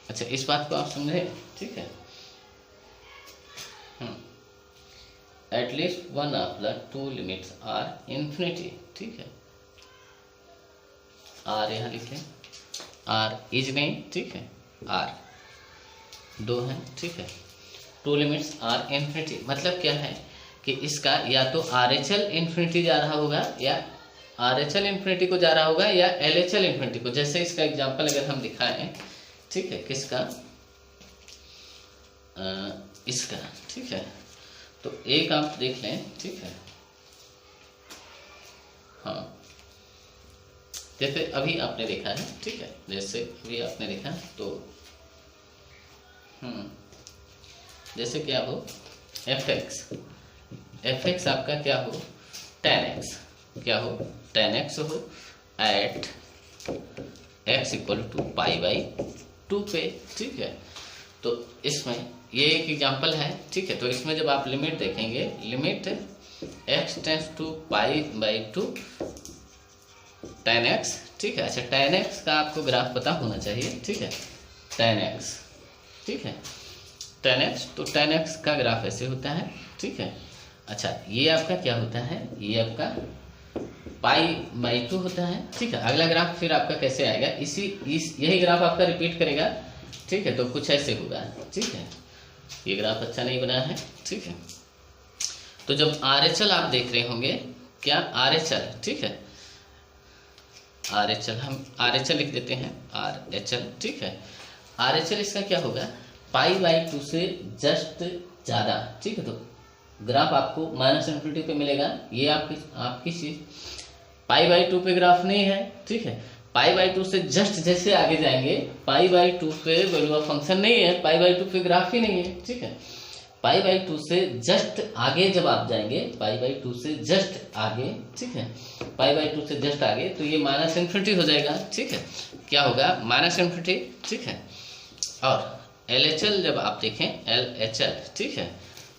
Speaker 1: अच्छा, इस बात को आप समझे। ठीक है, at least 1 of the 2 limits are infinity. ठीक है, आर यहाँ लिखें, आर इज नहीं। ठीक है, आर 2 है। ठीक है, 2 लिमिट्स आर इन्फिनिटी, मतलब क्या है कि इसका या तो RHL इन्फिनिटी जा रहा होगा, या RHL इन्फिनिटी को जा रहा होगा, या LHL इन्फिनिटी को। जैसे इसका एग्जांपल अगर हम दिखाएं, ठीक है, किसका, इसका। ठीक है, तो एक आप देख लें। ठीक है, हाँ, जैसे अभी आपने देखा है। ठीक है, जैसे अभी आपने देखा तो जैसे क्या हो, fx आपका क्या हो, tan x, क्या हो, tan x हो एट x = π/2 पे। ठीक है, तो इसमें ये एक एग्जांपल है। ठीक है, तो इसमें जब आप लिमिट देखेंगे, limit x tends to π/2 tan x। ठीक है, अच्छा tan x का आपको ग्राफ पता होना चाहिए। ठीक है, tan x, ठीक है, tan x, तो tan x का ग्राफ ऐसे होता है। ठीक है, अच्छा ये आपका क्या होता है, ये आपका π/2 होता है। ठीक है, अगला ग्राफ फिर आपका कैसे आएगा, यही ग्राफ आपका रिपीट करेगा। ठीक है, तो कुछ ऐसे होगा। ठीक है, ये ग्राफ अच्छा नहीं बना है। ठीक है, तो जब RHL आप देख रहे होंगे, क्या RHL, ठीक है, RHL हम RHL लिख देते हैं, RHL। ठीक है, RHL इसका क्या होगा, π/2 से जस्ट ज़्यादा। ठीक है, तो ग्राफ आपको -इन्फिनिटी पे मिलेगा। ये आपकी चीज π/2 पे ग्राफ नहीं है। ठीक है, π/2 से जस्ट जैसे आगे जाएंगे, π/2 पे वैल्यू ऑफ फंक्शन नहीं है, π/2 पे ग्राफ ही नहीं है। ठीक है, π/2 से जस्ट आगे जब आप जाएंगे, π/2 से जस्ट आगे, ठीक है, π/2 से जस्ट आगे, तो ये -इन्फिनिटी हो जाएगा। ठीक है, क्या होगा, -इन्फिनिटी। ठीक है, और LHL जब आप देखें, LHL, ठीक है,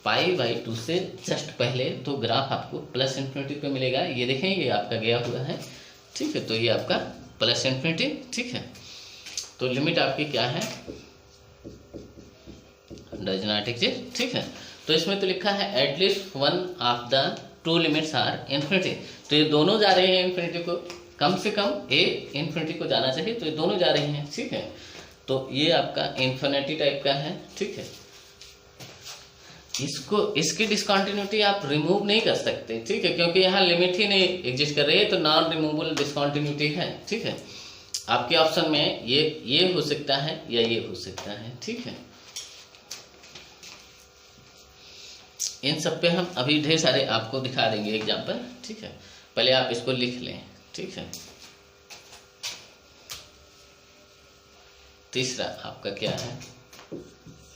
Speaker 1: π/2 से जस्ट पहले, तो ग्राफ आपको +इन्फिनिटी पे मिलेगा। ये देखें, ये आपका गया हुआ है। ठीक है, तो ये आपका +इन्फिनिटी। ठीक है, तो लिमिट आपकी क्या है, डज नॉट एग्जिस्ट। ठीक है, तो इसमें तो लिखा है at least 1 of the 2 limits are infinity, तो ये दोनों जा रहे हैं इन्फिनिटी को, कम से कम ए इन्फिनिटी को जाना चाहिए, तो ये दोनों जा रही हैं। ठीक है, तो ये आपका इन्फिनिटी टाइप का है। ठीक है, इसकी डिस्कंटिन्यूटी आप रिमूव नहीं कर सकते। ठीक है, क्योंकि यहाँ लिमिट ही नहीं एग्जिस्ट कर रही है, तो नॉन रिमूवेबल डिस्कंटिन्यूटी है। ठीक है, आपके ऑप्शन में ये हो सकता है या ये हो सकता है। ठीक है, इन सब पे हम अभी ढेर सारे आपको दिखा देंगे एग्जाम्पल। ठीक है, पहले आप इसको लिख लें। ठीक है, तीसरा आपका क्या है,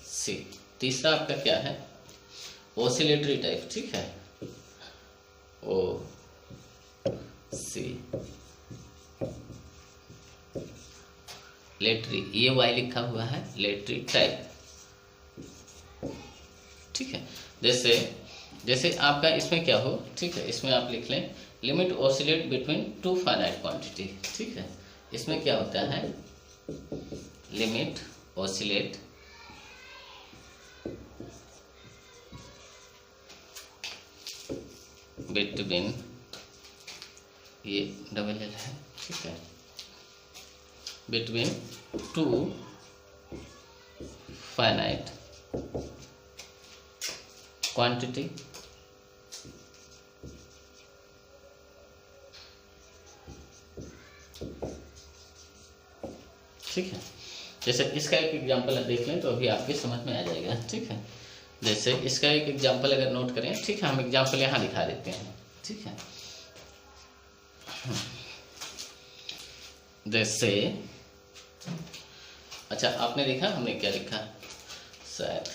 Speaker 1: सी, तीसरा आपका क्या है, ओसिलेटरी टाइप। ठीक है, ओ सी लेटरी, ये वाई लिखा हुआ है, लेटरी टाइप। जैसे आपका इसमें क्या हो, ठीक है, इसमें आप लिख लें limit oscillate between two finite quantity, ठीक है। इसमें क्या होता है, लिमिट ऑसिलेट बिटवीन, ये डबल एल है, ठीक है, बिटवीन टू फाइनाइट क्वांटिटी, ठीक है। जैसे इसका एक एग्जांपल देख लें तो अभी आपके समझ में आ जाएगा, ठीक है। जैसे इसका एक एग्जांपल अगर नोट करें, ठीक है, हम एग्जांपल यहाँ दिखा देते हैं, ठीक है। जैसे अच्छा, आपने देखा हमने क्या लिखा, शायद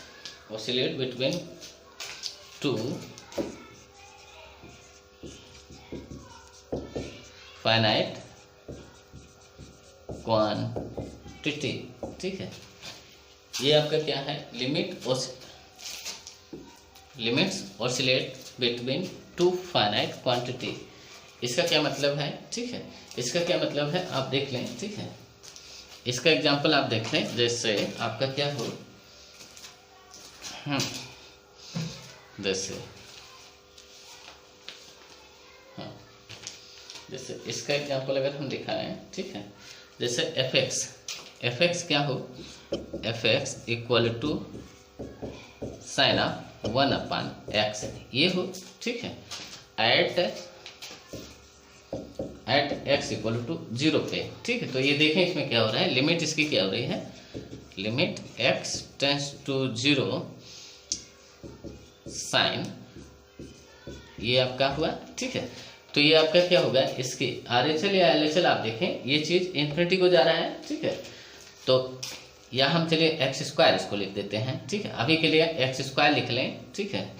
Speaker 1: oscillate between two finite quantity, ठीक है। ये आपका क्या है, limits oscillate between two finite quantity. इसका क्या मतलब है, ठीक है, इसका क्या मतलब है आप देख लें, ठीक है। इसका एग्जांपल आप देख लें, जैसे आपका क्या हो, जैसे हाँ, जैसे इसका एग्जांपल अगर हम दिखाएं, ठीक है, जैसे एफ एक्स क्या हो, F x equal to sine of 1/x ये हो, ठीक है, एट एक्स इक्वल टू 0 पे, ठीक है। तो ये देखें इसमें क्या हो रहा है, लिमिट इसकी क्या हो रही है, limit x tends to 0 sine, ये आपका हुआ, ठीक है। तो ये आपका क्या होगा, इसकी RHL या LHL आप देखें, ये चीज इन्फिनिटी को जा रहा है, ठीक है। तो या हम चलिए x² इसको लिख देते हैं, ठीक है, अभी के लिए x² लिख लें, ठीक है।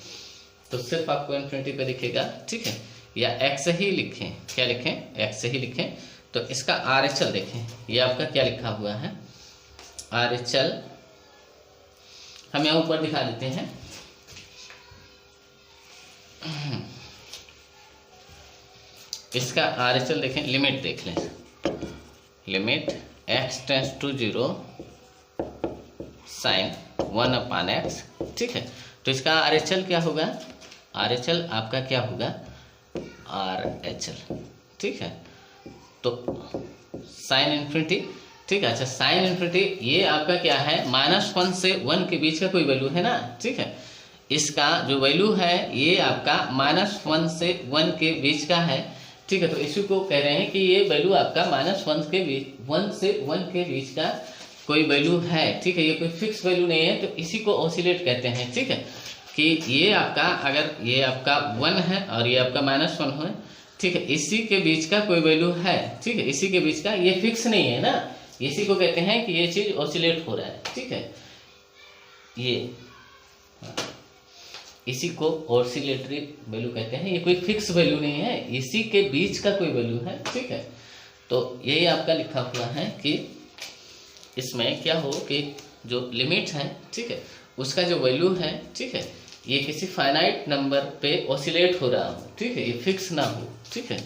Speaker 1: तो सिर्फ आपको इन्फिनिटी पे दिखेगा, ठीक है, या x ही लिखें, क्या लिखें, x ही लिखें। तो इसका RHL देखें, ये आपका क्या लिखा हुआ है, RHL हम यहाँ ऊपर दिखा देते हैं, इसका RHL देखें, लिमिट देख लें, limit x tends to 0 sine 1/x, ठीक है। तो इसका RHL क्या होगा, RHL आपका क्या होगा, RHL, ठीक है। तो साइन इन्फिनिटी, ठीक है। अच्छा, साइन इन्फिनिटी ये आपका क्या है, -1 से 1 के बीच का कोई वैल्यू है ना, ठीक है। इसका जो वैल्यू है ये आपका -1 से 1 के बीच का है, ठीक है। तो इसी को कह रहे हैं कि ये वैल्यू आपका -1 से 1 के बीच का कोई वैल्यू है, ठीक है। ये कोई फिक्स वैल्यू नहीं है, तो इसी को ऑसिलेट कहते हैं, ठीक है। कि ये आपका अगर ये आपका 1 है और ये आपका -1 है, ठीक है, इसी के बीच का कोई वैल्यू है, ठीक है, इसी के बीच का, ये फिक्स नहीं है ना, इसी को कहते हैं कि ये चीज ऑसिलेट हो रहा है, ठीक है। ये इसी को ऑसिलेटरी वैल्यू कहते हैं, ये कोई फिक्स वैल्यू नहीं है, इसी के बीच का कोई वैल्यू है, ठीक है। तो यही आपका लिखा हुआ है कि इसमें क्या हो कि जो लिमिट है, ठीक है, उसका जो वैल्यू है, ठीक है, ये किसी फाइनाइट नंबर पे ऑसिलेट हो रहा हो, ठीक है, ये फिक्स ना हो, ठीक है।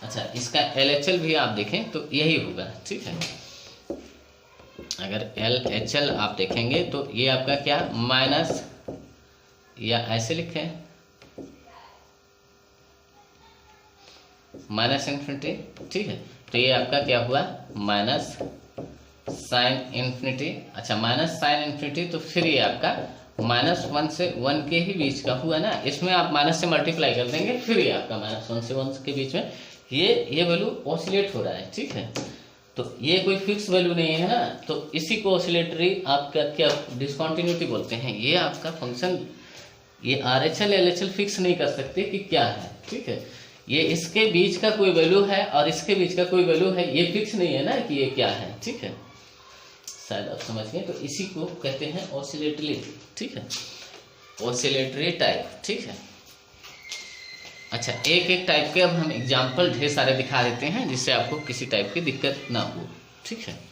Speaker 1: अच्छा, इसका LHL भी आप देखें तो यही होगा, ठीक है। अगर LHL आप देखेंगे तो ये आपका क्या, माइनस, या ऐसे लिखें -इन्फिनिटी, ठीक है। तो ये आपका क्या हुआ, माइनस साइन इन्फिनिटी। अच्छा, माइनस साइन इन्फिनिटी, तो फिर ये आपका -1 से 1 के ही बीच का हुआ ना, इसमें आप माइनस से मल्टीप्लाई कर देंगे, फिर ये आपका -1 से 1 के बीच में ये वैल्यू ऑसिलेट हो रहा है, ठीक है। तो ये कोई फिक्स वैल्यू नहीं है ना, तो इसी को ऑसिलेटरी आपका क्या डिसकंटिन्यूटी बोलते हैं। ये आपका फंक्शन, ये RHL LHL फिक्स नहीं कर सकते कि क्या है, ठीक है। ये इसके बीच का कोई वैल्यू है और इसके बीच का कोई वैल्यू है, ये फिक्स नहीं है ना कि ये क्या है, ठीक है। शायद आप समझ गए। तो इसी को कहते हैं ऑसिलेटरी, ठीक है, ऑसिलेटरी टाइप, ठीक है। अच्छा, एक एक टाइप के अब हम एग्जाम्पल ढेर सारे दिखा देते हैं, जिससे आपको किसी टाइप की दिक्कत ना हो, ठीक है।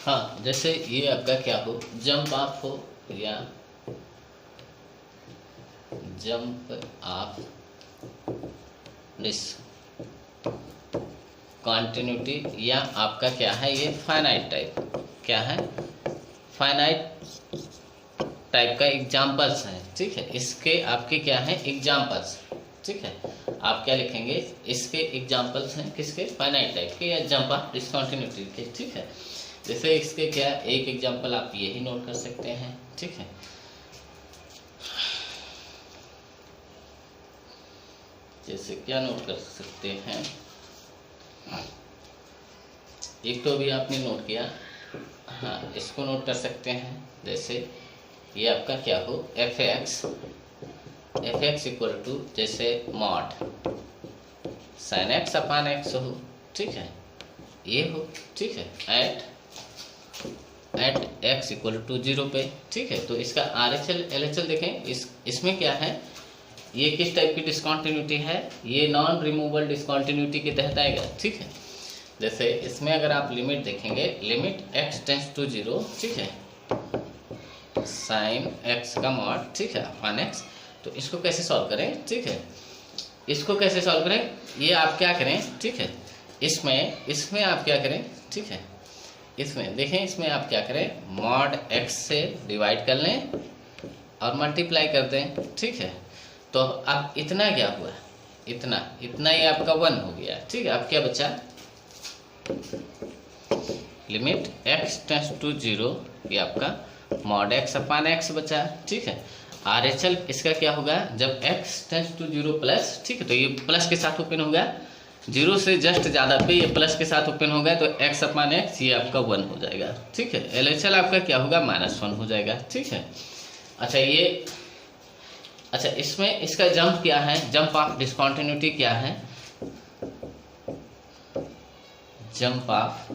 Speaker 1: हाँ, जैसे ये आपका क्या हो, जंप ऑफ हो या जंप ऑफ डिसकंटिन्यूटी, या आपका क्या है ये फाइनाइट टाइप, क्या है फाइनाइट टाइप का एग्जाम्पल्स है, ठीक है। इसके आपके क्या है एग्जाम्पल्स, ठीक है। आप क्या लिखेंगे, इसके एग्जाम्पल्स हैं किसके, फाइनाइट टाइप के या जंप ऑफ डिसकंटिन्यूटी के, ठीक है। जैसे इसके क्या एक एग्जाम्पल आप यही नोट कर सकते हैं, ठीक है। जैसे क्या नोट कर सकते हैं, एक तो अभी आपने नोट किया, हाँ इसको नोट कर सकते हैं। जैसे ये आपका क्या हो, एफ एक्स इक्वल टू जैसे मॉड साइन एक्स अपान एक्स हो, ठीक है, ये हो, ठीक है, एट एक्स इक्वल टू 0 पे, ठीक है। तो इसका RHL LHL देखें, इसमें क्या है, ये किस टाइप की डिसकंटिन्यूटी है, ये नॉन रिमूवेबल डिसकंटिन्यूटी के तहत आएगा, ठीक है। जैसे इसमें अगर आप लिमिट देखेंगे, लिमिट x टेंड्स टू 0, ठीक है, साइन x का मॉड, ठीक है, अपान x। तो इसको कैसे सॉल्व करें, ठीक है, इसको कैसे सॉल्व करें, ये आप क्या करें, ठीक है, इसमें आप क्या करें, ठीक है, इसमें देखें, इसमें आप क्या करें, मॉड x से डिवाइड कर लें और मल्टीप्लाई कर दें, ठीक है। तो अब इतना क्या हुआ, इतना ही आपका 1 हो गया, ठीक है। अब क्या बचा, लिमिट x टेंड्स टू 0, ये आपका मॉड x अपान x बचा, ठीक है। RHL इसका क्या होगा, जब x टेंड्स टू 0 प्लस, ठीक है, तो ये प्लस के साथ ओपन होगा, 0 से जस्ट ज़्यादा पे ये प्लस के साथ ओपन होगा, तो x अपान x ये आपका 1 हो जाएगा, ठीक है। LHL आपका क्या होगा, -1 हो जाएगा, ठीक है। अच्छा इसमें इसका जंप क्या है, जंप ऑफ डिसकंटिन्यूटी क्या है, जंप ऑफ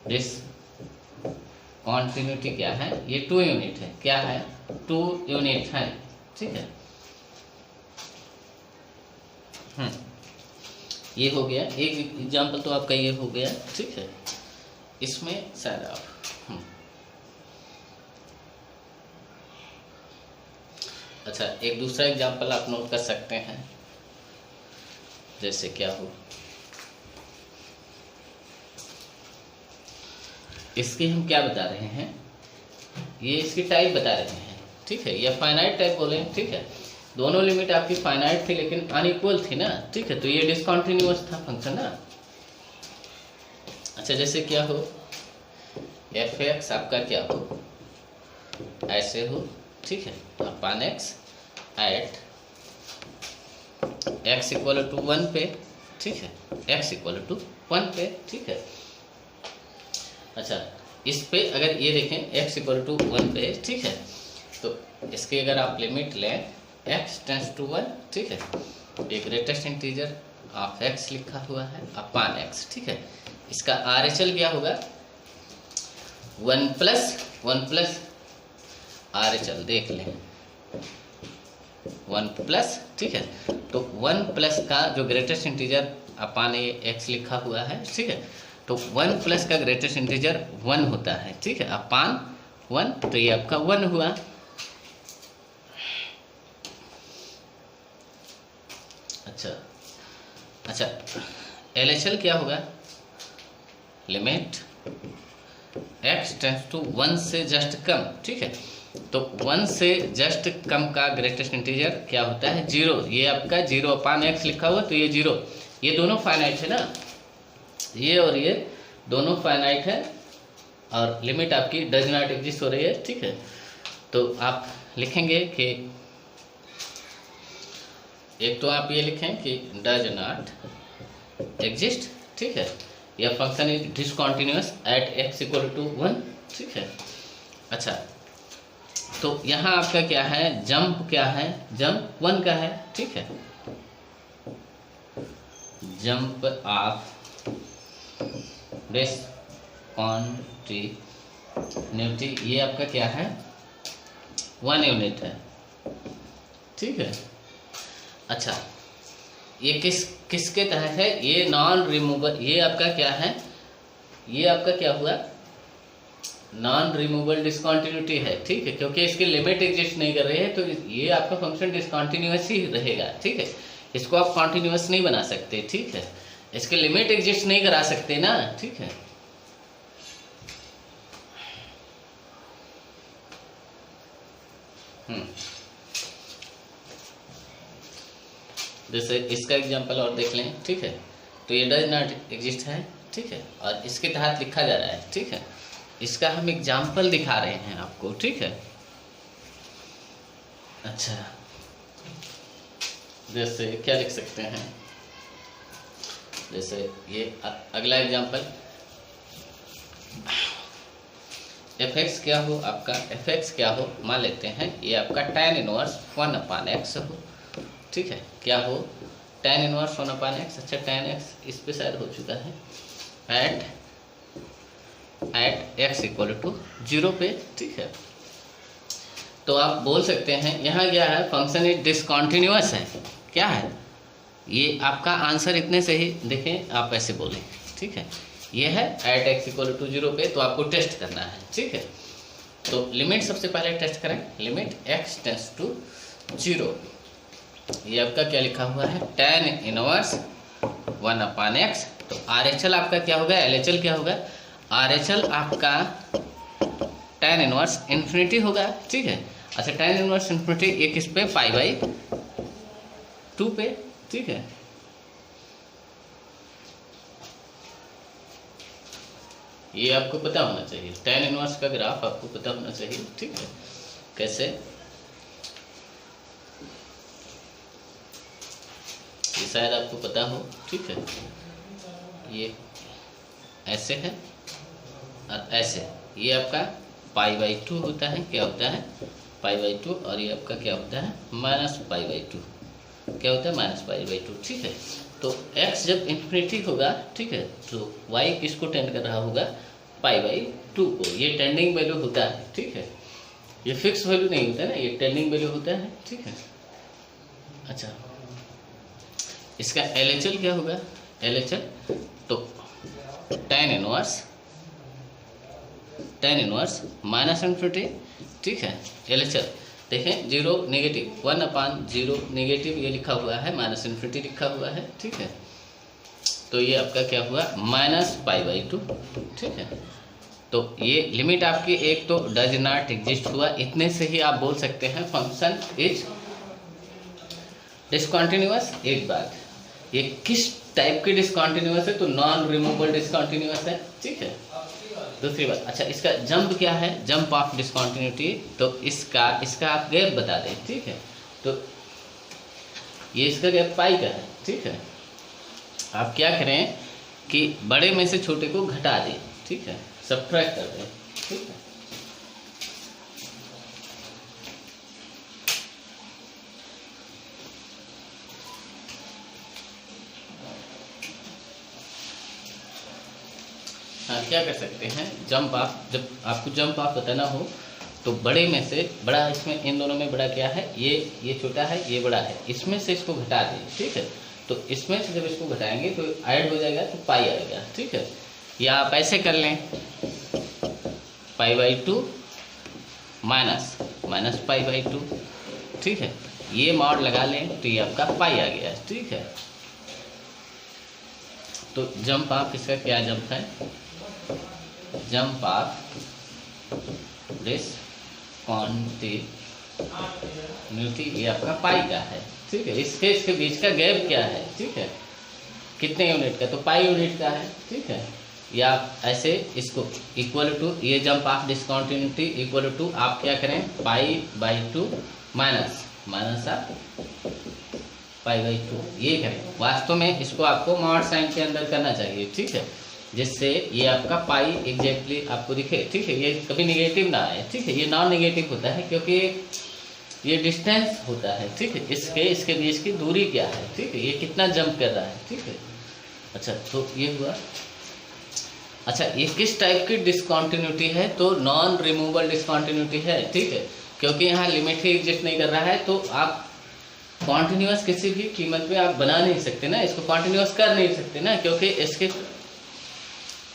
Speaker 1: डिसकंटिन्यूटी क्या है, ये 2 यूनिट है, क्या है 2 यूनिट है, ठीक है। ये हो गया एक एग्जाम्पल, तो आपका ये हो गया, ठीक है। इसमें शायद आप अच्छा एक दूसरा एग्जाम्पल आप नोट कर सकते हैं। जैसे क्या हो, इसकी हम क्या बता रहे हैं, ये इसकी टाइप बता रहे हैं, ठीक है, ये फाइनाइट टाइप बोले, ठीक है। दोनों लिमिट आपकी फाइनाइट थी लेकिन अनइक्वल थी ना, ठीक है, तो ये डिसकंटिन्यूअस था फंक्शन ना। अच्छा जैसे क्या हो, एफ एक्स आपका क्या हो, ऐसे हो, ठीक है, अपान x at x equal to 1 पे, ठीक है, एक्स इक्वल टू 1 पे, ठीक है। अच्छा इस पे अगर ये देखें x इक्वल टू 1 पे, ठीक है, तो इसकी अगर आप लिमिट लें x टेंड्स टू 1, ठीक है, एक ग्रेटेस्ट इंटीजर ऑफ x लिखा हुआ है अपान x, ठीक है। इसका RHL क्या होगा, 1 प्लस RHL देख लें, 1 प्लस, ठीक है, तो 1 प्लस का जो ग्रेटेस्ट इंटीजर अपान ये x लिखा हुआ है, ठीक है, तो 1 प्लस का ग्रेटेस्ट इंटीजर 1 होता है, ठीक है, अपान 1, तो ये आपका 1 हुआ। अच्छा LHL क्या होगा, लिमिट x टेंड्स टू 1 से जस्ट कम, ठीक है, तो 1 से जस्ट कम का ग्रेटेस्ट इंटीजर क्या होता है, 0, ये आपका 0 अपान x लिखा हुआ, तो ये 0, ये दोनों फाइनाइट है ना, ये और ये दोनों फाइनाइट है और लिमिट आपकी डज नॉट एग्जिस्ट हो रही है, ठीक है। तो आप लिखेंगे कि एक तो आप ये लिखें कि डज नॉट एग्जिस्ट, ठीक है, यह function is discontinuous at x equal to 1, ठीक है। अच्छा तो यहाँ आपका क्या है, जंप क्या है, जंप 1 का है, ठीक है, जंप ऑफ डिसकंटिन्यूटी ये आपका क्या है 1 यूनिट है, ठीक है। अच्छा ये किसके तहत है, ये नॉन रिमूवेबल, ये आपका क्या है, ये आपका क्या हुआ नॉन रिमूवेबल डिसकंटिन्यूटी है, ठीक है, क्योंकि इसकी लिमिट एग्जिस्ट नहीं कर रही है, तो ये आपका फंक्शन डिसकंटिन्यूअस ही रहेगा, ठीक है। इसको आप कॉन्टिन्यूअस नहीं बना सकते, ठीक है, इसकी लिमिट एग्जिस्ट नहीं करा सकते ना, ठीक है। जैसे इसका एग्जांपल और देख लें, ठीक है। तो ये डज नॉट एग्जिस्ट है, ठीक है, और इसके तहत लिखा जा रहा है, ठीक है। इसका हम एग्जांपल दिखा रहे हैं आपको, ठीक है। अच्छा, जैसे क्या लिख सकते हैं, जैसे ये अगला एग्जांपल, fx क्या हो आपका, fx क्या हो, मान लेते हैं ये आपका tan इनवर्स 1/x हो, ठीक है। क्या हो, tan इनवर्स 1/x। अच्छा, tan x इस पे शायद हो चुका है एट x इक्वल टू 0 पे, ठीक है। तो आप बोल सकते हैं यहाँ क्या है, फंक्शन इज डिसकंटिन्यूअस है, क्या है ये आपका आंसर इतने से ही देखें, आप ऐसे बोलें, ठीक है। ये है एट x इक्वल टू 0 पे, तो आपको टेस्ट करना है, ठीक है। तो लिमिट सबसे पहले टेस्ट करें, लिमिट x टेंड्स टू 0, ये आपका क्या लिखा हुआ है, tan इनवर्स 1/x। तो RHL आपका क्या होगा, LHL क्या होगा, RHL आपका tan इनवर्स इन्फिनिटी होगा, ठीक है। अच्छा, tan इनवर्स इन्फिनिटी ये किस पे, π/2 पे, ठीक है। ये आपको पता होना चाहिए, tan इनवर्स का ग्राफ आपको पता होना चाहिए, ठीक है। कैसे, ये शायद आपको पता हो, ठीक है। ये ऐसे है और ऐसे, ये आपका π/2 होता है, क्या होता है π/2, और ये आपका क्या होता है -π/2, क्या होता है -π/2, ठीक है। तो x जब इन्फिनिटी होगा, ठीक है, तो y किसको टेंड कर रहा होगा, π/2 को, ये टेंडिंग वैल्यू होता है, ठीक है। ये फिक्स वैल्यू नहीं होता है ना, ये टेंडिंग वैल्यू होता है, ठीक है। अच्छा, इसका LHL क्या होगा, LHL तो tan इनवर्स -इन्फिनिटी, ठीक है। LHL देखें 0 नेगेटिव 1/0 नेगेटिव, ये लिखा हुआ है, -इन्फिनिटी लिखा हुआ है, ठीक है। तो ये आपका क्या हुआ, -π/2, ठीक है। तो ये लिमिट आपकी एक तो डज नॉट एग्जिस्ट हुआ, इतने से ही आप बोल सकते हैं फंक्शन इज डिसकंटिन्यूअस। एक बात, ये किस टाइप की डिसकंटिन्यूअस है, तो नॉन रिमूवेबल डिसकंटिन्यूअस है, ठीक है। दूसरी बात, अच्छा इसका जंप क्या है, जंप ऑफ डिसकंटिन्यूटी, तो इसका आप गैप बता दें, ठीक है। तो ये इसका गैप पाई का है, ठीक है। आप क्या करें कि बड़े में से छोटे को घटा दें, ठीक है, सबट्रैक्ट कर दें, ठीक है। हाँ, क्या कर सकते हैं, जंप ऑफ, जब आपको जंप ऑफ बताना हो तो बड़े में से बड़ा, इसमें इन दोनों में बड़ा क्या है, ये छोटा है, ये बड़ा है, इसमें से इसको घटा दें, ठीक है। तो इसमें से जब इसको घटाएंगे तो ऐड हो जाएगा, तो पाई आएगा, ठीक है। या आप ऐसे कर लें, π/2 माइनस π/2, ठीक है। ये मॉड लगा लें तो ये आपका पाई आ गया, ठीक है। तो जंप ऑफ, इसका क्या जंप है, जंप ऑफ डिसकंटिन्यूटी, ये आपका पाई का है, ठीक है। इसके बीच का गैप क्या है, ठीक है, कितने यूनिट का, तो पाई यूनिट का है, ठीक है। या आप ऐसे इसको इक्वल टू, ये jump of discontinuity equal to, आप क्या करें, π/2 माइनस ऑफ π/2, ये करें। वास्तव में इसको आपको मॉड साइन के अंदर करना चाहिए, ठीक है, जिससे ये आपका पाई एग्जैक्टली आपको दिखे, ठीक है। ये कभी निगेटिव ना आए, ठीक है, ये नॉन निगेटिव होता है क्योंकि ये डिस्टेंस होता है, ठीक है। इसके बीच की दूरी क्या है, ठीक है, ये कितना जंप कर रहा है, ठीक है। अच्छा, तो ये हुआ। अच्छा, ये किस टाइप की डिसकंटिन्यूटी है, तो नॉन रिमूवेबल डिसकंटिन्यूटी है, ठीक है, क्योंकि यहाँ लिमिट ही एग्जिस्ट नहीं कर रहा है, तो आप कॉन्टिन्यूअस किसी भी कीमत पे आप बना नहीं सकते ना, इसको कॉन्टिन्यूअस कर नहीं सकते ना, क्योंकि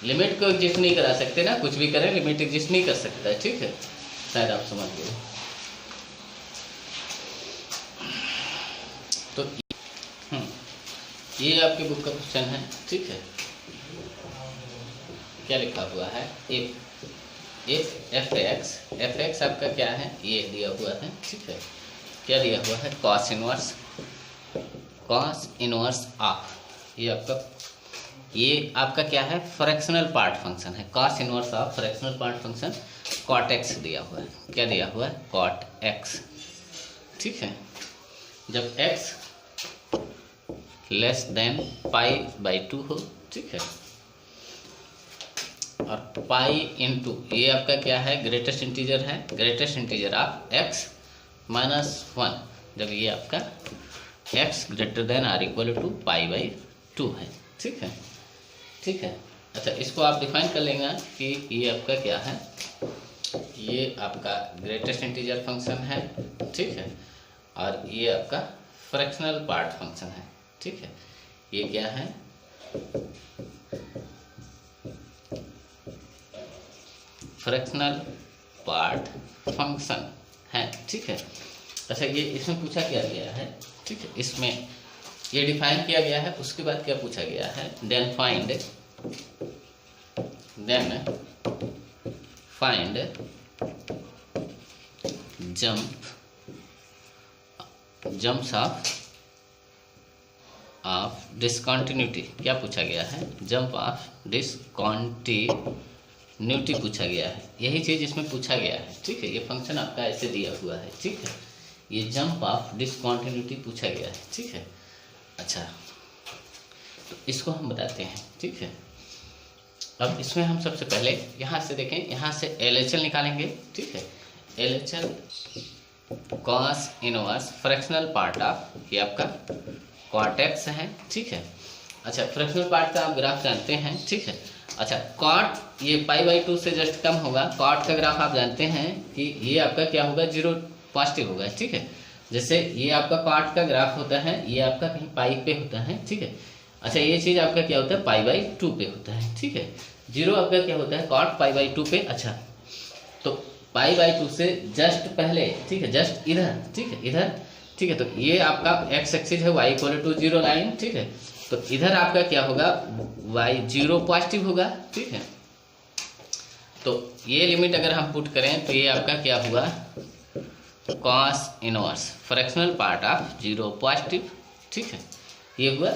Speaker 1: लिमिट को एग्जिस्ट नहीं करा सकते ना, कुछ भी करें लिमिट एग्जिस्ट नहीं कर सकता है, ठीक है, शायद आप समझ गए। तो ये आपके बुक का क्वेश्चन है, ठीक है। क्या लिखा हुआ है, इफ एफ एक्स आपका क्या है, ये दिया हुआ है, ठीक है। क्या दिया हुआ है, कॉस इनवर्स ऑफ, ये आपका क्या है, फ्रैक्शनल पार्ट फंक्शन है। Cos inverse of fractional part function cot X दिया हुआ है। क्या दिया हुआ है, कॉट एक्स, ठीक है। जब एक्स लेस देन π/2 हो, ठीक है, और पाई इंटू ये आपका क्या है, ग्रेटेस्ट इंटीजर है, ग्रेटेस्ट इंटीजर ऑफ x - 1, जब ये आपका x greater than or equal to π/2 है, ठीक है, ठीक है। अच्छा, इसको आप डिफाइन कर लेंगे कि ये आपका क्या है, ये आपका ग्रेटेस्ट इंटीजर फंक्शन है, ठीक है, और ये आपका फ्रैक्शनल पार्ट फंक्शन है, ठीक है। ये क्या है, फ्रैक्शनल पार्ट फंक्शन है, ठीक है। अच्छा, ये इसमें पूछा क्या गया है, ठीक है, इसमें ये डिफाइन किया गया है। उसके बाद क्या पूछा गया है, then find jumps of discontinuity. क्या पूछा गया है, जंप ऑफ डिसकंटिन्यूटी पूछा गया है। यही चीज़ इसमें पूछा गया है, ठीक है। ये फंक्शन आपका ऐसे दिया हुआ है, ठीक है, ये जंप ऑफ डिसकंटिन्यूटी पूछा गया है, ठीक है। अच्छा, तो इसको हम बताते हैं, ठीक है। अब इसमें हम सबसे पहले यहाँ से देखें, यहाँ से LHL निकालेंगे, ठीक है। LHL cos inverse fractional part of, ये आपका कॉट एक्स है, ठीक है। अच्छा, फ्रैक्शनल पार्ट का आप ग्राफ जानते हैं, ठीक है। अच्छा, कॉट ये π/2 से जस्ट कम होगा। कॉट का ग्राफ आप जानते हैं कि ये आपका क्या होगा, 0 पॉजिटिव होगा, ठीक है। जैसे ये आपका कॉट का ग्राफ होता है, ये आपका कहीं पाई पे होता है, ठीक है। अच्छा, ये चीज़ आपका क्या होता है, π/2 पे होता है, ठीक है। 0 आपका क्या होता है, कॉट π/2 पे। अच्छा, तो π/2 से जस्ट पहले, ठीक है, जस्ट इधर, ठीक है, इधर, ठीक है। तो ये आपका x एक्सिस है, y = 0 लाइन, ठीक है। तो इधर आपका क्या होगा, y 0 पॉजिटिव होगा, ठीक है। तो ये लिमिट अगर हम पुट करें तो ये आपका क्या हुआ, cos inverse fractional part of 0 positive, ठीक है, ये हुआ।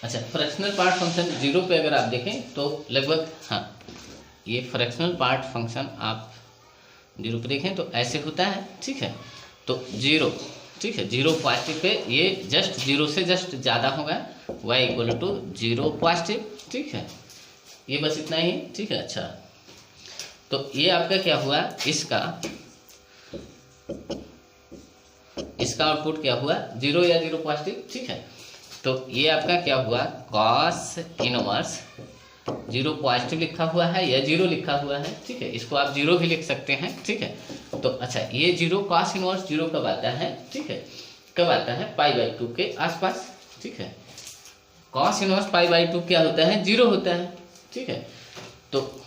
Speaker 1: अच्छा, फ्रैक्शनल पार्ट फंक्शन 0 पे अगर आप देखें तो लगभग, हाँ, ये फ्रैक्शनल पार्ट फंक्शन आप 0 पे देखें तो ऐसे होता है, ठीक है। तो 0, ठीक है, 0 पॉजिटिव पे ये जस्ट 0 से जस्ट ज़्यादा होगा, y = 0 पॉजिटिव, ठीक है। ये बस इतना ही, ठीक है। अच्छा, तो ये आपका क्या हुआ, इसका आउटपुट क्या हुआ, 0 या 0 पॉजिटिव, ठीक है। तो ये आपका क्या हुआ, कॉस इनवर्स 0 पॉजिटिव लिखा हुआ है या 0 लिखा हुआ है, ठीक है। इसको आप 0 भी लिख सकते हैं, ठीक है। तो अच्छा, ये 0 कॉस इनवर्स 0 कब आता है, ठीक है, कब आता है, π/2 के आसपास, ठीक है। कॉस इनवर्स π/2 क्या होता है, 0 होता है, ठीक है। तो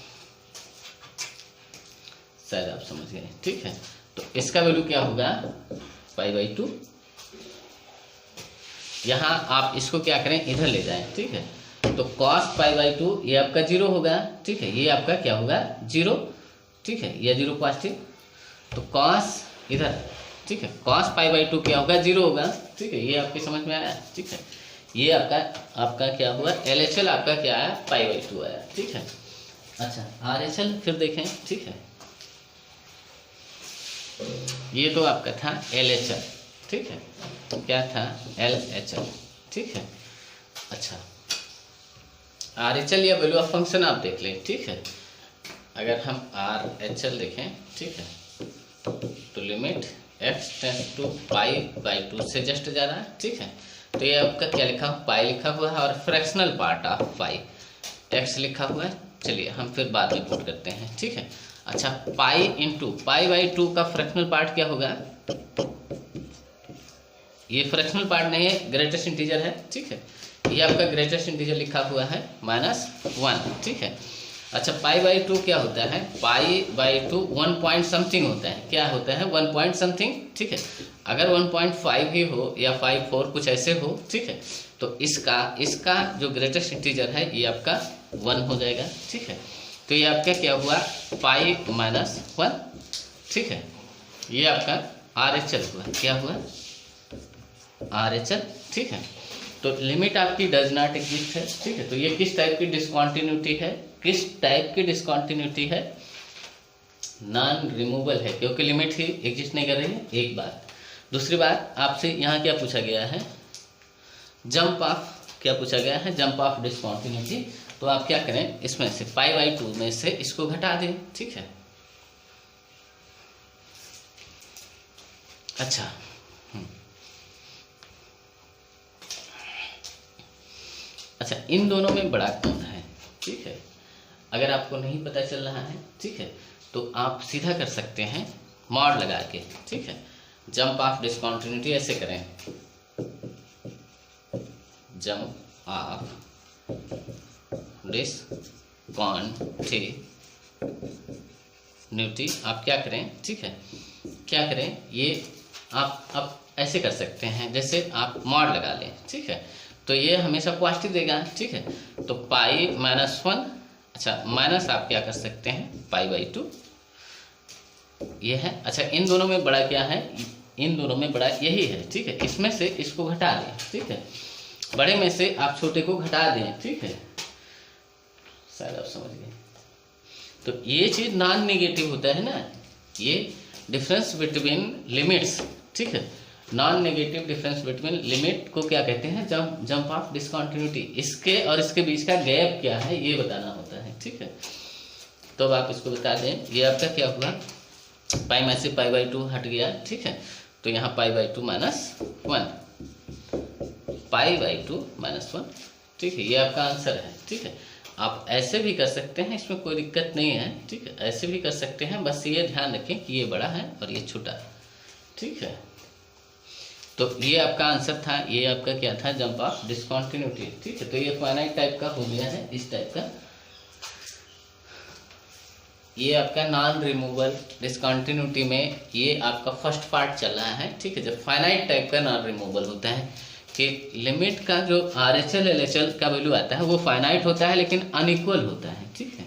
Speaker 1: शायद आप समझ गए, ठीक है। तो इसका वैल्यू क्या होगा, π/2। यहाँ आप इसको क्या करें, इधर ले जाएं, ठीक है। तो cos π/2 ये आपका 0 होगा, ठीक है, ये आपका क्या होगा, 0, ठीक है, ये 0 पॉजिटिव। तो cos इधर, ठीक है, cos π/2 क्या होगा, 0 होगा, ठीक है। ये आपकी समझ में आया, ठीक है। ये आपका क्या हुआ, LHL आपका क्या आया, π/2 आया, ठीक है। अच्छा, RHL फिर देखें, ठीक है। ये तो आपका था LHL, ठीक है, क्या था, LHL, ठीक है। अच्छा, RHL या वैल्यू ऑफ फंक्शन आप देख लें, ठीक है। अगर हम RHL देखें, ठीक है, तो लिमिट x टेंड्स टू π/2 से जस्ट ज़्यादा, ठीक है। तो ये आपका क्या लिखा हुआ, पाई लिखा हुआ है, और fractional part of pi x लिखा हुआ है। चलिए हम फिर बाद में पुट करते हैं, ठीक है। अच्छा, π/2 का फ्रैक्शनल पार्ट क्या होगा, ये फ्रैक्शनल पार्ट नहीं है, ग्रेटेस्ट इंटीजर है, ठीक है। ये आपका ग्रेटेस्ट इंटीजर लिखा हुआ है -1, ठीक है। अच्छा π/2 क्या होता है, π/2 1 पॉइंट समथिंग होता है, क्या होता है 1 पॉइंट समथिंग, ठीक है। अगर 1.5 ही हो या 5.4 कुछ ऐसे हो, ठीक है, तो इसका जो ग्रेटेस्ट इंटीजर है ये आपका 1 हो जाएगा, ठीक है। तो ये आपका क्या हुआ π-1, ठीक है। ये आपका RHL हुआ, क्या हुआ RHL, ठीक है। तो लिमिट आपकी डज नॉट एग्जिस्ट है, ठीक है। तो ये किस टाइप की डिसकंटिन्यूटी है, किस टाइप की डिसकंटिन्यूटी है, नॉन रिमूवल है, क्योंकि लिमिट ही एग्जिस्ट नहीं कर रही है, एक बात। दूसरी बात आपसे यहाँ क्या पूछा गया है, जंप ऑफ, क्या पूछा गया है, जंप ऑफ डिसकंटिन्यूटी। तो आप क्या करें, इसमें से π/2 में से इसको घटा दें, ठीक है। अच्छा अच्छा, इन दोनों में बड़ा कौन है, ठीक है। अगर आपको नहीं पता चल रहा है, ठीक है, तो आप सीधा कर सकते हैं मॉड लगा के, ठीक है। जंप ऑफ डिसकंटिन्यूटी ऐसे करें, जंप ऑफ डिसकंटिन्यूटी आप क्या करें, ठीक है, क्या करें, ये आप ऐसे कर सकते हैं, जैसे आप मॉड लगा लें, ठीक है। तो ये हमेशा पॉजिटिव देगा, ठीक है। तो π-1, अच्छा माइनस आप क्या कर सकते हैं π/2, ये है। अच्छा इन दोनों में बड़ा क्या है, इन दोनों में बड़ा यही है, ठीक है। इसमें से इसको घटा दें, ठीक है, बड़े में से आप छोटे को घटा दें, ठीक है, शायद आप समझ गए। तो ये चीज नॉन नेगेटिव होता है ना, ये डिफरेंस बिटवीन लिमिट्स, ठीक है। Non negative difference between limit को क्या कहते हैं, जंप ऑफ डिसकंटिन्यूटी। इसके और इसके बीच का गैप क्या है ये बताना होता है, ठीक है। तो अब आप इसको बता दें, ये आपका क्या हुआ, पाई में से π/2 हट गया, ठीक है। तो यहाँ π/2 -1, π/2 -1, ठीक है। ये आपका आंसर है, ठीक है। आप ऐसे भी कर सकते हैं, इसमें कोई दिक्कत नहीं है, ठीक है, ऐसे भी कर सकते हैं। बस ये ध्यान रखें कि ये बड़ा है और ये छोटा है, ठीक है। तो ये आपका आंसर था, ये आपका क्या था, जंप ऑफ डिसकंटिन्यूटी, ठीक है। तो ये फाइनाइट टाइप का हो गया है, इस टाइप का। ये आपका नॉन रिमूवल डिसकंटिन्यूटी में ये आपका फर्स्ट पार्ट चल रहा है, ठीक है। जब फाइनाइट टाइप का नॉन रिमूवल होता है कि लिमिट का जो RHL LHL का वैल्यू आता है वो फाइनाइट होता है लेकिन अनइक्वल होता है, ठीक है।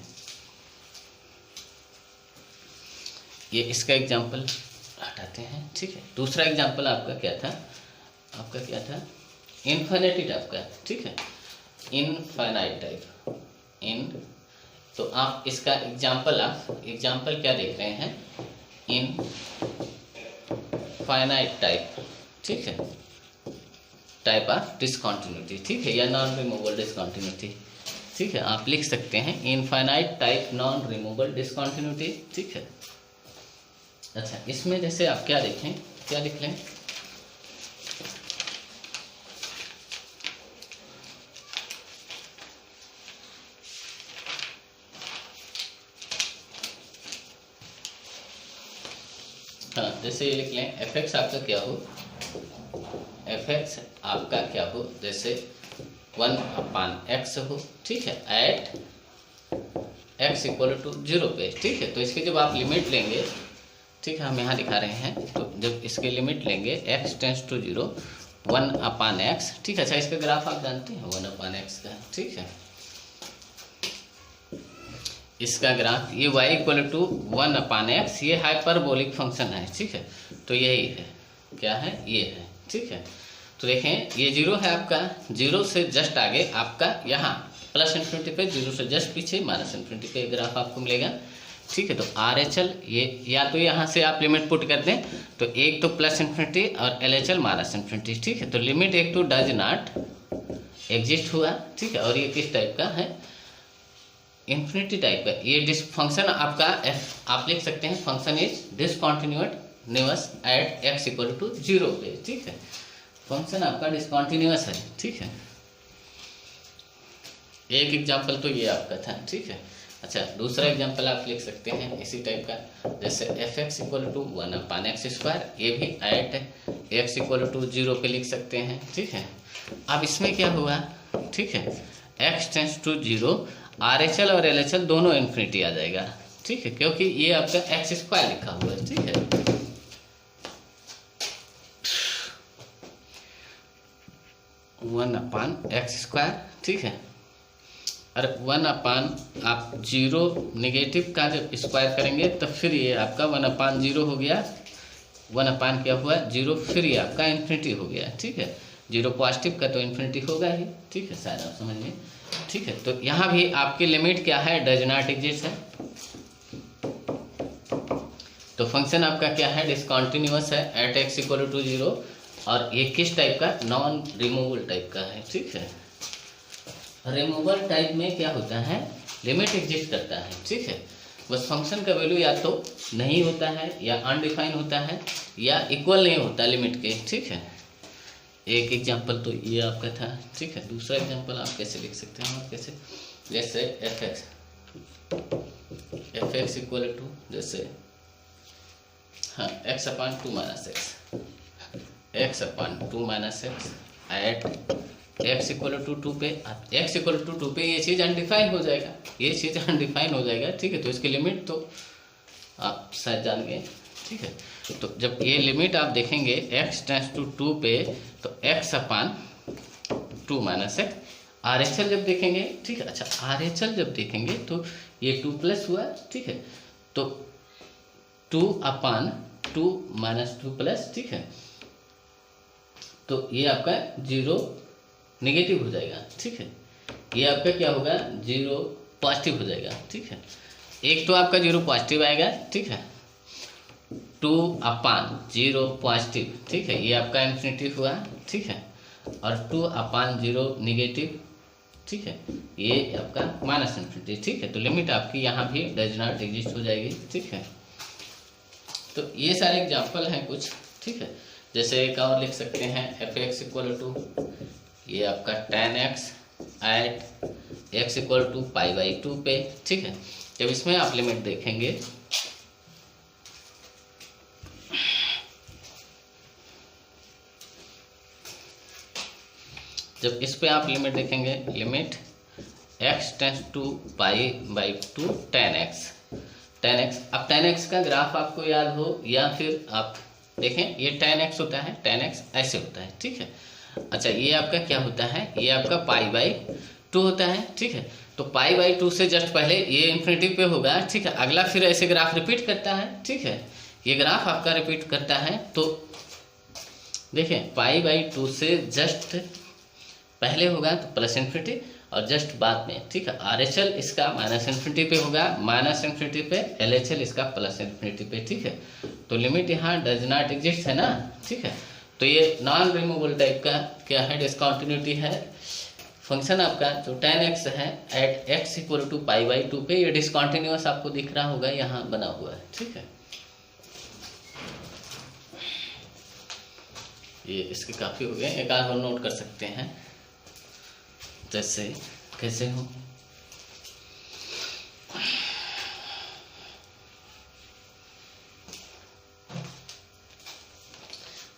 Speaker 1: ये इसका एग्जांपल हटाते हैं, ठीक है। दूसरा एग्जांपल आपका क्या था, आपका क्या था, इनफिनिटी टाइप का, ठीक है, इनफाइनाइट टाइप, तो आप इसका एग्जांपल क्या देख रहे हैं, इनफाइनाइट टाइप, ठीक है, टाइप ऑफ डिसकंटिन्यूटी, ठीक है, या नॉन रिमूवल डिसकंटिन्यूटी, ठीक है। आप लिख सकते हैं infinite type non removal discontinuity, ठीक है। अच्छा इसमें जैसे आप क्या देखें, क्या लिख लें, हाँ जैसे ये लिख लें fx आपका क्या हो, fx आपका क्या हो, जैसे 1/x हो, ठीक है, एट x = 0 पे, ठीक है। तो इसके जब आप लिमिट लेंगे, ठीक है, हम यहाँ दिखा रहे हैं, तो जब इसके लिमिट लेंगे x → 0 1/x, ठीक है। अच्छा इसका ग्राफ आप जानते हैं 1/x का, ठीक है, इसका ग्राफ ये y = 1/x, ये हाइपरबोलिक फंक्शन है, ठीक है। तो यही है, क्या है, ये है, ठीक है। तो देखें ये 0 है आपका, 0 से जस्ट आगे आपका यहाँ +∞ पे, 0 से जस्ट पीछे -∞ पे ग्राफ आपको मिलेगा, ठीक है। तो RHL ये या तो यहाँ से आप लिमिट पुट कर दें, तो एक तो +∞ और LHL -∞, ठीक है। तो लिमिट एक तो डज नॉट एग्जिस्ट हुआ, ठीक है। और ये किस टाइप का है, इन्फिनिटी टाइप का। ये फंक्शन आपका आप लिख सकते हैं, function is discontinuous at x = 0 पे, ठीक है। फंक्शन आपका डिसकंटिन्यूअस है, ठीक है। एक एग्जांपल तो ये आपका था, ठीक है। अच्छा, दूसरा एग्जांपल आप लिख सकते हैं इसी टाइप का, जैसे F x equal to 1/x², ये भी एट एक्स इक्वल टू 0 पे लिख सकते हैं। ठीक है, अब इसमें क्या हुआ, ठीक है, x टेंस टू 0, RHL और LHL दोनों इन्फिनिटी आ जाएगा। ठीक है, क्योंकि ये आपका x² लिखा हुआ है। ठीक है, 1/x²। ठीक है, और 1/ आप 0 नेगेटिव का जब स्क्वायर करेंगे तो फिर ये आपका 1/0 हो गया। 1/ क्या हुआ 0, फिर ये आपका इन्फिनिटी हो गया। ठीक है, 0 पॉजिटिव का तो इन्फिनिटी होगा ही। ठीक है, शायद आप समझ लें। ठीक है, तो यहाँ भी आपकी लिमिट क्या है, डज नॉट एग्जिस्ट है। तो फंक्शन आपका क्या है, डिसकंटिन्यूअस है एट x इक्वल टू 0, और ये किस टाइप का, नॉन रिमूवल टाइप का है। ठीक है, रिमूवल टाइप में क्या होता है, लिमिट एग्जिस्ट करता है। ठीक है, बस फंक्शन का वैल्यू या तो नहीं होता है, या अनडिफाइन होता है, या इक्वल नहीं होता लिमिट के। ठीक है, एक एग्जांपल तो ये आपका था। ठीक है, दूसरा एग्जांपल आप कैसे लिख सकते हैं, और कैसे, जैसे एफ एक्स इक्वल टू, जैसे हाँ x/2 - x at x equal to 2 पे, x इक्वल टू 2 पे ये चीज़ अनडिफाइन हो जाएगा, ये चीज़ अनडिफाइन हो जाएगा। ठीक है, तो इसकी लिमिट तो आप शायद जान गए। ठीक है, तो जब ये लिमिट आप देखेंगे x टेंस टू 2 पे, तो x/2 - x, RHL जब देखेंगे, ठीक है, अच्छा RHL जब देखेंगे तो ये 2+ हुआ। ठीक है, तो 2/2 - 2+, ठीक है, तो ये आपका 0 नेगेटिव हो जाएगा। ठीक है, ये आपका क्या होगा, 0 पॉजिटिव हो जाएगा। ठीक है, एक तो आपका 0 पॉजिटिव आएगा। ठीक है, 2/0 पॉजिटिव। ठीक है, ये आपका इन्फिनिटी हुआ। ठीक है, और 2/0 नेगेटिव। ठीक है, ये आपका -इन्फिनिटी। ठीक है, तो लिमिट आपकी यहाँ भी डज नॉट एग्जिस्ट हो जाएगी। ठीक है, तो ये सारे एग्जाम्पल हैं कुछ। ठीक है, जैसे एक और लिख सकते हैं एफ एक्स इक्वल टू, ये आपका tan x at x equal to π/2 पे। ठीक है, जब इसमें आप लिमिट देखेंगे, जब इस पे आप लिमिट देखेंगे, limit x tends to π/2 tan x। अब tan x का ग्राफ आपको याद हो, या फिर आप देखें, ये tan x होता है, tan x ऐसे होता है। ठीक है, अच्छा ये आपका क्या होता है, ये आपका π/2 होता है। ठीक है, तो π/2 से जस्ट पहले ये इन्फिनिटी पे होगा। ठीक है, अगला फिर ऐसे ग्राफ रिपीट करता है। ठीक है, ये ग्राफ आपका रिपीट करता है, तो देखें π/2 से जस्ट पहले होगा तो प्लस इन्फिनिटी, और जस्ट बाद में। ठीक है, RHL इसका -इन्फिनिटी पे होगा, -इन्फिनिटी पे LHL इसका +इन्फिनिटी पे। ठीक है, तो लिमिट यहाँ डज नॉट एग्जिस्ट है ना। ठीक है, तो ये नॉन रिमूवेबल टाइप का क्या है, डिसकंटिन्यूटी है। फंक्शन आपका जो tan x है एट x इक्वल टू π/2 पे, ये डिसकंटिन्यूअस आपको दिख रहा होगा, यहाँ बना हुआ है। ठीक है, ये इसके काफ़ी हो गए, एक आध और नोट कर सकते हैं, जैसे कैसे हो,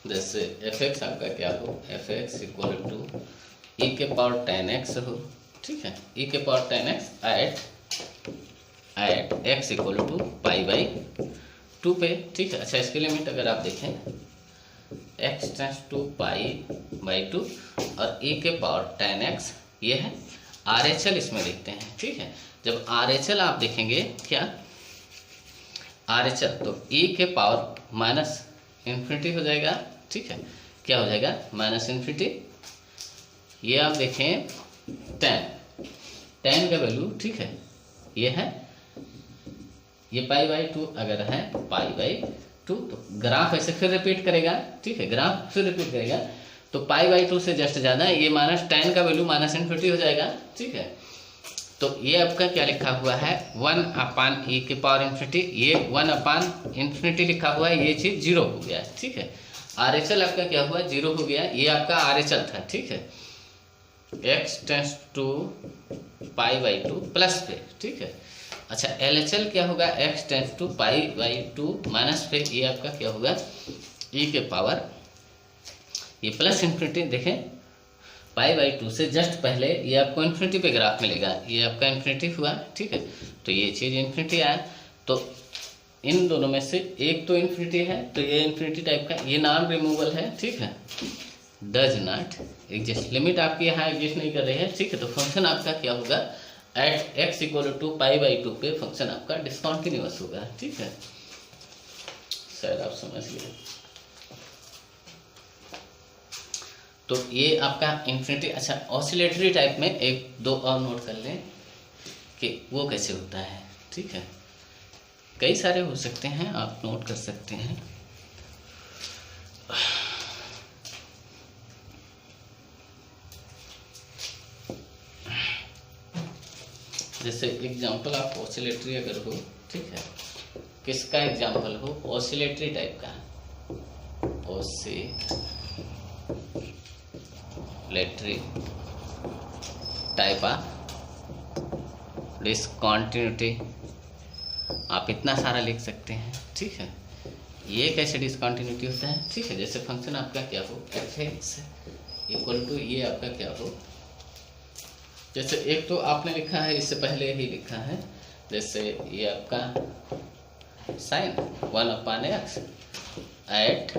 Speaker 1: जैसे एफ एक्स आपका क्या हो, F x equal to e के पावर tan x हो। ठीक है, e के power tan x at x equal to π/2 पे। ठीक है, अच्छा इसकी लिमिट अगर आप देखें, x टेंस टू π/2 और e के पावर tan x, ये है RHL इसमें देखते हैं। ठीक है, जब RHL आप देखेंगे क्या, RHL तो e के पावर -इन्फिनिटी हो जाएगा। ठीक है, क्या हो जाएगा, -इन्फिनिटी। ये आप देखें tan का वैल्यू, ठीक है, ये है, ये π/2 अगर है π/2, तो ग्राफ ऐसे फिर रिपीट करेगा। ठीक है, ग्राफ फिर रिपीट करेगा, तो π/2 से जस्ट ज़्यादा है, ये tan का वैल्यू -इन्फिनिटी हो जाएगा। ठीक है, तो ये आपका क्या लिखा हुआ है, 1/e के पावर इन्फिनिटी, ये 1/इन्फिनिटी लिखा हुआ है, ये चीज़ 0 हो गया। ठीक है, RHL आपका क्या हुआ, 0 हो गया, ये आपका RHL था। ठीक है, x टेंस टू π/2 प्लस पे। ठीक है, अच्छा LHL क्या होगा, x tends to pi by 2 minus पे ये आपका क्या होगा e के पावर, ये प्लस इन्फिनिटी, देखें पाई बाई 2 से जस्ट पहले ये आपको इन्फिनिटी पे ग्राफ मिलेगा, ये आपका इन्फिनिटी हुआ, ठीक है। तो ये चीज़ इन्फिनिटी आया, तो इन दोनों में से एक तो इन्फिनिटी है, तो ये इन्फिनिटी टाइप का, ये नॉन रिमूवल है, ठीक है, डज नॉट एग्जिस्ट, लिमिट आपकी यहाँ एग्जिस्ट नहीं कर रही है, ठीक है। तो फंक्शन आपका क्या होगा, at x equal to pi by 2 पे फंक्शन आपका डिसकंटिन्यूअस होगा, ठीक है, शायद आप समझ गए। तो ये आपका इन्फिनिटी। अच्छा ऑसिलेटरी टाइप में एक दो और नोट कर लें कि वो कैसे होता है, ठीक है, कई सारे हो सकते हैं, आप नोट कर सकते हैं। जैसे एग्जाम्पल आप ऑसिलेटरी अगर हो, ठीक है, किसका एग्जाम्पल हो, ऑसिलेटरी टाइप का, ऑसिलेटरी टाइप ऑफ डिसकंटिन्यूटी, आप इतना सारा लिख सकते हैं, ठीक है। ये कैसे डिसकंटिन्यूटी होता है, ठीक है, जैसे फंक्शन आपका क्या हो, f(x) इक्वल टू ये आपका क्या हो, जैसे एक तो आपने लिखा है, इससे पहले ही लिखा है, जैसे ये आपका sine 1/x at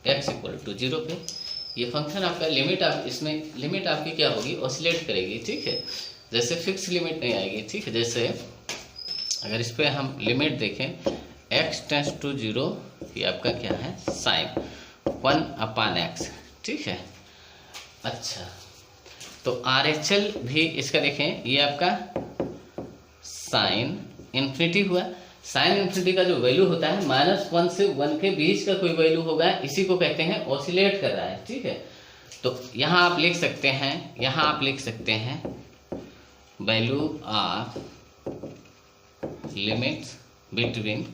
Speaker 1: x equal to 0 पे, ये फंक्शन आपका लिमिट, आप इसमें लिमिट आपकी क्या होगी, ऑसिलेट करेगी, ठीक है, जैसे फिक्स लिमिट नहीं आएगी, ठीक है। जैसे अगर इस पर हम लिमिट देखें, x टेंस टू 0, ये आपका क्या है, साइन 1/x, ठीक है। अच्छा तो RHL भी इसका देखें, ये आपका साइन इन्फिनिटी हुआ, साइन इन्फिनिटी का जो वैल्यू होता है -1 से 1 के बीच का कोई वैल्यू होगा, इसी को कहते हैं ऑसिलेट कर रहा है, ठीक है। तो यहाँ आप लिख सकते हैं, value of limits between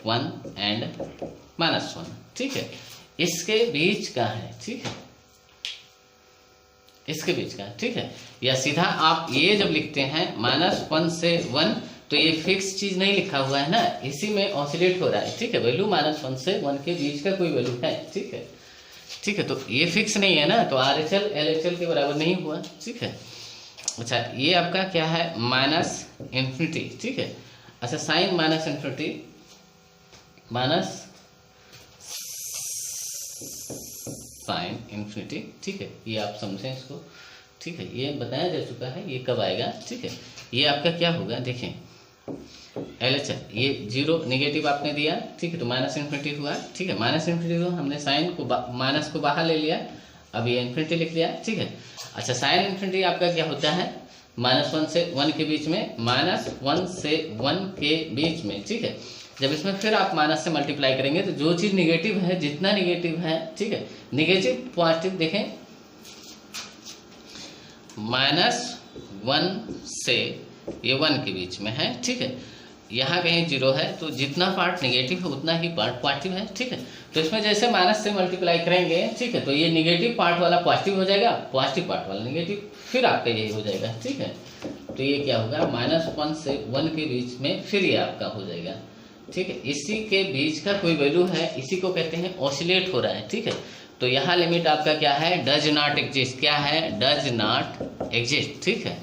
Speaker 1: 1 and -1, ठीक है, इसके बीच का है, ठीक है, इसके बीच का, ठीक है। या सीधा आप ये जब लिखते हैं -1 से 1, तो ये फिक्स चीज नहीं लिखा हुआ है ना, इसी में ऑसिलेट हो रहा है, ठीक है, वैल्यू -1 से 1 के बीच का कोई वैल्यू है, ठीक है, ठीक है। तो ये फिक्स नहीं है ना, तो RHL LHL के बराबर नहीं हुआ, ठीक है। अच्छा ये आपका क्या है, माइनस इन्फिनिटी, ठीक है। अच्छा sine minus infinity minus sine infinity, ठीक है, ये आप समझें इसको, ठीक है, ये बताया जा चुका है, ये कब आएगा, ठीक है। ये आपका क्या होगा, देखें LHL, ये 0 नेगेटिव आपने दिया, ठीक है, तो माइनस इन्फिनिटी हुआ, ठीक है, माइनस इन्फिनिटी हुआ, हमने साइन को माइनस को बाहर ले लिया, अब ये इन्फिनिटी लिख लिया, ठीक है। अच्छा साइन इन्फिनिटी आपका क्या होता है, -1 से 1 के बीच में, -1 से 1 के बीच में, ठीक है। जब इसमें फिर आप माइनस से मल्टीप्लाई करेंगे तो जो चीज़ निगेटिव है, जितना निगेटिव है, ठीक है, निगेटिव पॉजिटिव देखें, -1 से ये 1 के बीच में है, ठीक है, यहाँ कहीं 0 है, तो जितना पार्ट निगेटिव है उतना ही पार्ट पॉजिटिव है, ठीक है। तो इसमें जैसे माइनस से मल्टीप्लाई करेंगे, ठीक है, तो ये निगेटिव पार्ट वाला पॉजिटिव हो जाएगा, पॉजिटिव पार्ट वाला निगेटिव, फिर आपका यही हो जाएगा, ठीक है। तो ये क्या होगा, -1 से 1 के बीच में फिर ये आपका हो जाएगा, ठीक है। इसी के बीच का कोई वैल्यू है, इसी को कहते हैं ऑसिलेट हो रहा है, ठीक है। तो यहाँ लिमिट आपका क्या है, डज नॉट एग्जिस्ट, क्या है, डज नॉट एग्जिस्ट, ठीक है।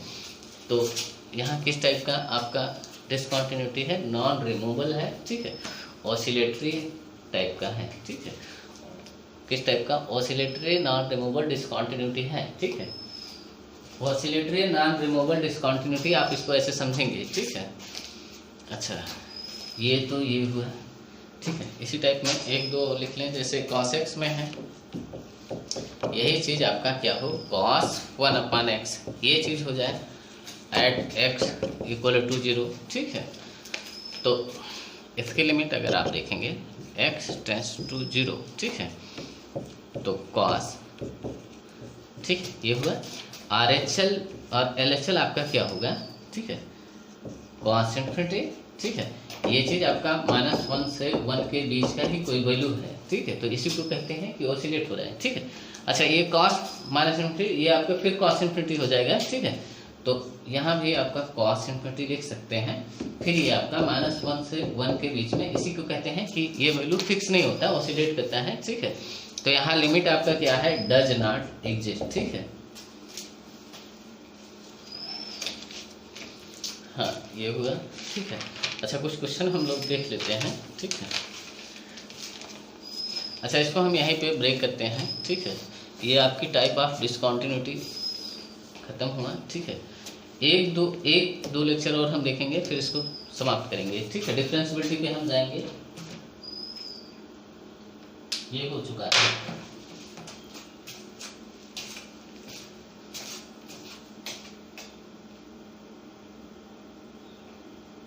Speaker 1: तो यहाँ किस टाइप का आपका डिसकंटिन्यूटी है, नॉन रिमूवल है, ठीक है, ऑसिलेटरी टाइप का है, ठीक है, किस टाइप का, ऑसिलेटरी नॉन रिमूवल डिसकंटिन्यूटी है, ठीक है, ऑसिलेटरी नॉन रिमूवल डिसकंटिन्यूटी, आप इसको ऐसे समझेंगे, ठीक है। अच्छा ये तो ये हुआ, ठीक है। इसी टाइप में एक दो लिख लें, जैसे cos x में है, यही चीज़ आपका क्या हो, cos 1/x, ये चीज़ हो जाए एट x इक्वल टू 0, ठीक है। तो इसकी लिमिट अगर आप देखेंगे x टेंस टू 0, ठीक है, तो cos, ठीक है, ये हुआ। RHL और LHL आपका क्या होगा, ठीक है, cos इन्फिनिटी, ठीक है, ये चीज़ आपका -1 से 1 के बीच का ही कोई वैल्यू है, ठीक है, तो इसी को कहते हैं कि ऑसिलेट हो रहा है, ठीक है। अच्छा ये cos माइनस इन्फिनिटी, ये आपका फिर cos इन्फिनिटी हो जाएगा, ठीक है, तो यहाँ भी आपका कॉस इन्फिनिटी लिख सकते हैं। फिर ये आपका -1 से 1 के बीच में, इसी को कहते हैं कि ये वैल्यू फिक्स नहीं होता, ऑसिलेट करता है, ठीक है। तो यहाँ लिमिट आपका क्या है, डज नॉट एग्जिस्ट, ठीक है। हाँ ये हुआ, ठीक है। अच्छा कुछ क्वेश्चन हम लोग देख लेते हैं, ठीक है। अच्छा इसको हम यहीं पे ब्रेक करते हैं, ठीक है। ये आपकी टाइप ऑफ डिसकंटिन्यूटी खत्म हुआ, ठीक है। एक दो लेक्चर और हम देखेंगे, फिर इसको समाप्त करेंगे, ठीक है। डिफरेंशिएबिलिटी पे हम जाएंगे, ये हो चुका है।